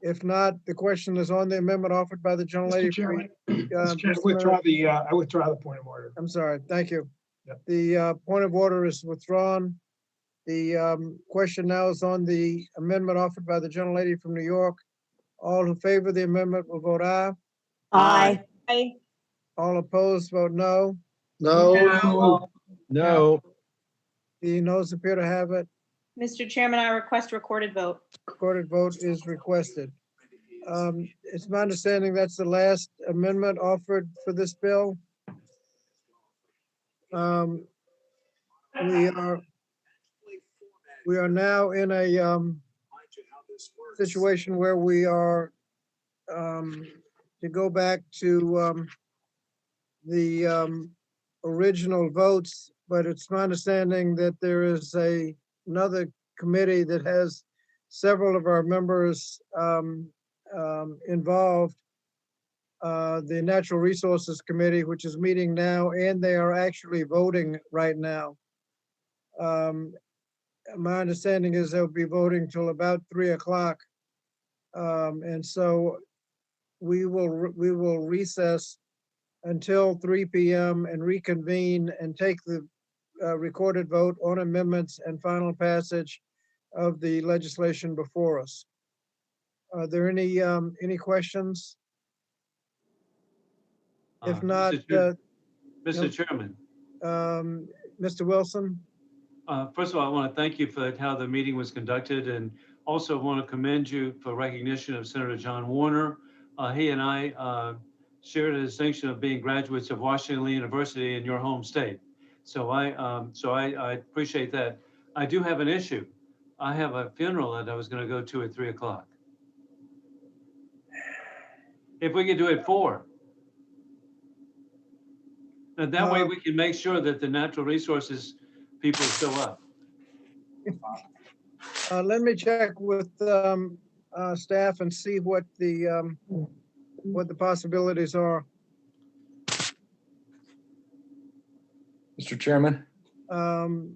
If not, the question is on the amendment offered by the gentlelady. Mr. Chairman, I withdraw the point of order. I'm sorry. Thank you. Yep. The point of order is withdrawn. The question now is on the amendment offered by the gentlelady from New York. All who favor the amendment will vote aye. Aye. Aye. All opposed, vote no. No. No. The noes appear to have it. Mr. Chairman, I request recorded vote. Recorded vote is requested. It's my understanding that's the last amendment offered for this bill. We are now in a situation where we are to go back to the original votes, but it's my understanding that there is another committee that has several of our members involved, the Natural Resources Committee, which is meeting now, and they are actually voting right now. My understanding is they'll be voting till about 3 o'clock. And so we will recess until 3 p.m. and reconvene and take the recorded vote on amendments and final passage of the legislation before us. Are there any questions? If not, Mr. Chairman. Mr. Wilson. First of all, I want to thank you for how the meeting was conducted, and also want to commend you for recognition of Senator John Warner. He and I share the distinction of being graduates of Washington Lee University in your home state. So I appreciate that. I do have an issue. I have a funeral that I was going to go to at 3 o'clock. If we could do it at 4. That way we can make sure that the natural resources people show up. Let me check with staff and see what the possibilities are. Mr. Chairman, Um,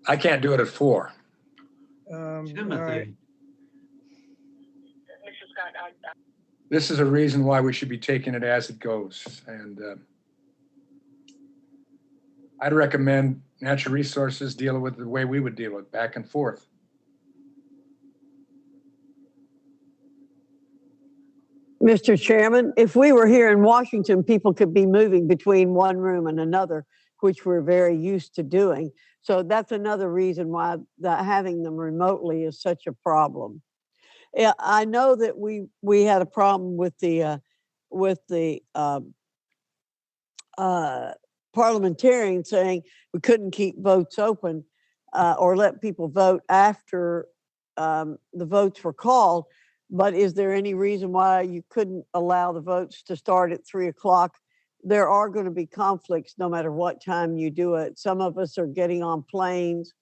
I can't do it at 4. all right. Timothy. This is a reason why we should be taking it as it goes. And I'd recommend natural resources deal with it the way we would deal with it, back and forth. Mr. Chairman, if we were here in Washington, people could be moving between one room and another, which we're very used to doing. So that's another reason why having them remotely is such a problem. Yeah, I know that we had a problem with the parliamentarian saying we couldn't keep votes open or let people vote after the votes were called. But is there any reason why you couldn't allow the votes to start at 3 o'clock? There are going to be conflicts no matter what time you do it. Some of us are getting on planes.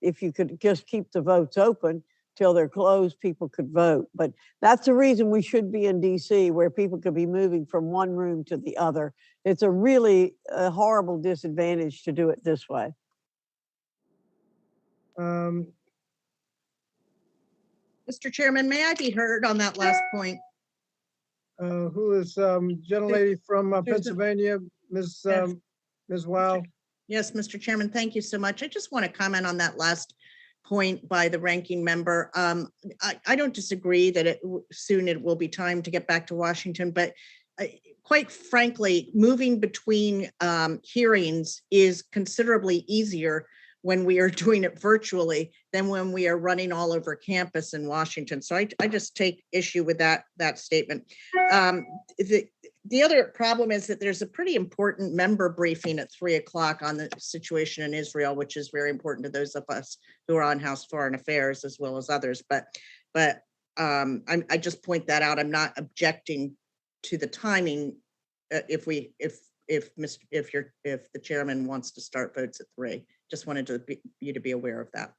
If you could just keep the votes open till they're closed, people could vote. But that's the reason we should be in DC, where people could be moving from one room to the other. It's a really horrible disadvantage to do it this way. Mr. Chairman, may I be heard on that last point? Who is gentlelady from Pennsylvania, Ms. Wow? Yes, Mr. Chairman, thank you so much. I just want to comment on that last point by the ranking member. I don't disagree that soon it will be time to get back to Washington, but quite frankly, moving between hearings is considerably easier when we are doing it virtually than when we are running all over campus in Washington. So I just take issue with that statement. The other problem is that there's a pretty important member briefing at 3 o'clock on the situation in Israel, which is very important to those of us who are on House Foreign Affairs as well as others. But I just point that out. I'm not objecting to the timing if the chairman wants to start votes at 3. Just wanted you to be aware of that.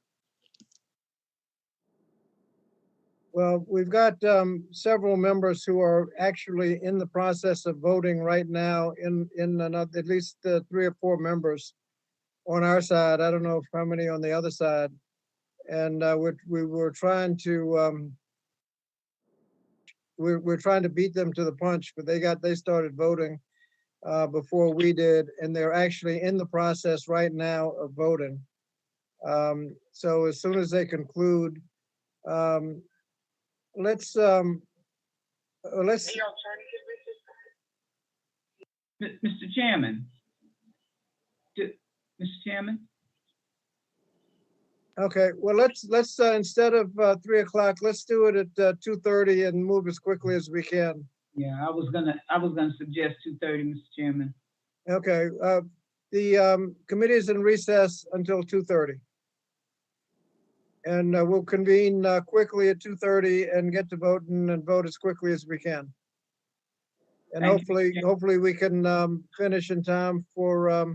Well, we've got several members who are actually in the process of voting right now in another, at least 3 or 4 members on our side. I don't know how many on the other side. And we were trying to, we're trying to beat them to the punch, but they started voting before we did, and they're actually in the process right now of voting. So as soon as they conclude, let's Mr. Chairman. Mr. Chairman. Okay, well, let's instead of 3 o'clock, let's do it at 2:30 and move as quickly as we can. Yeah, I was gonna suggest 2:30, Mr. Chairman. Okay, the committee is in recess until 2:30. And we'll convene quickly at 2:30 and get to voting and vote as quickly as we can. And hopefully we can finish in time for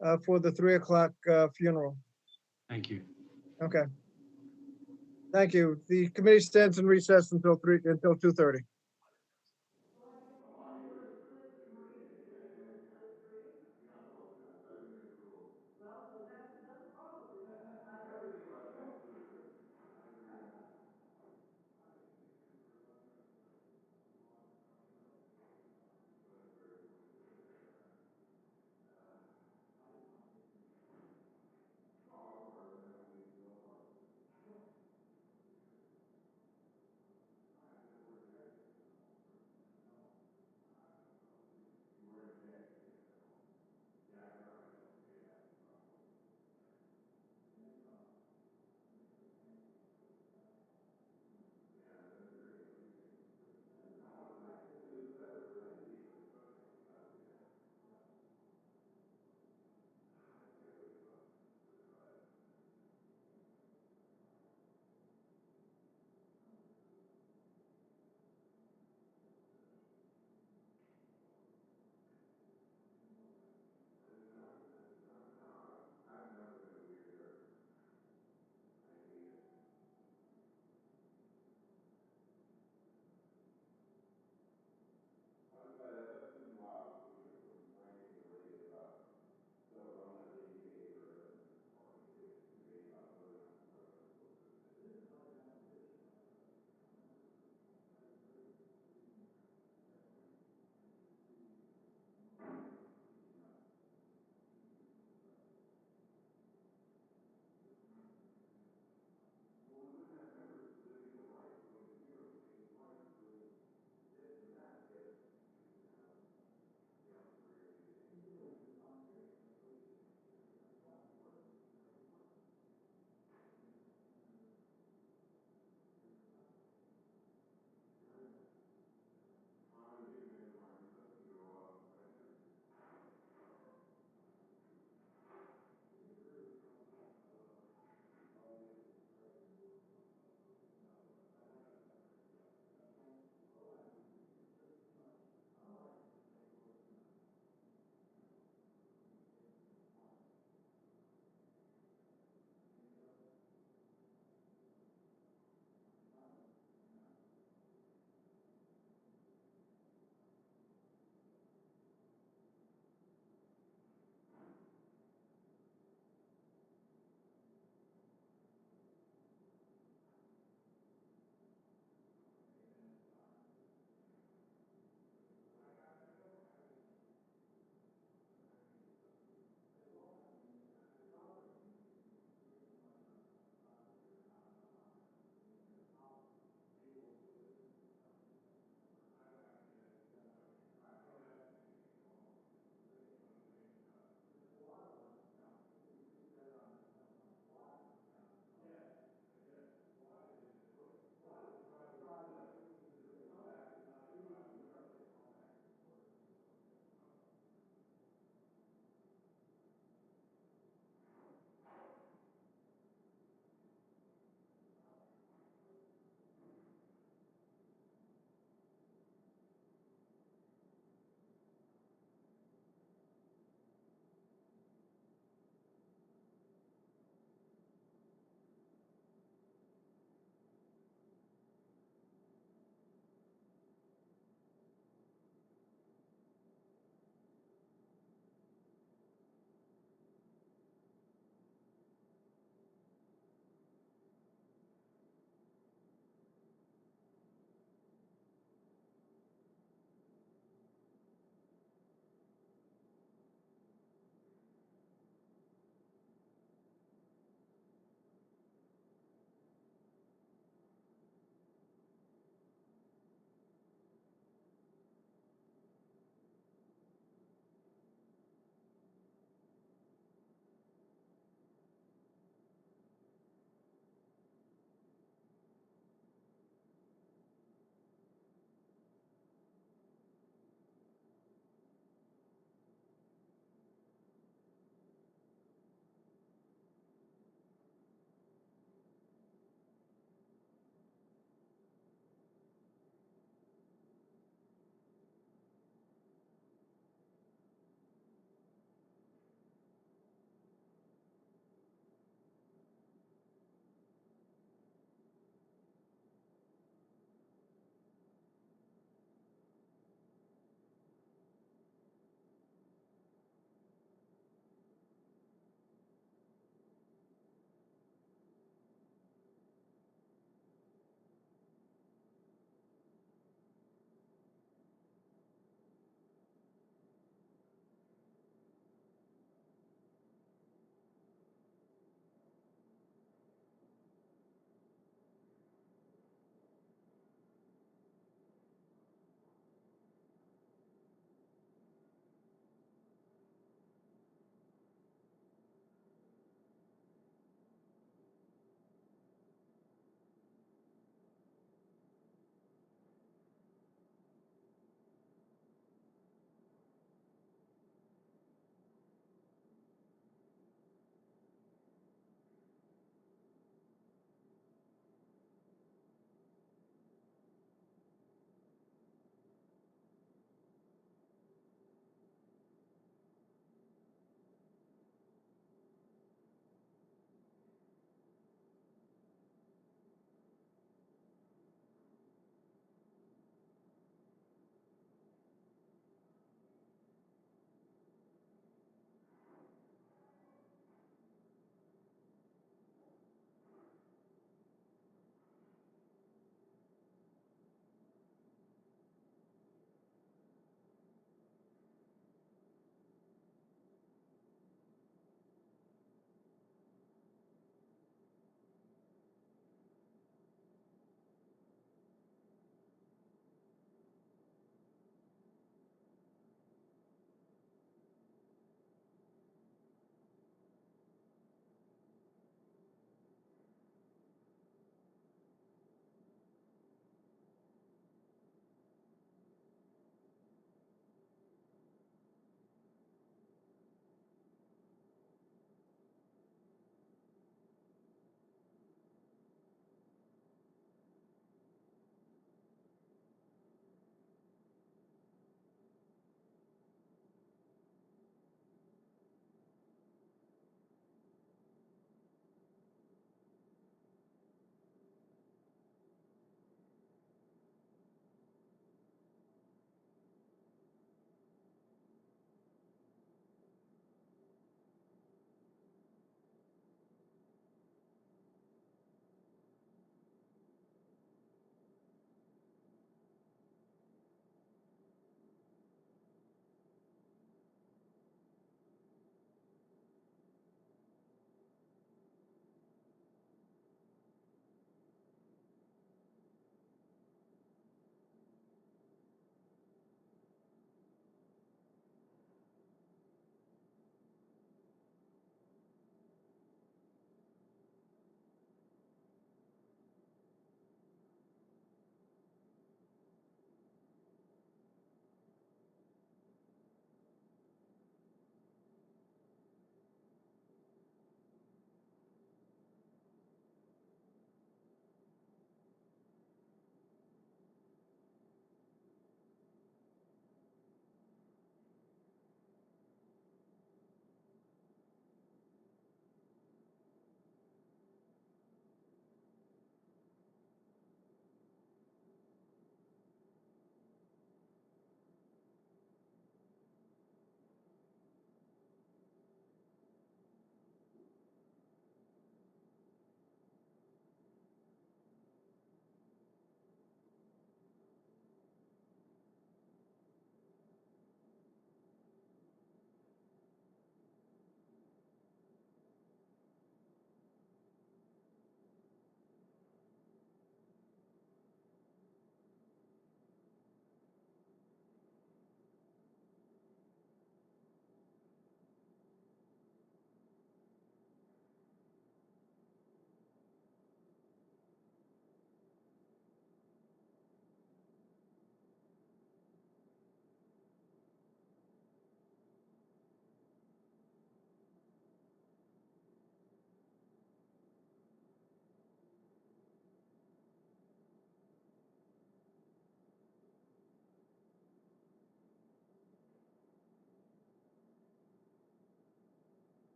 the 3 o'clock funeral. Thank you. Okay. Thank you. The committee stands in recess until 2:30.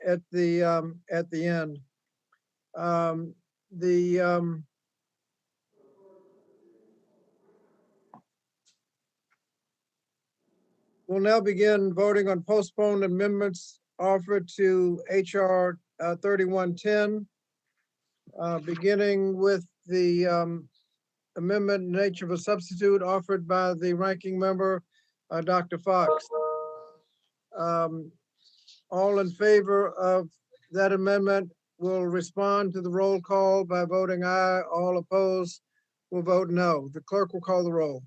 at the end. We'll now begin voting on postponed amendments offered to HR 3110, beginning with the amendment in nature of a substitute offered by the ranking member, Dr. Fox. All in favor of that amendment will respond to the roll call by voting aye. All opposed will vote no. The clerk will call the roll.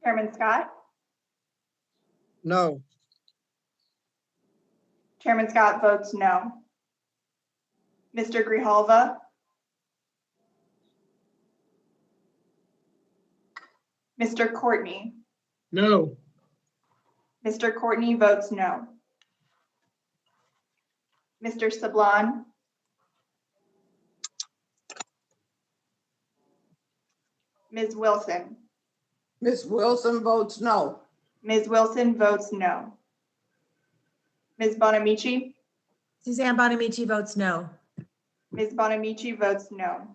Chairman Scott, No. Chairman Scott votes no. Mr. Grijalva, Mr. Courtney, No. Mr. Courtney votes no. Mr. Sablon, Ms. Wilson, Ms. Wilson votes no. Ms. Wilson votes no. Ms. Bonamici, Suzanne Bonamici votes no. Ms. Bonamici votes no.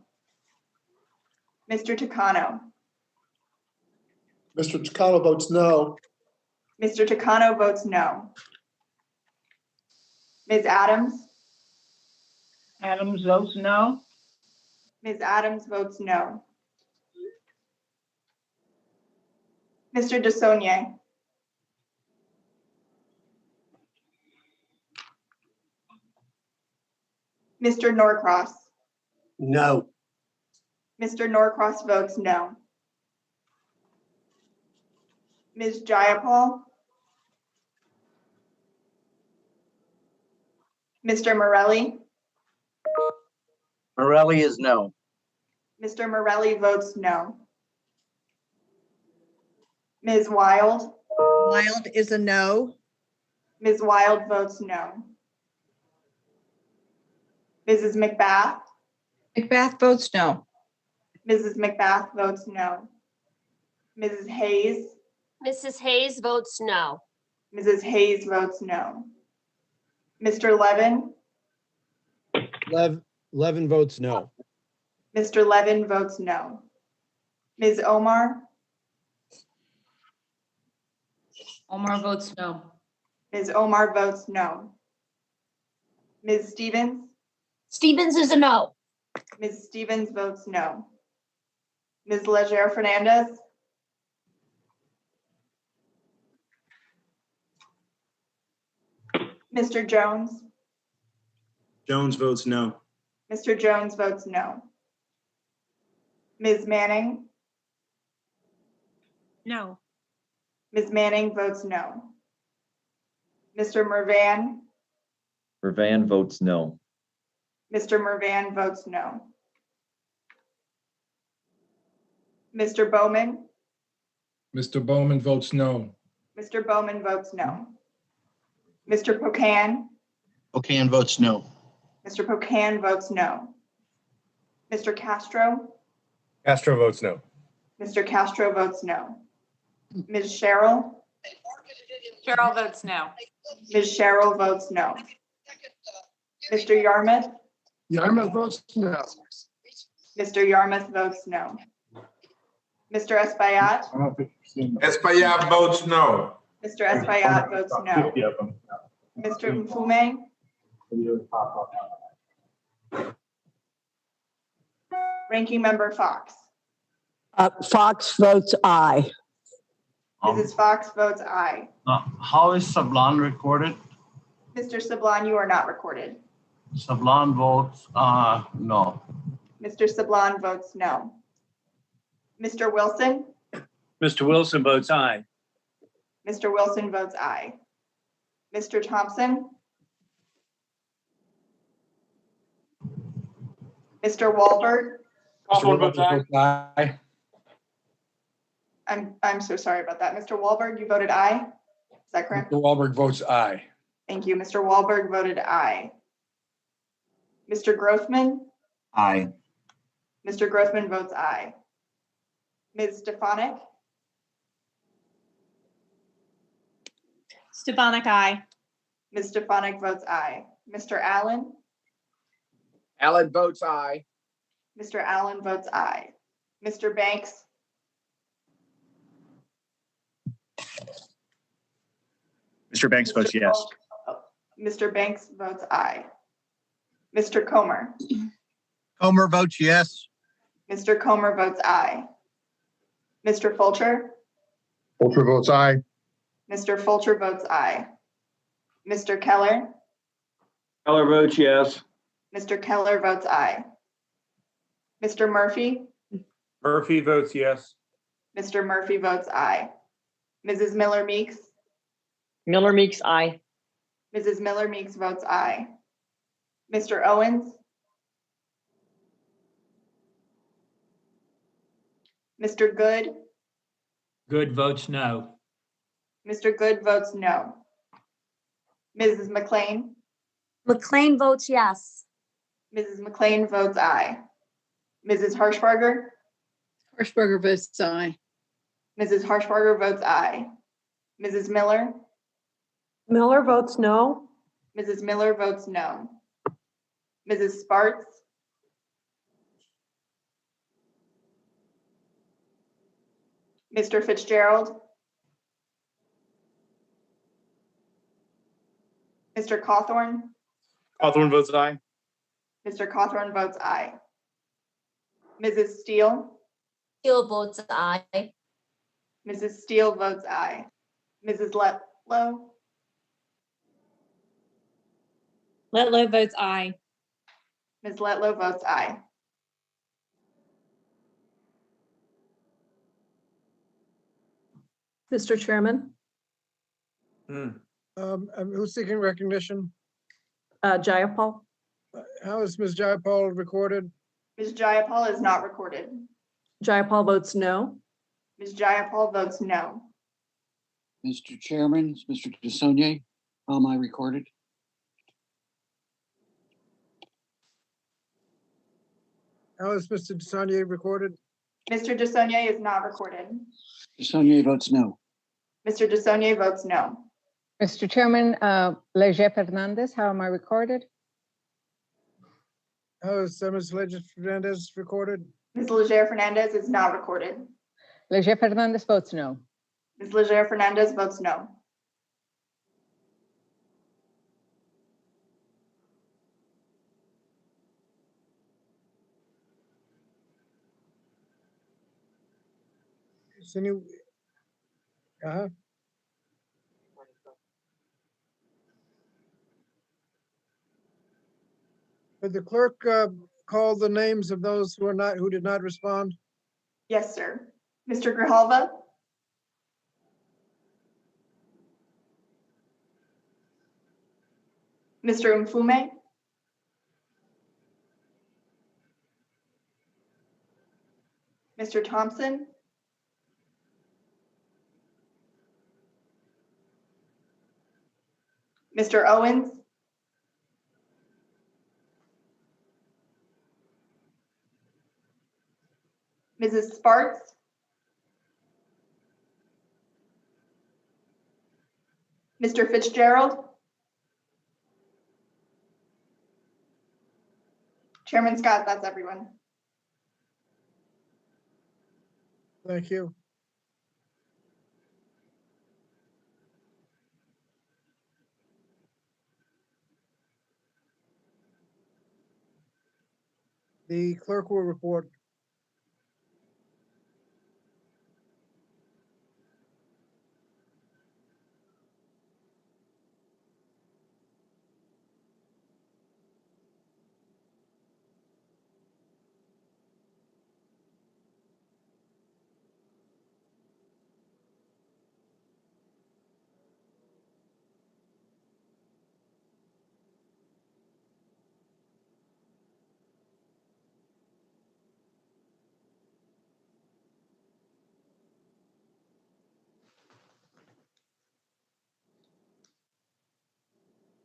Mr. Takano, Mr. Takano votes no. Mr. Takano votes no. Ms. Adams, Adams votes no. Ms. Adams votes no. Mr. DeSaulnier, Mr. Norcross, No. Mr. Norcross votes no. Ms. Jayapal, Mr. Morelli, Morelli is no. Mr. Morelli votes no. Ms. Wild, Wild is a no. Ms. Wild votes no. Mrs. McBath, McBath votes no. Mrs. McBath votes no. Mrs. Hayes, Mrs. Hayes votes no. Mrs. Hayes votes no. Mr. Levin, Levin votes no. Mr. Levin votes no. Ms. Omar, Omar votes no. Ms. Omar votes no. Ms. Stevens, Stevens is a no. Ms. Stevens votes no. Ms. Leger Fernandez, Mr. Jones, Jones votes no. Mr. Jones votes no. Ms. Manning, No. Ms. Manning votes no. Mr. Mervan, Mervan votes no. Mr. Mervan votes no. Mr. Bowman, Mr. Bowman votes no. Mr. Bowman votes no. Mr. Pocan, Pocan votes no. Mr. Pocan votes no. Mr. Castro, Castro votes no. Mr. Castro votes no. Ms. Cheryl, Cheryl votes no. Ms. Cheryl votes no. Mr. Yarmouth, Yarmouth votes no. Mr. Yarmouth votes no. Mr. Espaillat, Espaillat votes no. Mr. Espaillat votes no. Mr. Mfume, Ranking Member Fox. Fox votes aye. Mrs. Fox votes aye. How is Sablon recorded? Mr. Sablon, you are not recorded. Sablon votes no. Mr. Sablon votes no. Mr. Wilson, Mr. Wilson votes aye. Mr. Wilson votes aye. Mr. Thompson, Mr. Wahlberg, Mr. votes aye. I'm so sorry about that. Mr. Wahlberg, you voted aye? Is that correct? Mr. Wahlberg votes aye. Thank you. Mr. Wahlberg voted aye. Mr. Grothman, Aye. Mr. Grothman votes aye. Ms. Stefanik, Stefanik, aye. Ms. Stefanik votes aye. Mr. Allen? Allen votes aye. Mr. Allen votes aye. Mr. Banks? Mr. Banks votes yes. Mr. Banks votes aye. Mr. Comer? Comer votes yes. Mr. Comer votes aye. Mr. Fulcher? Fulcher votes aye. Mr. Fulcher votes aye. Mr. Keller? Keller votes yes. Mr. Keller votes aye. Mr. Murphy? Murphy votes yes. Mr. Murphy votes aye. Mrs. Miller Meeks? Miller Meeks, aye. Mrs. Miller Meeks votes aye. Mr. Owens? Mr. Good? Good votes no. Mr. Good votes no. Mrs. McLean? McLean votes yes. Mrs. McLean votes aye. Mrs. Harshbarger? Hirschberger votes aye. Mrs. Harshbarger votes aye. Mrs. Miller? Miller votes no. Mrs. Miller votes no. Mrs. Sparts? Mr. Fitzgerald? Mr. Cawthorn? Cawthorn votes aye. Mr. Cawthorn votes aye. Mrs. Steele? Steele votes aye. Mrs. Steele votes aye. Mrs. Letlow? Letlow votes aye. Ms. Letlow votes aye. Mr. Chairman, Who's seeking recognition? Jayapal. How is Ms. Jayapal recorded? Ms. Jayapal is not recorded. Jayapal votes no. Ms. Jayapal votes no. Mr. Chairman, Mr. DeSaulnier, how am I recorded? How is Mr. DeSaulnier recorded? Mr. DeSaulnier is not recorded. DeSaulnier votes no. Mr. DeSaulnier votes no. Mr. Chairman, Leger Fernandez, how am I recorded? How is Ms. Legis Fernandez recorded? Ms. Leger Fernandez is not recorded. Leger Fernandez votes no. Ms. Leger Fernandez votes no. Is any? Would the clerk call the names of those who did not respond? Yes, sir. Mr. Grijalva? Mr. Mfume? Mr. Thompson? Mr. Owens? Mrs. Sparks? Mr. Fitzgerald? Chairman Scott, that's everyone. Thank you. The clerk will report.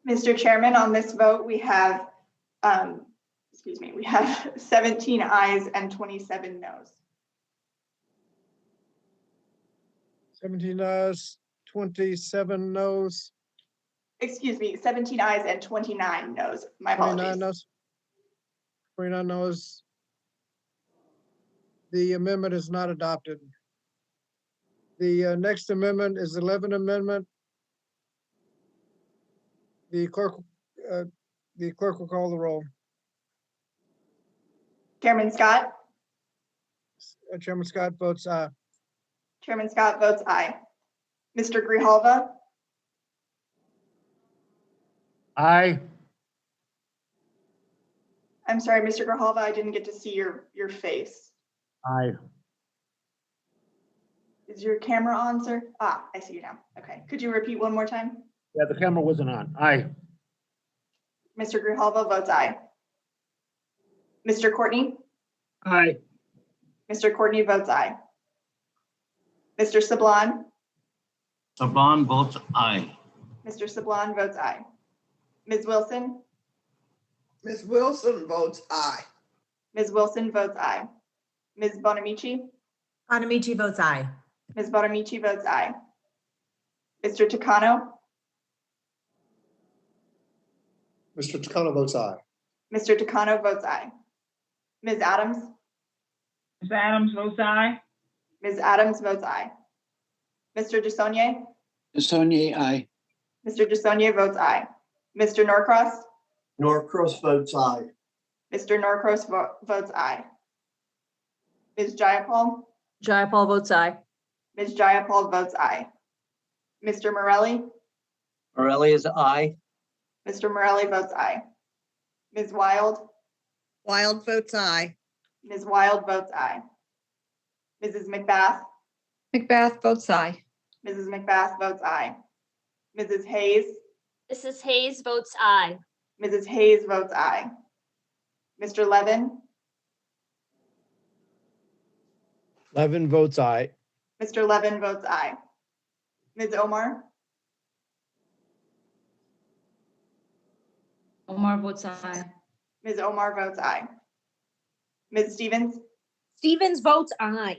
Mr. Chairman, on this vote, we have, we have 17 ayes and 27 noes. 17 ayes, 27 noes, Excuse me, 17 ayes and 29 noes. My 29 apologies. noes. 29 noes. The amendment is not adopted. The next amendment is the 11th Amendment. The clerk will call the roll. Chairman Scott. Chairman Scott votes aye. Chairman Scott votes aye. Mr. Grijalva. Aye. I'm sorry, Mr. Grijalva, I didn't get to see your face. Aye. Is your camera on, sir? Ah, I see you now. Okay. Could you repeat one more time? Yeah, the camera wasn't on. Aye. Mr. Grijalva votes aye. Mr. Courtney? Aye. Mr. Courtney votes aye. Mr. Sablon? Saban votes aye. Mr. Sablon votes aye. Ms. Wilson? Ms. Wilson votes aye. Ms. Wilson votes aye. Ms. Bonamici? Bonamici votes aye. Ms. Bonamici votes aye. Mr. Takano? Mr. Takano votes aye. Mr. Takano votes aye. Ms. Adams? Ms. Adams votes aye. Ms. Adams votes aye. Mr. DeSaulnier? DeSaulnier, aye. Mr. DeSaulnier votes aye. Mr. Norcross? Norcross votes aye. Mr. Norcross votes aye. Ms. Jayapal? Jayapal votes aye. Ms. Jayapal votes aye. Mr. Morelli? Morelli is aye. Mr. Morelli votes aye. Ms. Wild? Wild votes aye. Ms. Wild votes aye. Mrs. McBath? McBath votes aye. Mrs. McBath votes aye. Mrs. Hayes? Mrs. Hayes votes aye. Mrs. Hayes votes aye. Mr. Levin? Levin votes aye. Mr. Levin votes aye. Ms. Omar? Omar votes aye. Ms. Omar votes aye. Ms. Stevens? Stevens votes aye.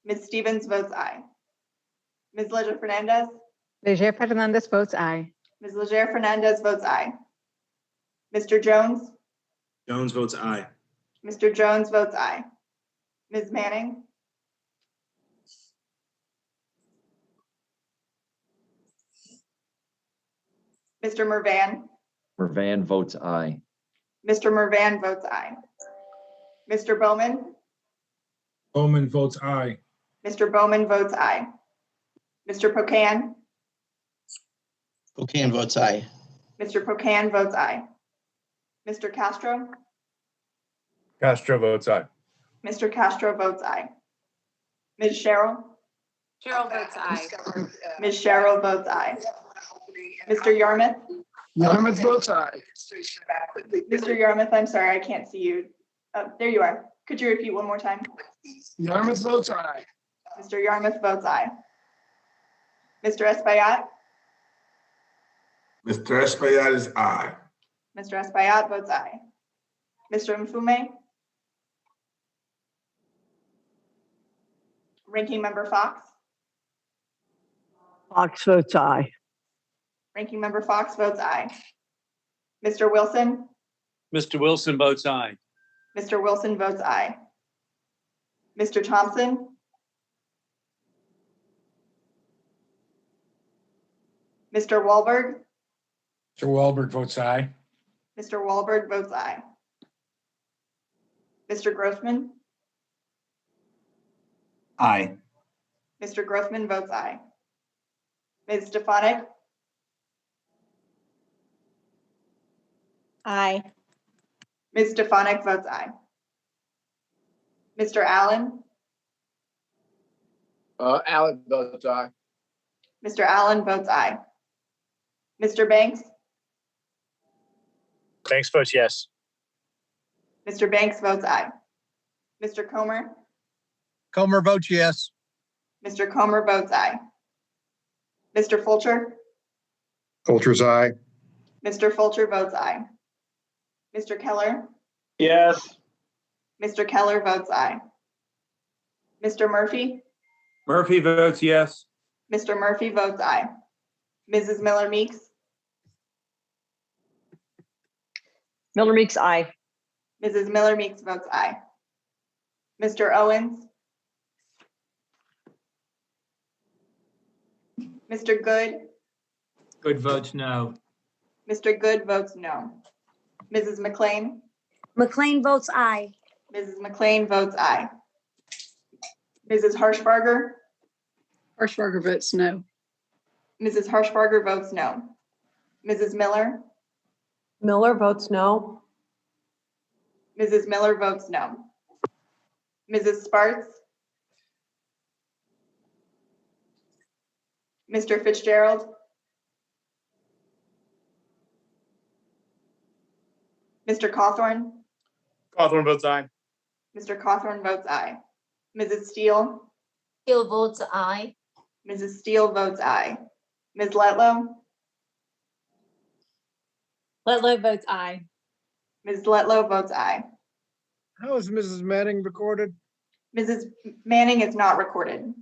Ms. Stevens votes aye. Ms. Leger Fernandez? Leger Fernandez votes aye. Ms. Leger Fernandez votes aye. Mr. Jones? Jones votes aye. Mr. Jones votes aye. Ms. Manning? Mr. Mervan? Mervan votes aye. Mr. Mervan votes aye. Mr. Bowman? Bowman votes aye. Mr. Bowman votes aye. Mr. Pocan? Pocan votes aye. Mr. Pocan votes aye. Mr. Castro? Castro votes aye. Mr. Castro votes aye. Ms. Cheryl? Cheryl votes aye. Ms. Cheryl votes aye. Mr. Yarmouth? Yarmouth votes aye. Mr. Yarmouth, I'm sorry, I can't see you. Oh, there you are. Could you repeat one more time? Yarmouth votes aye. Mr. Yarmouth votes aye. Mr. Espaillat? Mr. Espaillat is aye. Mr. Espaillat votes aye. Mr. Mfume? Ranking Member Fox? Fox votes aye. Ranking Member Fox votes aye. Mr. Wilson? Mr. Wilson votes aye. Mr. Wilson votes aye. Mr. Thompson? Mr. Wahlberg? Mr. Wahlberg votes aye. Mr. Wahlberg votes aye. Mr. Grossman? Aye. Mr. Grossman votes aye. Ms. Stefanik? Aye. Ms. Stefanik votes aye. Mr. Allen? Allen votes aye. Mr. Allen votes aye. Mr. Banks? Banks votes yes. Mr. Banks votes aye. Mr. Comer? Comer votes yes. Mr. Comer votes aye. Mr. Fulcher? Fulcher's aye. Mr. Fulcher votes aye. Mr. Keller? Yes. Mr. Keller votes aye. Mr. Murphy? Murphy votes yes. Mr. Murphy votes aye. Mrs. Miller Meeks, Miller Meeks, aye. Mrs. Miller Meeks votes aye. Mr. Owens, Mr. Good, Good votes no. Mr. Good votes no. Mrs. McLean, McLean votes aye. Mrs. McLean votes aye. Mrs. Harshbarger, Harshbarger votes no. Mrs. Harshbarger votes no. Mrs. Miller, Miller votes no. Mrs. Miller votes no. Mrs. Sparts, Mr. Fitzgerald, Mr. Cawthorn, Cawthorn votes aye. Mr. Cawthorn votes aye. Mrs. Steele, Steele votes aye. Mrs. Steele votes aye. Ms. Letlow, Letlow votes aye. Ms. Letlow votes aye. How is Mrs. Manning recorded? Mrs. Manning is not recorded.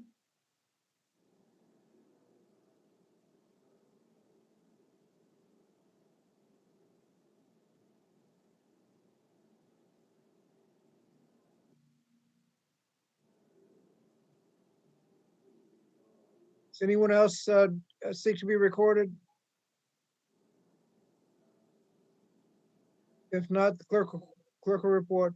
Does anyone else seek to be recorded? If not, the clerk will report.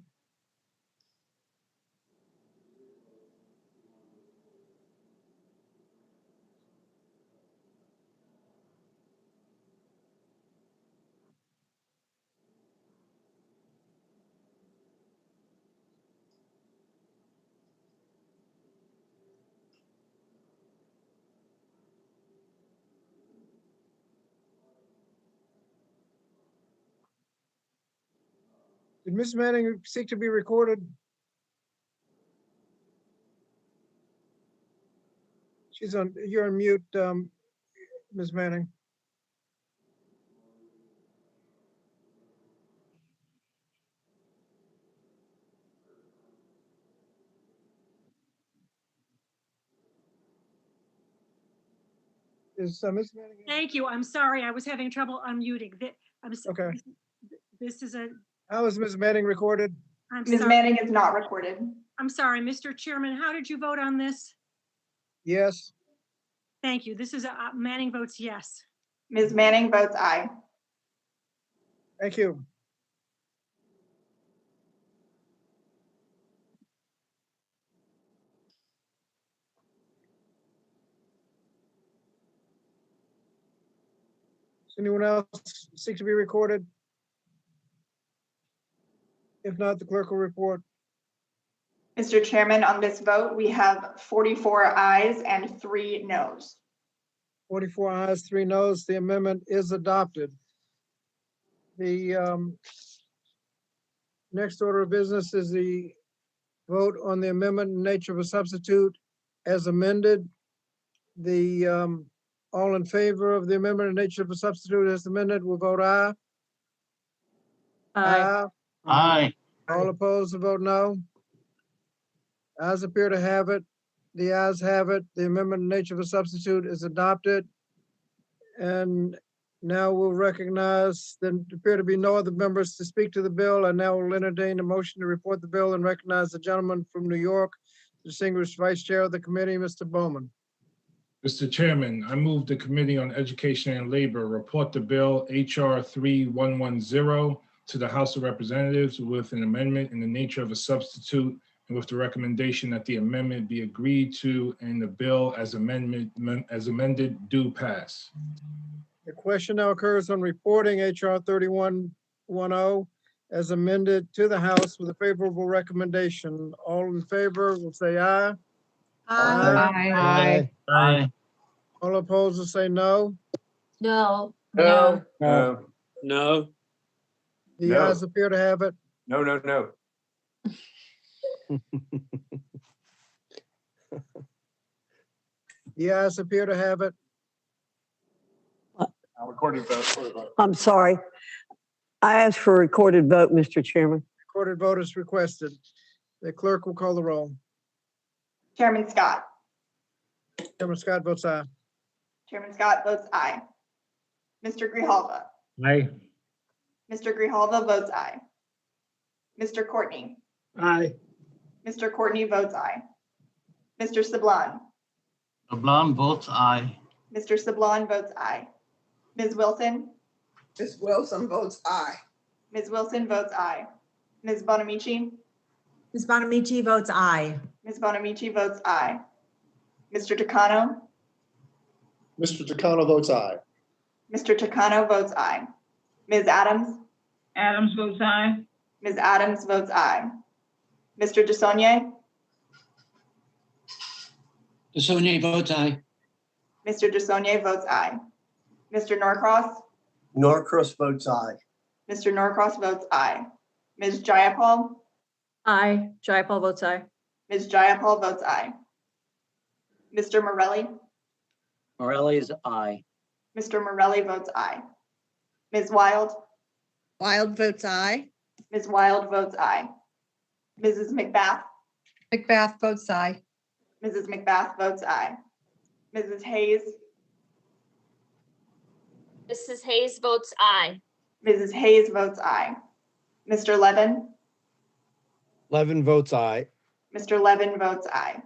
Did Ms. Manning seek to be recorded? You're on mute, Ms. Manning. Is Ms. Manning? Thank you. I'm sorry. I was having trouble unmuting. Okay. This is a, How is Ms. Manning recorded? I'm Ms. sorry. Manning is not recorded. I'm sorry, Mr. Chairman, how did you vote on this? Yes. Thank you. This is Manning votes yes. Ms. Manning votes aye. Thank you. Does anyone else seek to be recorded? If not, the clerk will report. Mr. Chairman, on this vote, we have 44 ayes and 3 noes. 44 ayes, 3 noes. The amendment is adopted. The next order of business is the vote on the amendment in nature of a substitute as amended. The all in favor of the amendment in nature of a substitute as amended will vote aye. Aye. Aye. All opposed will vote no. Ayes appear to have it. The ayes have it. The amendment in nature of a substitute is adopted. And now we'll recognize there appear to be no other members to speak to the bill. And now we'll entertain a motion to report the bill and recognize the gentleman from New York, distinguished Vice Chair of the committee, Mr. Bowman. Mr. Chairman, I move the Committee on Education and Labor report the bill HR 3110 to the House of Representatives with an amendment in the nature of a substitute and with the recommendation that the amendment be agreed to and the bill as amended do pass. The question now occurs on reporting HR 3110 as amended to the House with a favorable recommendation. All in favor will say aye. Aye. Aye. All opposed will say no. No. No. No. No. The No. ayes appear to have it. No, no, no. The ayes appear to have it. Recorded vote. I'm sorry. I asked for a recorded vote, Mr. Chairman. Recorded vote is requested. The clerk will call the roll. Chairman Scott, Chairman Scott votes aye. Chairman Scott votes aye. Mr. Grijalva. Aye. Mr. Grijalva votes aye. Mr. Courtney. Aye. Mr. Courtney votes aye. Mr. Sablon. LeBlanc votes aye. Mr. Sablon votes aye. Ms. Wilson. Ms. Wilson votes aye. Ms. Wilson votes aye. Ms. Bonamici. Ms. Bonamici votes aye. Ms. Bonamici votes aye. Mr. Takano. Mr. Takano votes aye. Mr. Takano votes aye. Ms. Adams. Adams votes aye. Ms. Adams votes aye. Mr. DeSaulnier. DeSaulnier votes aye. Mr. DeSaulnier votes aye. Mr. Norcross. Norcross votes aye. Mr. Norcross votes aye. Ms. Jayapal. Aye. Jayapal votes aye. Ms. Jayapal votes aye. Mr. Morelli. Morelli is aye. Mr. Morelli votes aye. Ms. Wild. Wild votes aye. Ms. Wild votes aye. Mrs. McBath. McBath votes aye. Mrs. McBath votes aye. Mrs. Hayes. Mrs. Hayes votes aye. Mrs. Hayes votes aye. Mr. Levin. Levin votes aye. Mr. Levin votes aye.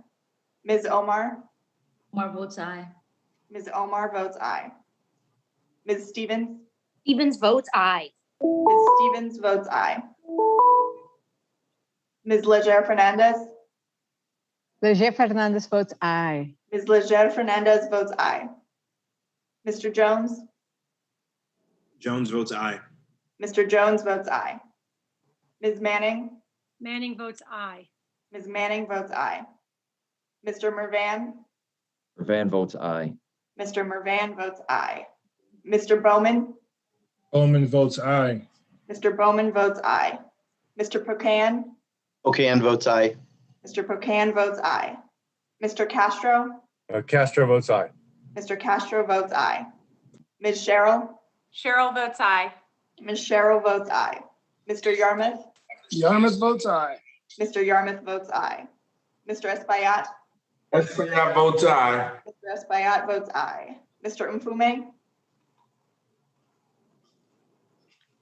Ms. Omar. Omar votes aye. Ms. Omar votes aye. Ms. Stevens. Stevens votes aye. Ms. Stevens votes aye. Ms. Leger Fernandez. Leger Fernandez votes aye. Ms. Leger Fernandez votes aye. Mr. Jones. Jones votes aye. Mr. Jones votes aye. Ms. Manning. Manning votes aye. Ms. Manning votes aye. Mr. Mervan. Van votes aye. Mr. Mervan votes aye. Mr. Bowman. Bowman votes aye. Mr. Bowman votes aye. Mr. Pocan. Pocan votes aye. Mr. Pocan votes aye. Mr. Castro. Castro votes aye. Mr. Castro votes aye. Ms. Cheryl. Cheryl votes aye. Ms. Cheryl votes aye. Mr. Yarmouth. Yarmouth votes aye. Mr. Yarmouth votes aye. Mr. Espaillat. Espaillat votes aye. Mr. Espaillat votes aye. Mr. Mfume.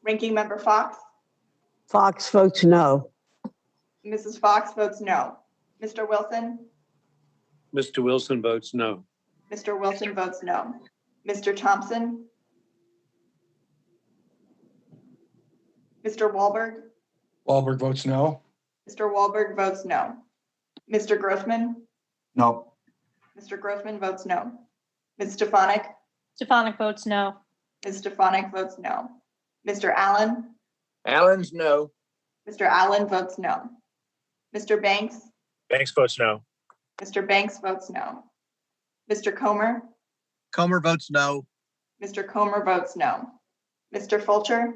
Ranking Member Fox. Fox votes no. Mrs. Fox votes no. Mr. Wilson. Mr. Wilson votes no. Mr. Wilson votes no. Mr. Thompson. Mr. Wahlberg. Wahlberg votes no. Mr. Wahlberg votes no. Mr. Grossman. No. Mr. Grossman votes no. Ms. Stefanik. Stefanik votes no. Ms. Stefanik votes no. Mr. Allen. Allen's no. Mr. Allen votes no. Mr. Banks. Banks votes no. Mr. Banks votes no. Mr. Comer. Comer votes no. Mr. Comer votes no. Mr. Fulcher.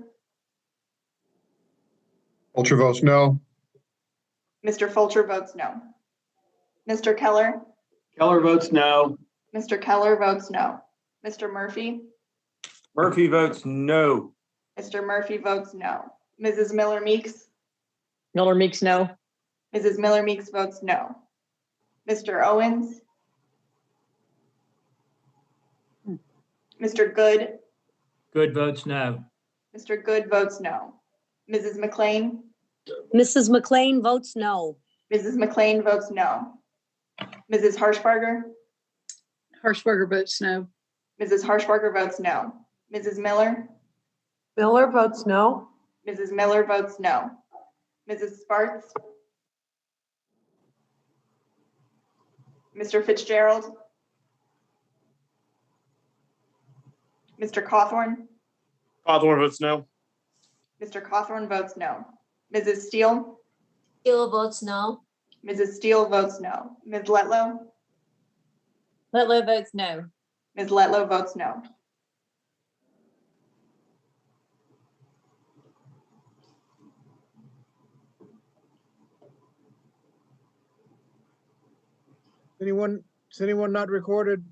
Fulcher votes no. Mr. Fulcher votes no. Mr. Keller. Keller votes no. Mr. Keller votes no. Mr. Murphy. Murphy votes no. Mr. Murphy votes no. Mrs. Miller Meeks. Miller Meeks no. Mrs. Miller Meeks votes no. Mr. Owens. Mr. Good. Good votes no. Mr. Good votes no. Mrs. McLean. Mrs. McLean votes no. Mrs. McLean votes no. Mrs. Harshbarger. Hirschberger votes no. Mrs. Harshbarger votes no. Mrs. Miller. Miller votes no. Mrs. Miller votes no. Mrs. Sparks. Mr. Fitzgerald. Mr. Cawthorn. Cawthorn votes no. Mr. Cawthorn votes no. Mrs. Steele. Steele votes no. Mrs. Steele votes no. Ms. Letlow. Letlow votes no. Ms. Letlow votes no. Is anyone not recorded?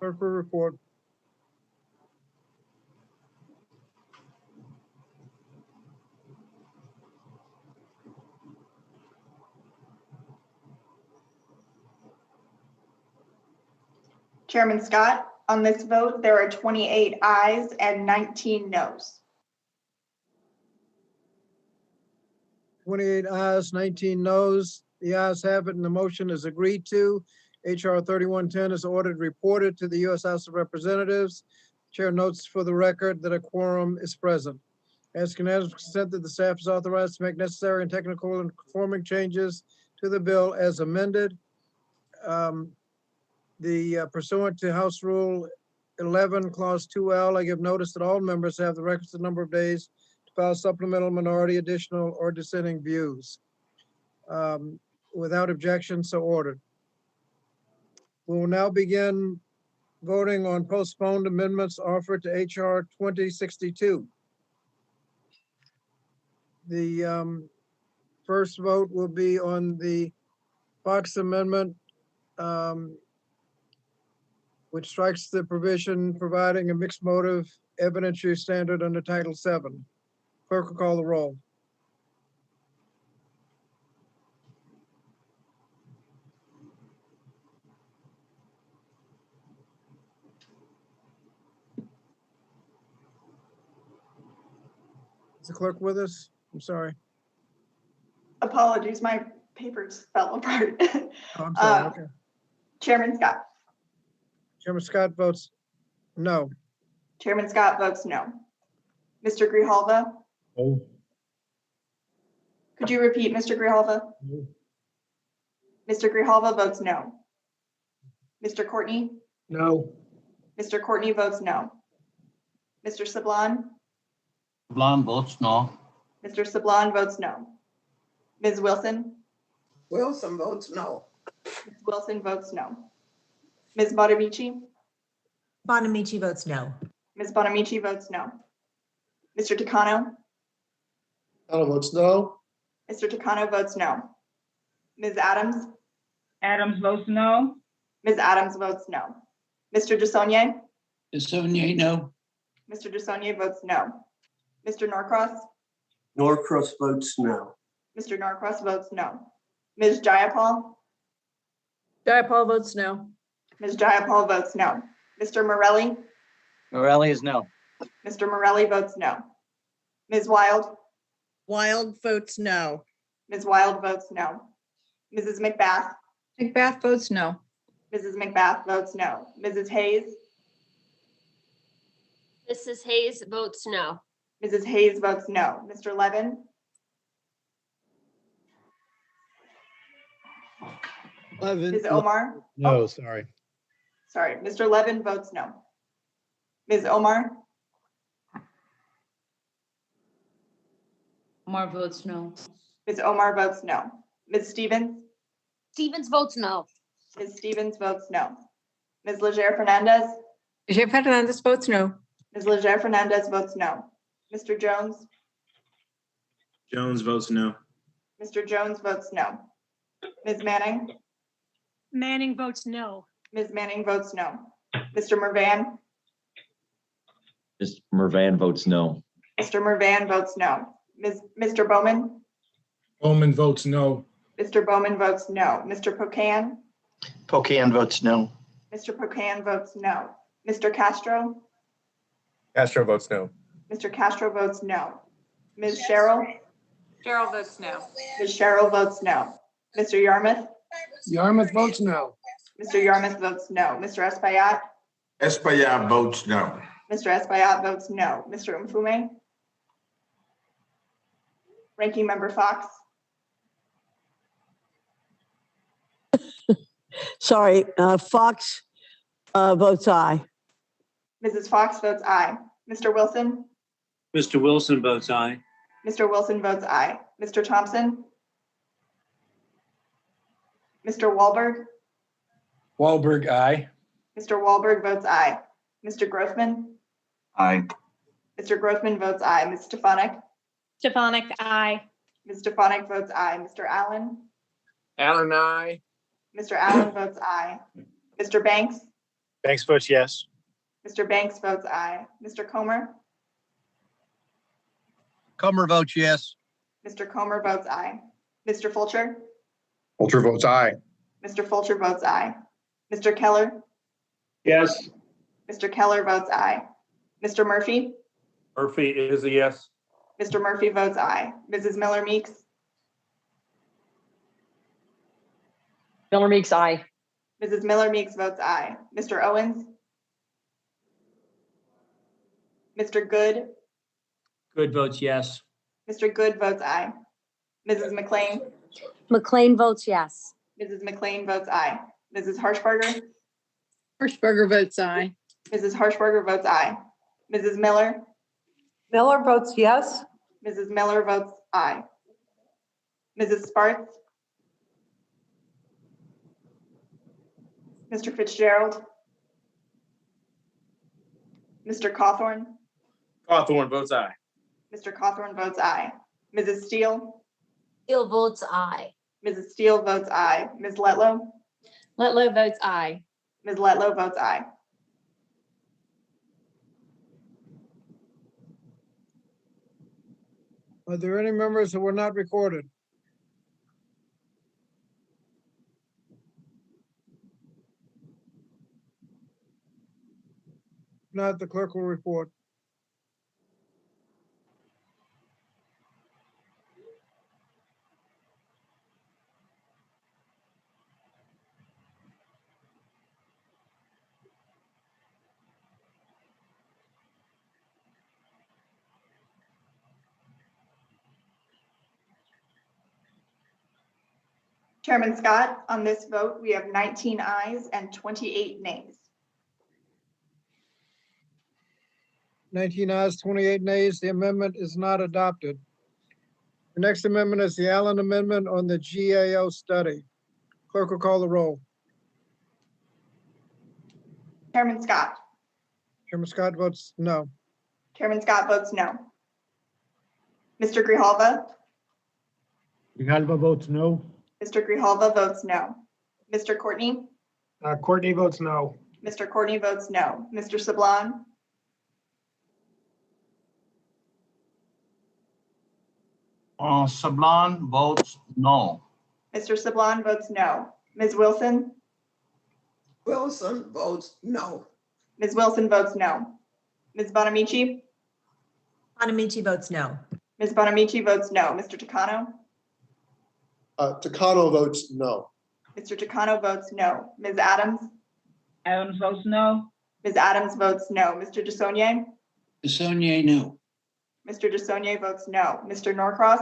Clerk will report. Chairman Scott, on this vote, there are 28 ayes and 19 noes. 28 ayes, 19 noes. The ayes have it and the motion is agreed to. HR 3110 is ordered reported to the U.S. House of Representatives. Chair notes for the record that a quorum is present. As unanimous consent that the staff is authorized to make necessary and technical and conforming changes to the bill as amended. Pursuant to House Rule 11, Clause 2L, I give notice that all members have the requisite number of days to file supplemental, minority, additional, or dissenting views. Without objection, so ordered. We will now begin voting on postponed amendments offered to HR 2062. The first vote will be on the Fox Amendment, which strikes the provision providing a mixed motive evidentiary standard under Title VII. Clerk will call the roll. Is the clerk with us? I'm sorry. Apologies, my papers fell apart. Oh, I'm sorry. Okay. Chairman Scott. Chairman Scott votes no. Chairman Scott votes no. Mr. Grijalva, Oh. could you repeat, Mr. Grijalva? No. Mr. Grijalva votes no. Mr. Courtney? No. Mr. Courtney votes no. Mr. Sablon? Sablon votes no. Mr. Sablon votes no. Ms. Wilson? Wilson votes no. Ms. Wilson votes no. Ms. Bonamici? Bonamici votes no. Ms. Bonamici votes no. Mr. Takano? Takano votes no. Mr. Takano votes no. Ms. Adams? Adams votes no. Ms. Adams votes no. Mr. DeSaulnier? DeSaulnier, no. Mr. DeSaulnier votes no. Mr. Norcross? Norcross votes no. Mr. Norcross votes no. Ms. Jayapal? Jayapal votes no. Ms. Jayapal votes no. Mr. Morelli? Morelli is no. Mr. Morelli votes no. Ms. Wild? Wild votes no. Ms. Wild votes no. Mrs. McBath? McBath votes no. Mrs. McBath votes no. Mrs. Hayes? Mrs. Hayes votes no. Mrs. Hayes votes no. Mr. Levin? Ms. Omar? No, sorry. Sorry, Mr. Levin votes no. Ms. Omar? Omar votes no. Ms. Omar votes no. Ms. Stevens? Stevens votes no. Ms. Stevens votes no. Ms. Leger Fernandez? Leger Fernandez votes no. Ms. Leger Fernandez votes no. Mr. Jones? Jones votes no. Mr. Jones votes no. Ms. Manning? Manning votes no. Ms. Manning votes no. Mr. Mervan? Mr. Mervan votes no. Mr. Mervan votes no. Mr. Bowman? Bowman votes no. Mr. Bowman votes no. Mr. Pocan? Pocan votes no. Mr. Pocan votes no. Mr. Castro? Castro votes no. Mr. Castro votes no. Ms. Sherrill? Cheryl votes no. Ms. Sherrill votes no. Mr. Yarmouth? Yarmouth votes no. Mr. Yarmouth votes no. Mr. Espaillat? Espaillat votes no. Mr. Espaillat votes no. Mr. Mfume? Ranking Member Fox? Sorry, Fox votes aye. Mrs. Fox votes aye. Mr. Wilson? Mr. Wilson votes aye. Mr. Wilson votes aye. Mr. Thompson? Mr. Wahlberg? Wahlberg, aye. Mr. Wahlberg votes aye. Mr. Grossman? Aye. Mr. Grossman votes aye. Ms. Stefanik? Stefanik, aye. Ms. Stefanik votes aye. Mr. Allen? Allen, aye. Mr. Allen votes aye. Mr. Banks? Banks votes yes. Mr. Banks votes aye. Mr. Comer? Comer votes yes. Mr. Comer votes aye. Mr. Fulcher? Fulcher votes aye. Mr. Fulcher votes aye. Mr. Keller? Yes. Mr. Keller votes aye. Mr. Murphy? Murphy is a yes. Mr. Murphy votes aye. Mrs. Miller Meeks? Miller Meeks, aye. Mrs. Miller Meeks votes aye. Mr. Owens? Mr. Good? Good votes yes. Mr. Good votes aye. Mrs. McLean? McLean votes yes. Mrs. McLean votes aye. Mrs. Harshbarger? Hirschberger votes aye. Mrs. Harshbarger votes aye. Mrs. Miller? Miller votes yes. Mrs. Miller votes aye. Mrs. Sparks? Mr. Fitzgerald? Mr. Cawthorn? Cawthorn votes aye. Mr. Cawthorn votes aye. Mrs. Steele? Steele votes aye. Mrs. Steele votes aye. Ms. Letlow? Letlow votes aye. Ms. Letlow votes aye. Are there any members who were not recorded? If not, the clerk will report. Chairman Scott, on this vote, we have 19 ayes and 28 nays. 19 ayes, 28 nays. The amendment is not adopted. The next amendment is the Allen Amendment on the GAO study. Clerk will call the roll. Chairman Scott. Chairman Scott votes no. Chairman Scott votes no. Mr. Grijalva? Grijalva votes no. Mr. Grijalva votes no. Mr. Courtney? Courtney votes no. Mr. Courtney votes no. Mr. Sablon? Sablon votes no. Mr. Sablon votes no. Ms. Wilson? Wilson votes no. Ms. Wilson votes no. Ms. Bonamici? Bonamici votes no. Ms. Bonamici votes no. Mr. Takano? Takano votes no. Mr. Takano votes no. Ms. Adams? Adams votes no. Ms. Adams votes no. Mr. DeSaulnier? DeSaulnier, no. Mr. DeSaulnier votes no. Mr. Norcross?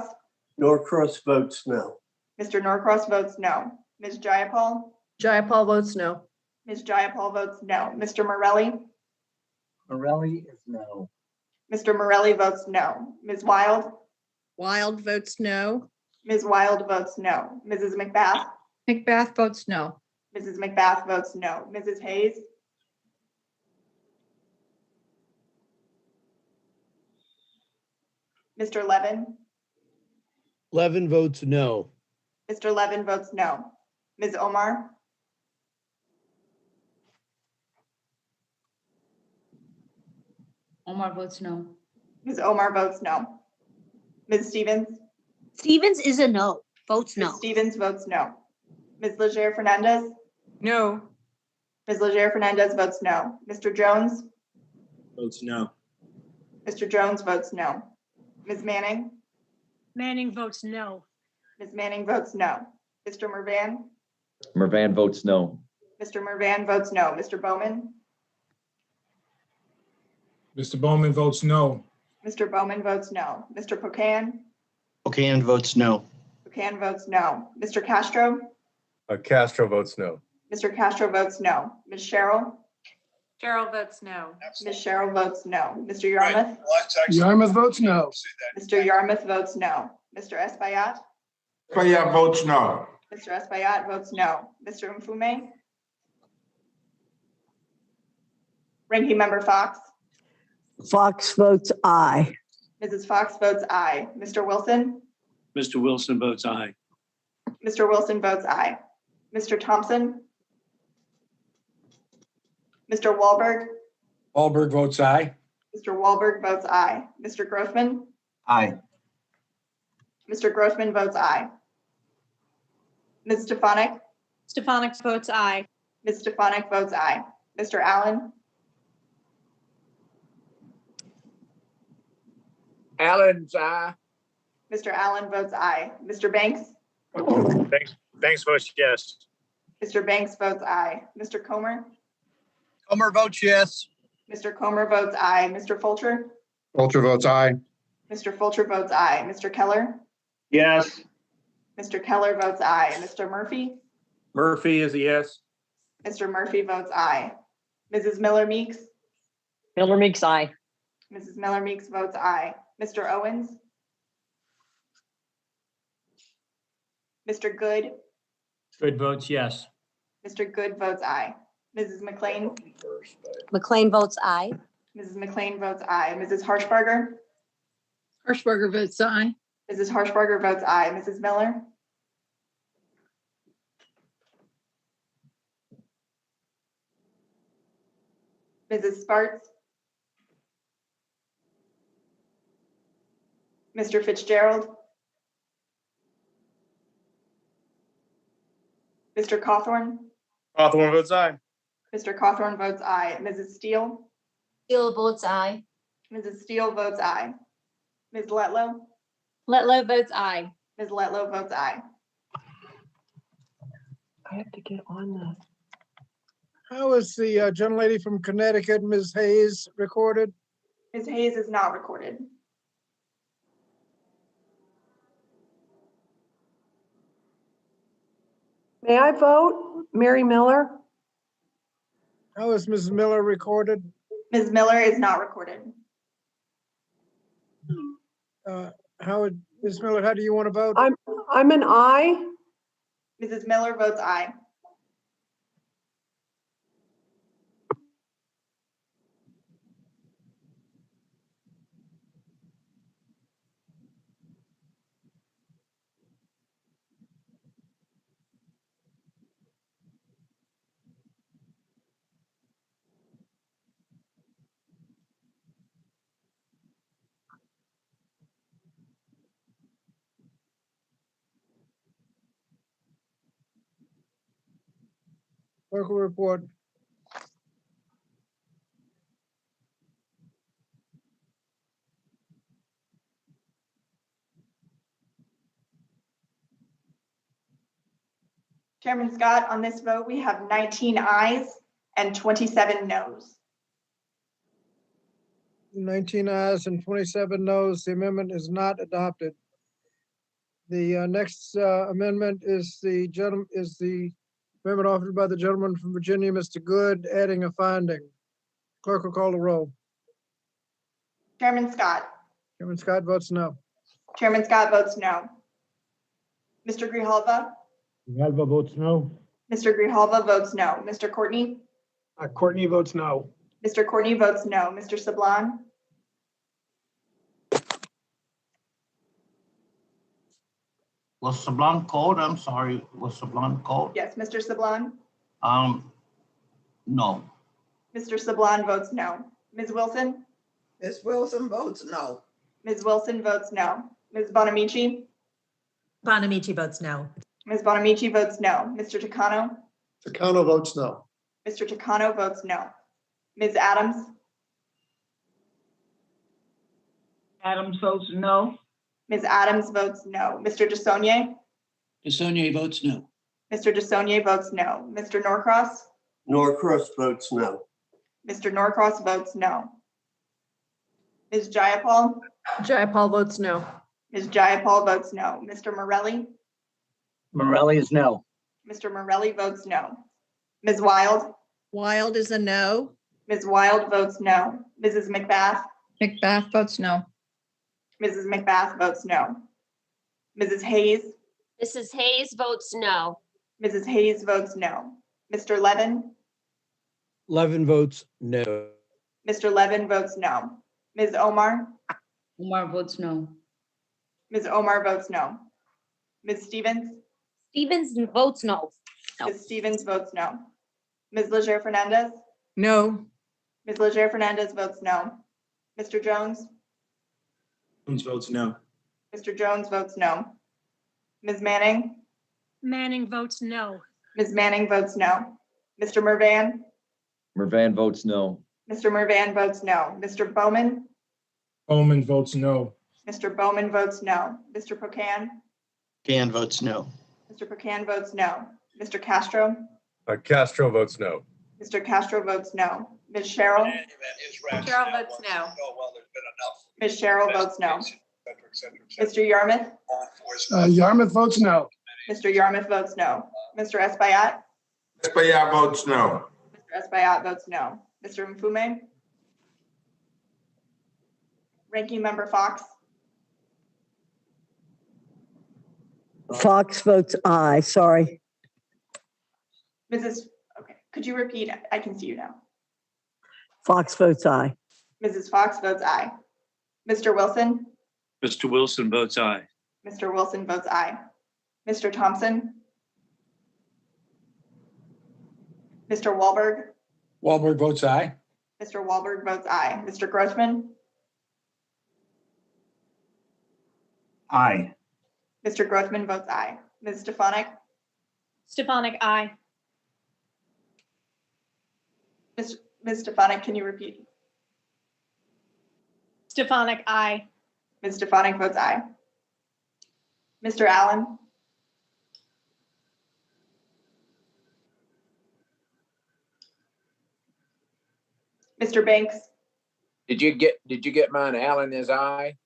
Norcross votes no. Mr. Norcross votes no. Ms. Jayapal? Jayapal votes no. Ms. Jayapal votes no. Mr. Morelli? Morelli is no. Mr. Morelli votes no. Ms. Wild? Wild votes no. Ms. Wild votes no. Mrs. McBath? McBath votes no. Mrs. McBath votes no. Mrs. Hayes? Mr. Levin? Levin votes no. Mr. Levin votes no. Ms. Omar? Omar votes no. Ms. Omar votes no. Ms. Stevens? Stevens is a no. Votes Ms. no. Stevens votes no. Ms. Leger Fernandez? No. Ms. Leger Fernandez votes no. Mr. Jones? Votes no. Mr. Jones votes no. Ms. Manning? Manning votes no. Ms. Manning votes no. Mr. Mervan? Mervan votes no. Mr. Mervan votes no. Mr. Bowman? Mr. Bowman votes no. Mr. Bowman votes no. Mr. Pocan? Pocan votes no. Pocan votes no. Mr. Castro? Castro votes no. Mr. Castro votes no. Ms. Sherrill? Sherrill votes no. Ms. Sherrill votes no. Mr. Yarmouth? Yarmouth votes no. Mr. Yarmouth votes no. Mr. Espaillat? Espaillat votes no. Mr. Espaillat votes no. Mr. Mfume? Ranking Member Fox? Fox votes aye. Mrs. Fox votes aye. Mr. Wilson? Mr. Wilson votes aye. Mr. Wilson votes aye. Mr. Thompson? Mr. Wahlberg. Wahlberg votes aye. Mr. Wahlberg votes aye. Mr. Grossman. Aye. Mr. Grossman votes aye. Ms. Stefanik. Stefanik votes aye. Ms. Stefanik votes aye. Mr. Allen. Allen's aye. Mr. Allen votes aye. Mr. Banks. Banks votes yes. Mr. Banks votes aye. Mr. Comer. Comer votes yes. Mr. Comer votes aye. Mr. Fulcher. Fulcher votes aye. Mr. Fulcher votes aye. Mr. Keller. Yes. Mr. Keller votes aye. Mr. Murphy. Murphy is a yes. Mr. Murphy votes aye. Mrs. Miller Meeks. Miller Meeks, aye. Mrs. Miller Meeks votes aye. Mr. Owens. Mr. Good. Good votes yes. Mr. Good votes aye. Mrs. McLean. McLean votes aye. Mrs. McLean votes aye. Mrs. Harshbarger. Hirschberger votes aye. Mrs. Harshbarger votes aye. Mrs. Miller. Mrs. Sparts. Mr. Fitzgerald. Mr. Cawthorn. Cawthorn votes aye. Mr. Cawthorn votes aye. Mrs. Steele. Steele votes aye. Mrs. Steele votes aye. Ms. Letlow. Letlow votes aye. Ms. Letlow votes aye. I have to get on the. How is the gentlelady from Connecticut, Ms. Hayes, recorded? Ms. Hayes is not recorded. May I vote? Mary Miller? How is Ms. Miller recorded? Ms. Miller is not recorded. Ms. Miller, how do you want to vote? I'm an aye. Mrs. Miller votes aye. Clerk will report. Chairman Scott, on this vote, we have 19 ayes and 27 noes. 19 ayes and 27 noes. The amendment is not adopted. The next amendment is the amendment offered by the gentleman from Virginia, Mr. Good, adding a finding. Clerk will call the roll. Chairman Scott. Chairman Scott votes no. Chairman Scott votes no. Mr. Grijalva. Grijalva votes no. Mr. Grijalva votes no. Mr. Courtney. Courtney votes no. Mr. Courtney votes no. Mr. Sablan. Was Sablan called? I'm sorry. Was Sablan called? Yes, Mr. Sablan. No. Mr. Sablan votes no. Ms. Wilson. Ms. Wilson votes no. Ms. Wilson votes no. Ms. Bonamici. Bonamici votes no. Ms. Bonamici votes no. Mr. Takano. Takano votes no. Mr. Takano votes no. Ms. Adams. Adams votes no. Ms. Adams votes no. Mr. DeSaulnier. DeSaulnier votes no. Mr. DeSaulnier votes no. Mr. Norcross. Norcross votes no. Mr. Norcross votes no. Ms. Jayapal. Jayapal votes no. Ms. Jayapal votes no. Mr. Morelli. Morelli is no. Mr. Morelli votes no. Ms. Wild. Wild is a no. Ms. Wild votes no. Mrs. McBath. McBath votes no. Mrs. McBath votes no. Mrs. Hayes. Mrs. Hayes votes no. Mrs. Hayes votes no. Mr. Levin. Levin votes no. Mr. Levin votes no. Ms. Omar. Omar votes no. Ms. Omar votes no. Ms. Stevens. Stevens votes no. Ms. Stevens votes no. Ms. Leger Fernandez. No. Ms. Leger Fernandez votes no. Mr. Jones? Jones votes no. Mr. Jones votes no. Ms. Manning? Manning votes no. Ms. Manning votes no. Mr. Mervan? Mervan votes no. Mr. Mervan votes no. Mr. Bowman? Bowman votes no. Mr. Bowman votes no. Mr. Pocan? Can votes no. Mr. Pocan votes no. Mr. Castro? Castro votes no. Mr. Castro votes no. Ms. Cheryl? Cheryl votes no. Ms. Cheryl votes no. Mr. Yarmouth? Yarmouth votes no. Mr. Yarmouth votes no. Mr. Espaillat? Espaillat votes no. Mr. Espaillat votes no. Mr. Mfume? Ranking Member Fox? Fox votes aye, sorry. Okay, could you repeat? I can see you now. Fox votes aye. Mrs. Fox votes aye. Mr. Wilson? Mr. Wilson votes aye. Mr. Wilson votes aye. Mr. Thompson? Mr. Wahlberg? Wahlberg votes aye. Mr. Wahlberg votes aye. Mr. Grossman? Aye. Mr. Grossman votes aye. Ms. Stefanik? Stefanik, aye. Ms. Stefanik, can you repeat? Stefanik, aye. Ms. Stefanik votes aye. Mr. Allen? Mr. Banks? Did you get mine? Allen is aye.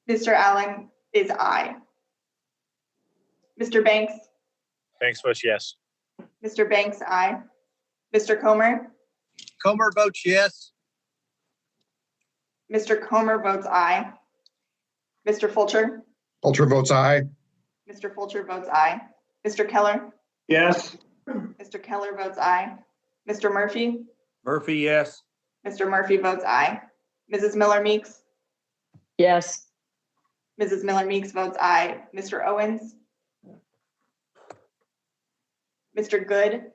Mr. Allen is aye. Mr. Banks? Banks votes yes. Mr. Banks, aye. Mr. Comer? Comer votes yes. Mr. Comer votes aye. Mr. Fulcher? Fulcher votes aye. Mr. Fulcher votes aye. Mr. Keller? Yes. Mr. Keller votes aye. Mr. Murphy? Murphy, yes. Mr. Murphy votes aye. Mrs. Miller Meeks? Yes. Mrs. Miller Meeks votes aye. Mr. Owens? Mr. Good?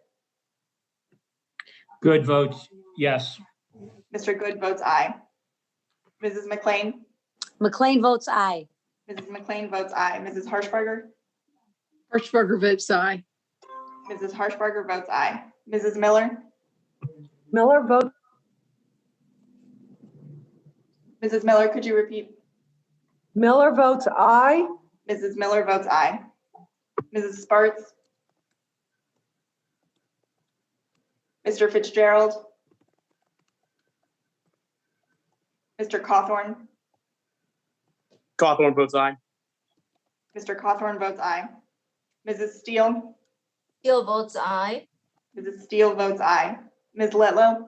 Good votes yes. Mr. Good votes aye. Mrs. McLean? McLean votes aye. Mrs. McLean votes aye. Mrs. Harshbarger? Hirschberger votes aye. Mrs. Harshbarger votes aye. Mrs. Miller? Miller votes. Mrs. Miller, could you repeat? Miller votes aye. Mrs. Miller votes aye. Mrs. Sparts? Mr. Fitzgerald? Mr. Cawthorn? Cawthorn votes aye. Mr. Cawthorn votes aye. Mrs. Steele? Steele votes aye. Mrs. Steele votes aye. Ms. Letlow?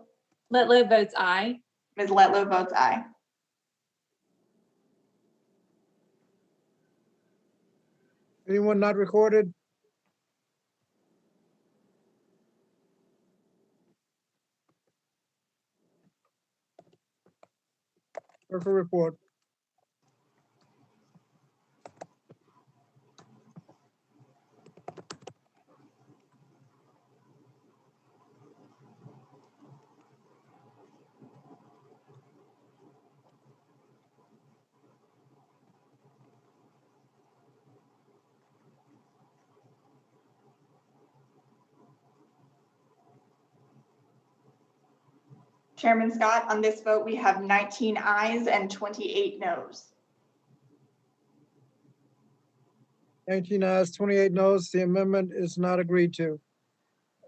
Letlow votes aye. Ms. Letlow votes aye. Anyone not recorded? Clerk will report. Chairman Scott, on this vote, we have 19 ayes and 28 noes. 19 ayes, 28 noes. The amendment is not agreed to.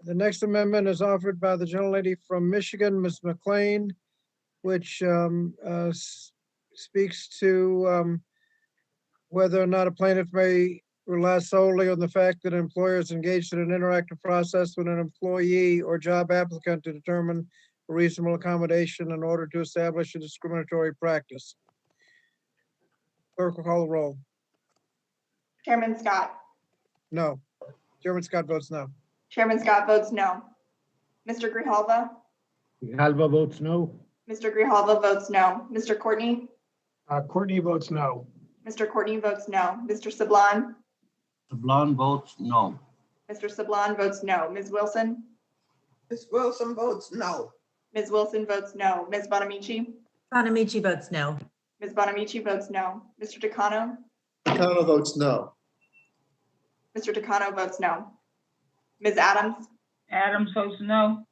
The next amendment is offered by the gentlelady from Michigan, Ms. McLean, which speaks to whether or not a plaintiff may rely solely on the fact that an employer is engaged in an interactive process with an employee or job applicant to determine a reasonable accommodation in order to establish a discriminatory practice. Clerk will call the roll. Chairman Scott? No. Chairman Scott votes no. Chairman Scott votes no. Mr. Grijalva? Grijalva votes no. Mr. Grijalva votes no. Mr. Courtney? Courtney votes no. Mr. Courtney votes no. Mr. Sablon? Sablon votes no. Mr. Sablon votes no. Ms. Wilson? Ms. Wilson votes no. Ms. Wilson votes no. Ms. Bonamici? Bonamici votes no. Ms. Bonamici votes no. Mr. Decano? Decano votes no. Mr. Decano votes no. Ms. Adams? Adams votes no.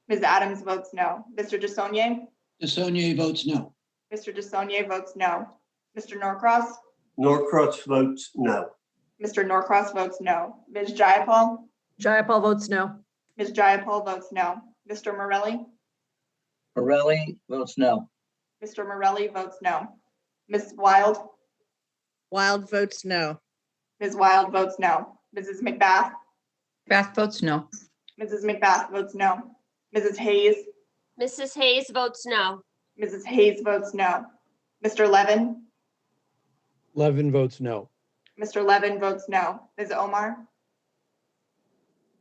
Ms. Adams votes no. Mr. DeSaulnier? DeSaulnier votes no. Mr. DeSaulnier votes no. Mr. Norcross? Norcross votes no. Mr. Norcross votes no. Ms. Jayapal? Jayapal votes no. Ms. Jayapal votes no. Mr. Morelli? Morelli votes no. Mr. Morelli votes no. Ms. Wild? Wild votes no. Ms. Wild votes no. Mrs. McBath? Bath votes no. Mrs. McBath votes no. Mrs. Hayes? Mrs. Hayes votes no. Mrs. Hayes votes no. Mr. Levin? Levin votes no. Mr. Levin votes no. Ms. Omar?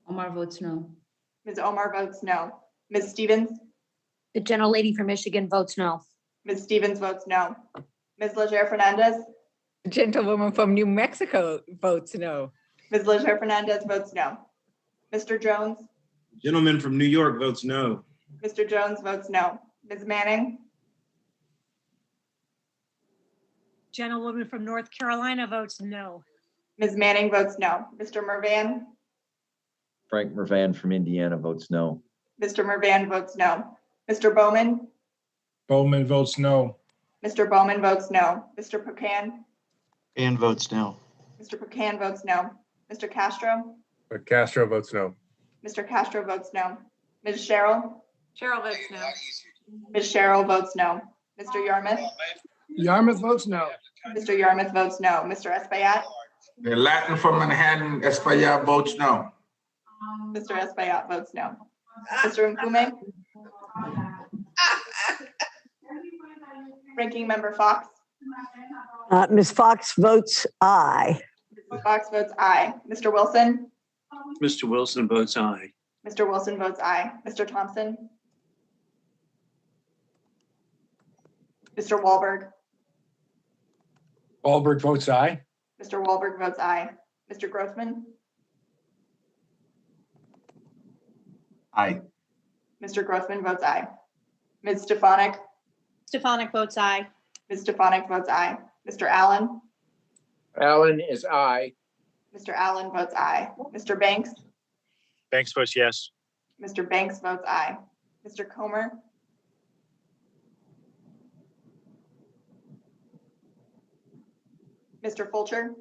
Omar votes no. Ms. Omar votes no. Ms. Stevens? The gentlelady from Michigan votes no. Ms. Stevens votes no. Ms. Leger Fernandez? The gentlewoman from New Mexico votes no. Ms. Leger Fernandez votes no. Mr. Jones? Gentleman from New York votes no. Mr. Jones votes no. Ms. Manning? Gentlewoman from North Carolina votes no. Ms. Manning votes no. Mr. Mervan? Frank Mervan from Indiana votes no. Mr. Mervan votes no. Mr. Bowman? Bowman votes no. Mr. Bowman votes no. Mr. Pecan? And votes no. Mr. Pecan votes no. Mr. Castro? Castro votes no. Mr. Castro votes no. Ms. Sherrill? Cheryl votes no. Ms. Sherrill votes no. Mr. Yarmouth? Yarmouth votes no. Mr. Yarmouth votes no. Mr. Espaillat? The Latin from Manhattan, Espaillat votes no. Mr. Espaillat votes no. Mr. Nkume? Ranking Member Fox? Ms. Fox votes aye. Mrs. Fox votes aye. Mr. Wilson? Mr. Wilson votes aye. Mr. Wilson votes aye. Mr. Thompson? Mr. Wahlberg? Wahlberg votes aye. Mr. Wahlberg votes aye. Mr. Grossman? Aye. Mr. Grossman votes aye. Ms. Stefanik? Stefanik votes aye. Ms. Stefanik votes aye. Mr. Allen? Allen is aye. Mr. Allen votes aye. Mr. Banks? Banks votes yes. Mr. Banks votes aye. Mr. Comer? Mr. Fulcher?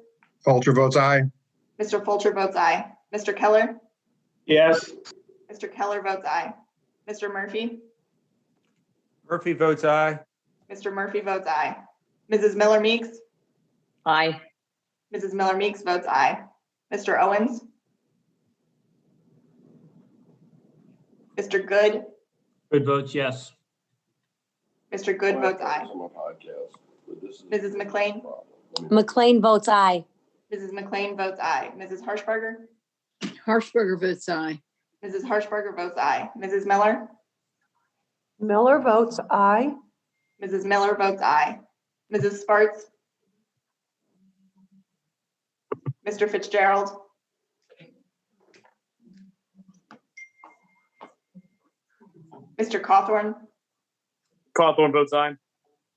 Fulcher votes aye. Mr. Fulcher votes aye. Mr. Keller? Yes. Mr. Keller votes aye. Mr. Murphy? Murphy votes aye. Mr. Murphy votes aye. Mrs. Miller Meeks? Aye. Mrs. Miller Meeks votes aye. Mr. Owens? Mr. Good? Good votes yes. Mr. Good votes aye. Mrs. McLean? McLean votes aye. Mrs. McLean votes aye. Mrs. Harshbarger? Harshbarger votes aye. Mrs. Harshbarger votes aye. Mrs. Miller? Miller votes aye. Mrs. Miller votes aye. Mrs. Sparts? Mr. Fitzgerald? Mr. Cawthorn? Cawthorn votes aye.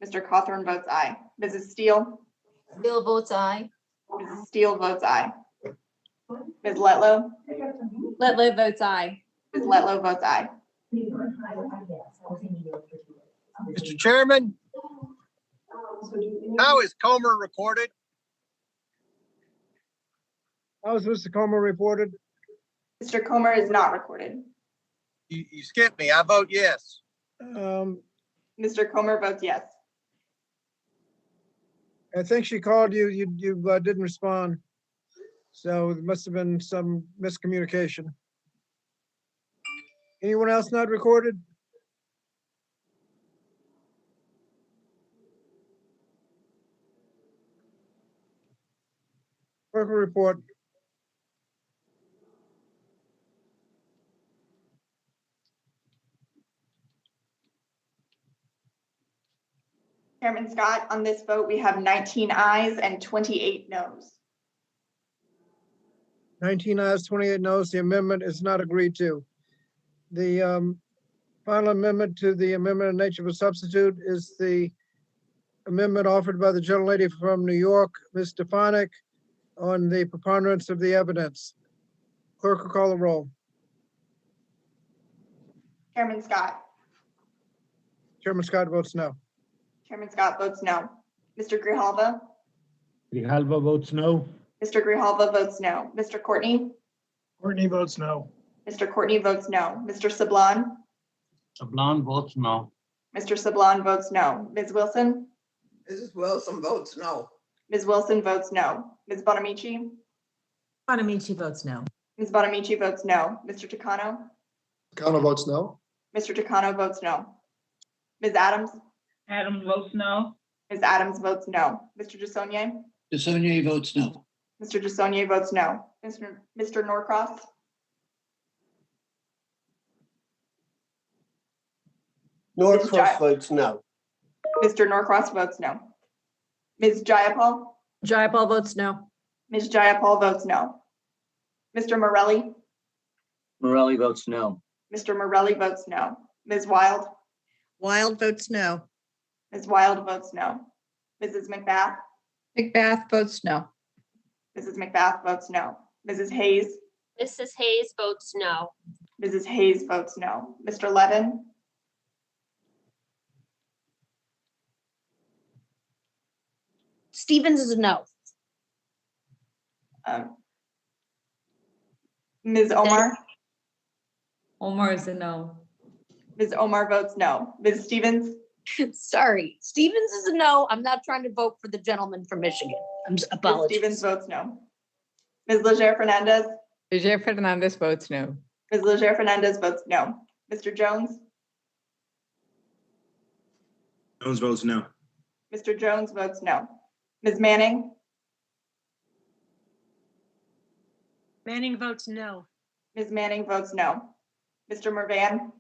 Mr. Cawthorn votes aye. Mrs. Steele? Bill votes aye. Mrs. Steele votes aye. Ms. Letlow? Letlow votes aye. Ms. Letlow votes aye. Mr. Chairman, how is Comer recorded? How is Mr. Comer reported? Mr. Comer is not recorded. You skipped me. I vote yes. Mr. Comer votes yes. I think she called you, you didn't respond. So there must have been some miscommunication. Anyone else not recorded? Clerk will report. Chairman Scott, on this vote, we have 19 ayes and 28 noes. 19 ayes, 28 noes. The amendment is not agreed to. The final amendment to the amendment in nature of a substitute is the amendment offered by the gentlelady from New York, Ms. Stefanik, on the preponderance of the evidence. Clerk will call the roll. Chairman Scott. Chairman Scott votes no. Chairman Scott votes no. Mr. Grijalva. Grijalva votes no. Mr. Grijalva votes no. Mr. Courtney. Courtney votes no. Mr. Courtney votes no. Mr. Sablon. Sablon votes no. Mr. Sablon votes no. Ms. Wilson. Mrs. Wilson votes no. Ms. Wilson votes no. Ms. Bonamici. Bonamici votes no. Ms. Bonamici votes no. Mr. Takano. Takano votes no. Mr. Takano votes no. Ms. Adams. Adams votes no. Ms. Adams votes no. Mr. DeSaulnier. DeSaulnier votes no. Mr. DeSaulnier votes no. Mr. Norcross. Norcross votes no. Mr. Norcross votes no. Ms. Jayapal. Jayapal votes no. Ms. Jayapal votes no. Mr. Morelli. Morelli votes no. Mr. Morelli votes no. Ms. Wild. Wild votes no. Ms. Wild votes no. Mrs. McBath. McBath votes no. Mrs. McBath votes no. Mrs. Hayes. Mrs. Hayes votes no. Mrs. Hayes votes no. Mr. Levin. Stevens is a no. Ms. Omar. Omar is a no. Ms. Omar votes no. Ms. Stevens. Sorry, Stevens is a no. I'm not trying to vote for the gentleman from Michigan. I'm Ms. apologies. Stevens votes no. Ms. Leger Fernandez. Leger Fernandez votes no. Ms. Leger Fernandez votes no. Mr. Jones. Jones votes no. Mr. Jones votes no. Ms. Manning. Manning votes no. Ms. Manning votes no. Mr. Mervan.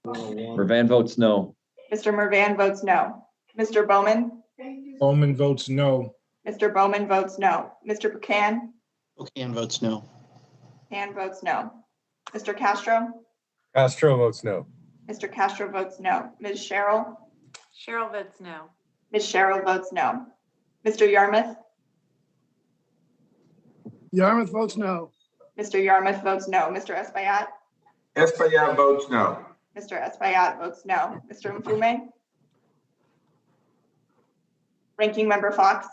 Mervan votes no. Mr. Mervan votes no. Mr. Bowman. Bowman votes no. Mr. Bowman votes no. Mr. Buchan. Buchan votes no. Buchan votes no. Mr. Castro. Castro votes no. Mr. Castro votes no. Ms. Cheryl. Cheryl votes no. Ms. Cheryl votes no. Mr. Yarmouth. Yarmouth votes no. Mr. Yarmouth votes no. Mr. Espaillat. Espaillat votes no. Mr. Espaillat votes no. Mr. Mfume. Ranking Member Fox.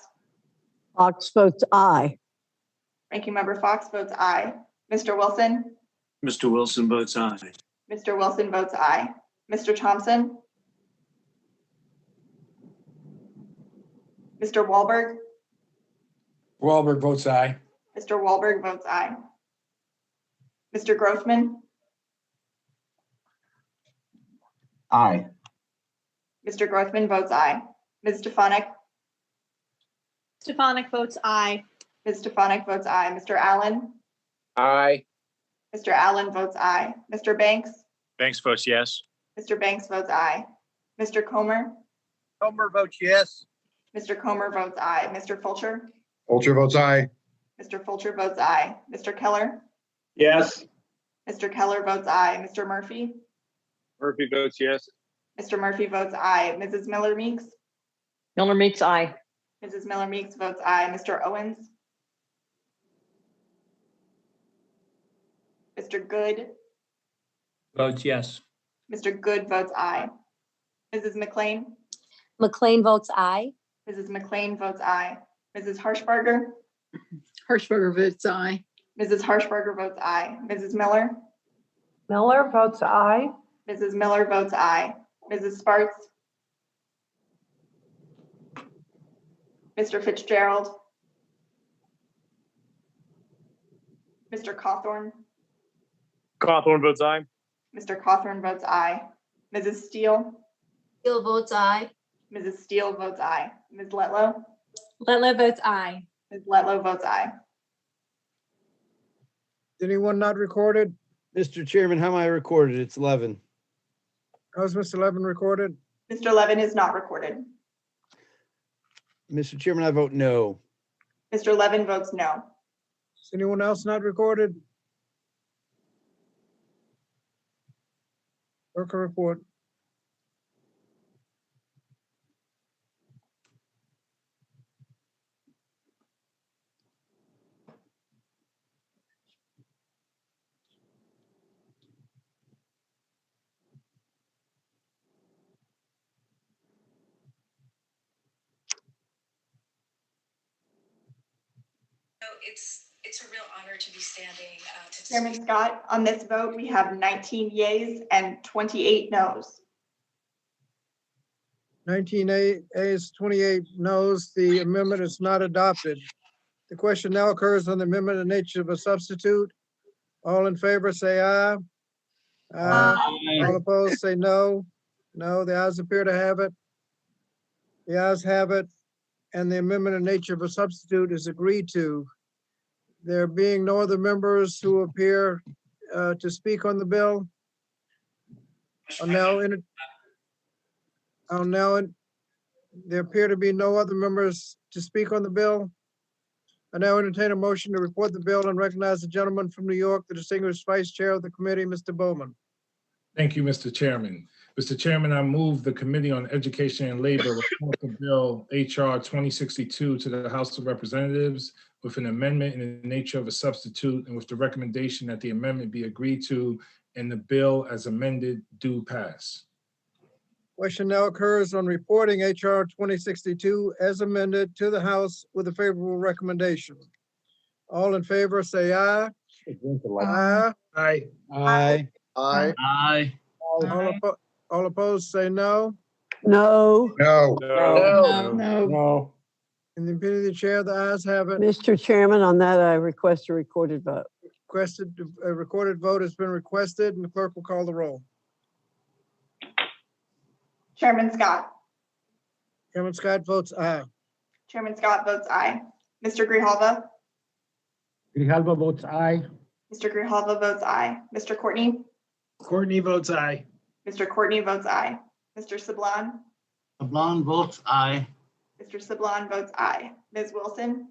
Fox votes aye. Ranking Member Fox votes aye. Mr. Wilson. Mr. Wilson votes aye. Mr. Wilson votes aye. Mr. Thompson. Mr. Wahlberg. Wahlberg votes aye. Mr. Wahlberg votes aye. Mr. Grossman. Aye. Mr. Grossman votes aye. Ms. Stefanik. Stefanik votes aye. Ms. Stefanik votes aye. Mr. Allen. Aye. Mr. Allen votes aye. Mr. Banks. Banks votes yes. Mr. Banks votes aye. Mr. Comer. Comer votes yes. Mr. Comer votes aye. Mr. Fulcher. Fulcher votes aye. Mr. Fulcher votes aye. Mr. Keller. Yes. Mr. Keller votes aye. Mr. Murphy. Murphy votes yes. Mr. Murphy votes aye. Mrs. Miller Meeks. Miller Meeks, aye. Mrs. Miller Meeks votes aye. Mr. Owens. Mr. Good. Votes yes. Mr. Good votes aye. Mrs. McLean. McLean votes aye. Mrs. McLean votes aye. Mrs. Harshbarger. Harshbarger votes aye. Mrs. Harshbarger votes aye. Mrs. Miller. Miller votes aye. Mrs. Miller votes aye. Mrs. Sparks. Mr. Fitzgerald. Mr. Cawthorn. Cawthorn votes aye. Mr. Cawthorn votes aye. Mrs. Steele. Steele votes aye. Mrs. Steele votes aye. Ms. Letlow. Letlow votes aye. Ms. Letlow votes aye. Anyone not recorded? Mr. Chairman, how am I recorded? It's 11. How's Mr. Levin recorded? Mr. Levin is not recorded. Mr. Chairman, I vote no. Mr. Levin votes no. Is anyone else not recorded? Clerk will report. It's a real honor to be standing. Chairman Scott, on this vote, we have 19 yeas and 28 noes. 19 ayes, 28 noes. The amendment is not adopted. The question now occurs on the amendment in nature of a substitute. All in favor, say aye. Aye. All opposed, say no. No, the ayes appear to have it. The ayes have it, and the amendment in nature of a substitute is agreed to. There being no other members who appear to speak on the bill, there appear to be no other members to speak on the bill. I now entertain a motion to report the bill and recognize the gentleman from New York, the distinguished vice chair of the committee, Mr. Bowman. Thank you, Mr. Chairman. Mr. Chairman, I move the Committee on Education and Labor report the bill HR 2062 to the House of Representatives with an amendment in the nature of a substitute and with the recommendation that the amendment be agreed to and the bill as amended do pass. Question now occurs on reporting HR 2062 as amended to the House with a favorable recommendation. All in favor, say aye. Aye. Aye. Aye. Aye. Aye. All opposed, say no. No. No. No. In the opinion of the chair, the ayes have it. Mr. Chairman, on that, I request a recorded vote. A recorded vote has been requested, and the clerk will call the roll. Chairman Scott. Chairman Scott votes aye. Chairman Scott votes aye. Mr. Grijalva. Grijalva votes aye. Mr. Grijalva votes aye. Mr. Courtney. Courtney votes aye. Mr. Courtney votes aye. Mr. Sablon. Sablon votes aye. Mr. Sablon votes aye. Ms. Wilson.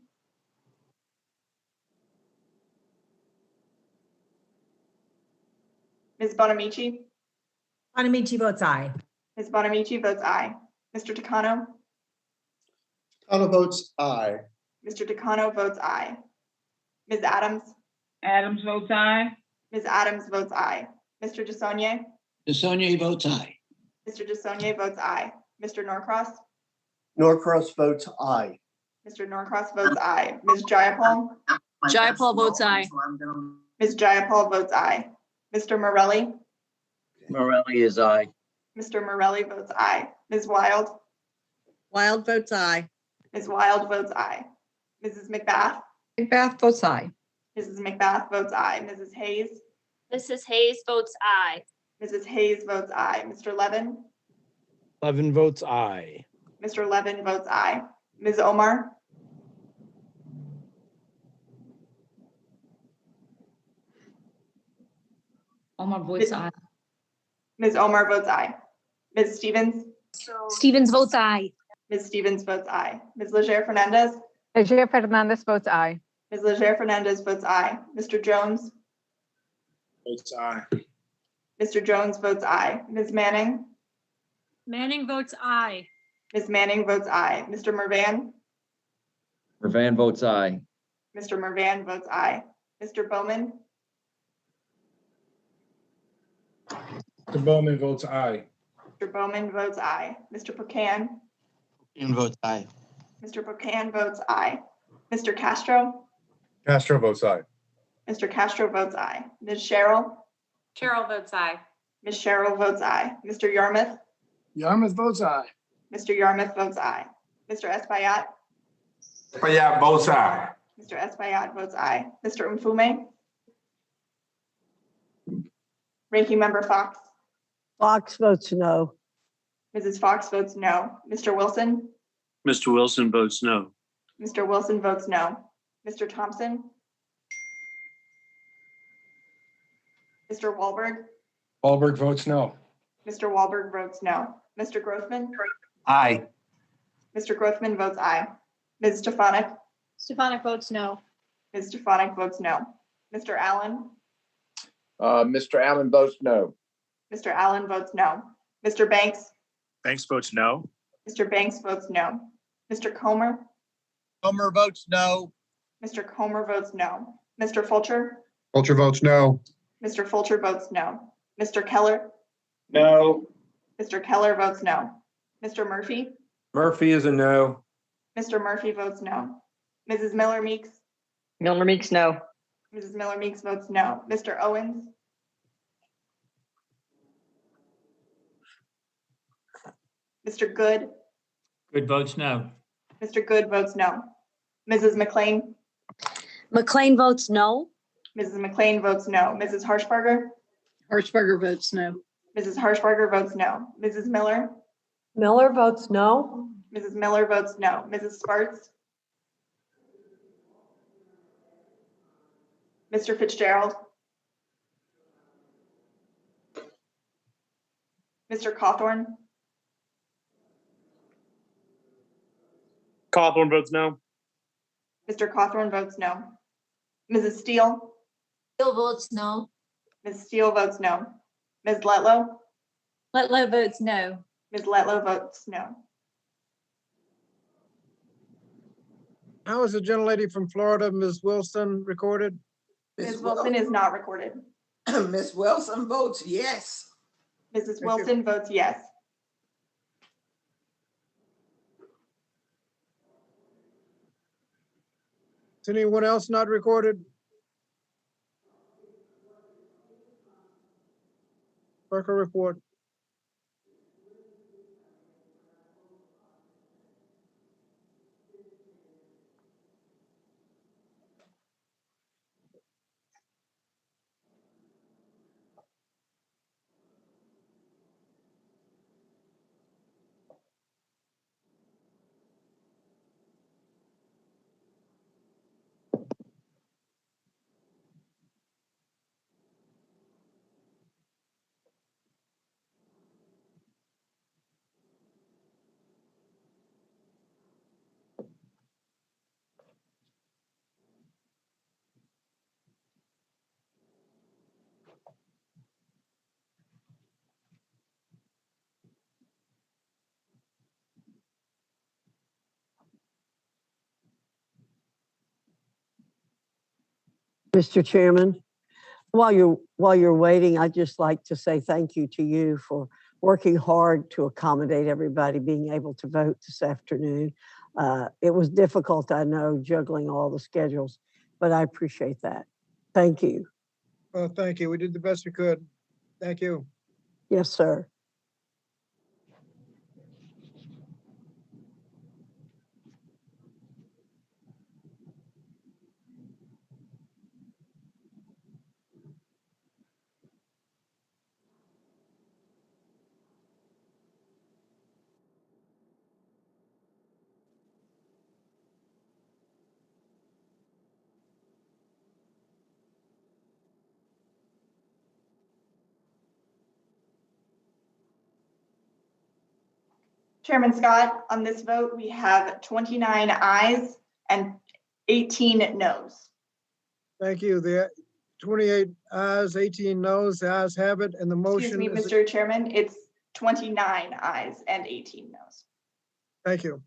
Ms. Bonamici. Bonamici votes aye. Ms. Bonamici votes aye. Mr. Takano. Takano votes aye. Mr. Takano votes aye. Ms. Adams. Adams votes aye. Ms. Adams votes aye. Mr. DeSaulnier. DeSaulnier votes aye. Mr. DeSaulnier votes aye. Mr. Norcross. Norcross votes aye. Mr. Norcross votes aye. Ms. Jayapal. Jayapal votes aye. Ms. Jayapal votes aye. Mr. Morelli. Morelli is aye. Mr. Morelli votes aye. Ms. Wild. Wild votes aye. Ms. Wild votes aye. Mrs. McBath. McBath votes aye. Mrs. McBath votes aye. Mrs. Hayes. Mrs. Hayes votes aye. Mrs. Hayes votes aye. Mr. Levin. Levin votes aye. Mr. Levin votes aye. Ms. Omar. Omar votes aye. Ms. Omar votes aye. Ms. Stevens. Stevens votes aye. Ms. Stevens votes aye. Ms. Leger Fernandez. Leger Fernandez votes aye. Ms. Leger Fernandez votes aye. Mr. Jones. Votes aye. Mr. Jones votes aye. Ms. Manning. Manning votes aye. Ms. Manning votes aye. Mr. Mervan. Mervan votes aye. Mr. Mervan votes aye. Mr. Bowman. Mr. Bowman votes aye. Mr. Bowman votes aye. Mr. Pocan. Pocan votes aye. Mr. Pocan votes aye. Mr. Castro. Castro votes aye. Mr. Castro votes aye. Ms. Cheryl. Cheryl votes aye. Ms. Cheryl votes aye. Mr. Yarmouth. Yarmouth votes aye. Mr. Yarmouth votes aye. Mr. Espaillat. Espaillat votes aye. Mr. Espaillat votes aye. Mr. Mfume. Ranking Member Fox. Fox votes no. Mrs. Fox votes no. Mr. Wilson. Mr. Wilson votes no. Mr. Wilson votes no. Mr. Thompson. Mr. Wahlberg. Wahlberg votes no. Mr. Wahlberg votes no. Mr. Grothman. Aye. Mr. Grothman votes aye. Ms. Stefanik. Stefanik votes no. Ms. Stefanik votes no. Mr. Allen. Mr. Allen votes no. Mr. Allen votes no. Mr. Banks? Banks votes no. Mr. Banks votes no. Mr. Comer? Comer votes no. Mr. Comer votes no. Mr. Fulcher? Fulcher votes no. Mr. Fulcher votes no. Mr. Keller? No. Mr. Keller votes no. Mr. Murphy? Murphy is a no. Mr. Murphy votes no. Mrs. Miller Meeks? Miller Meeks, no. Mrs. Miller Meeks votes no. Mr. Owens? Mr. Good? Good votes no. Mr. Good votes no. Mrs. McLean? McLean votes no. Mrs. McLean votes no. Mrs. Harshbarger? Hirschberger votes no. Mrs. Harshbarger votes no. Mrs. Miller? Miller votes no. Mrs. Miller votes no. Mrs. Sparks? Mr. Fitzgerald? Mr. Cawthorn? Cawthorn votes no. Mr. Cawthorn votes no. Mrs. Steele? Steele votes no. Ms. Steele votes no. Ms. Letlow? Letlow votes no. Ms. Letlow votes no. How is the gentlelady from Florida, Ms. Wilson, recorded? Ms. Wilson is not recorded. Ms. Wilson votes yes. Mrs. Wilson votes yes. Is anyone else not recorded? Clerk will report. Mr. Chairman, while you're waiting, I'd just like to say thank you to you for working hard to accommodate everybody being able to vote this afternoon. It was difficult, I know, juggling all the schedules, but I appreciate that. Thank you. Well, thank you. We did the best we could. Thank you. Yes, sir. Chairman Scott, on this vote, we have 29 ayes and 18 noes. Thank you. The 28 ayes, 18 noes, the ayes have it, and the motion Excuse me, is. Mr. Chairman, it's 29 ayes and 18 noes. Thank you.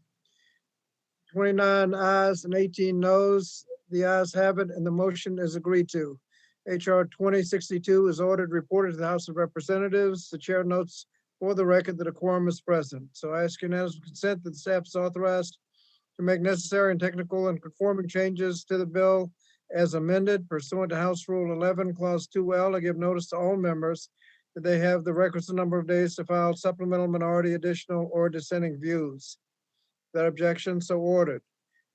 29 ayes and 18 noes. The ayes have it, and the motion is agreed to. HR 2062 is ordered reported to the House of Representatives. The chair notes for the record that a quorum is present. So I ask unanimous consent that the staff is authorized to make necessary and technical and conforming changes to the bill as amended pursuant to House Rule 11, Clause 2L. I give notice to all members that they have the requisite number of days to file supplemental, minority, additional, or dissenting views. That objection, so ordered.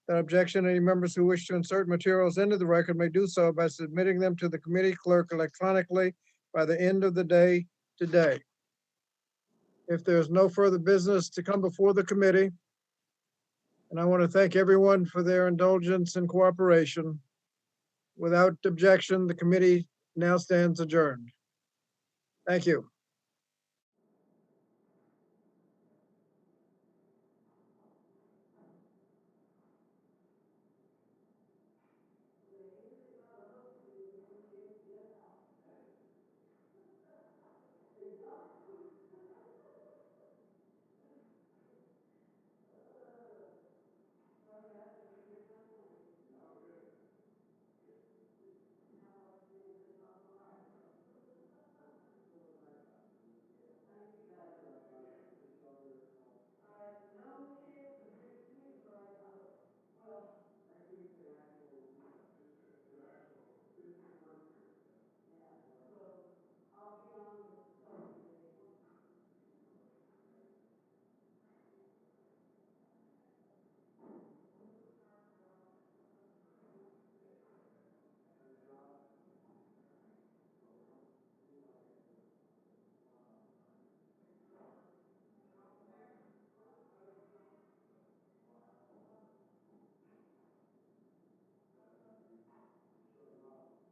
That objection, any members who wish to insert materials into the record may do so by submitting them to the committee clerk electronically by the end of the day today. If there's no further business to come before the committee, and I want to thank everyone for their indulgence and cooperation. Without objection, the committee now stands adjourned. Thank you.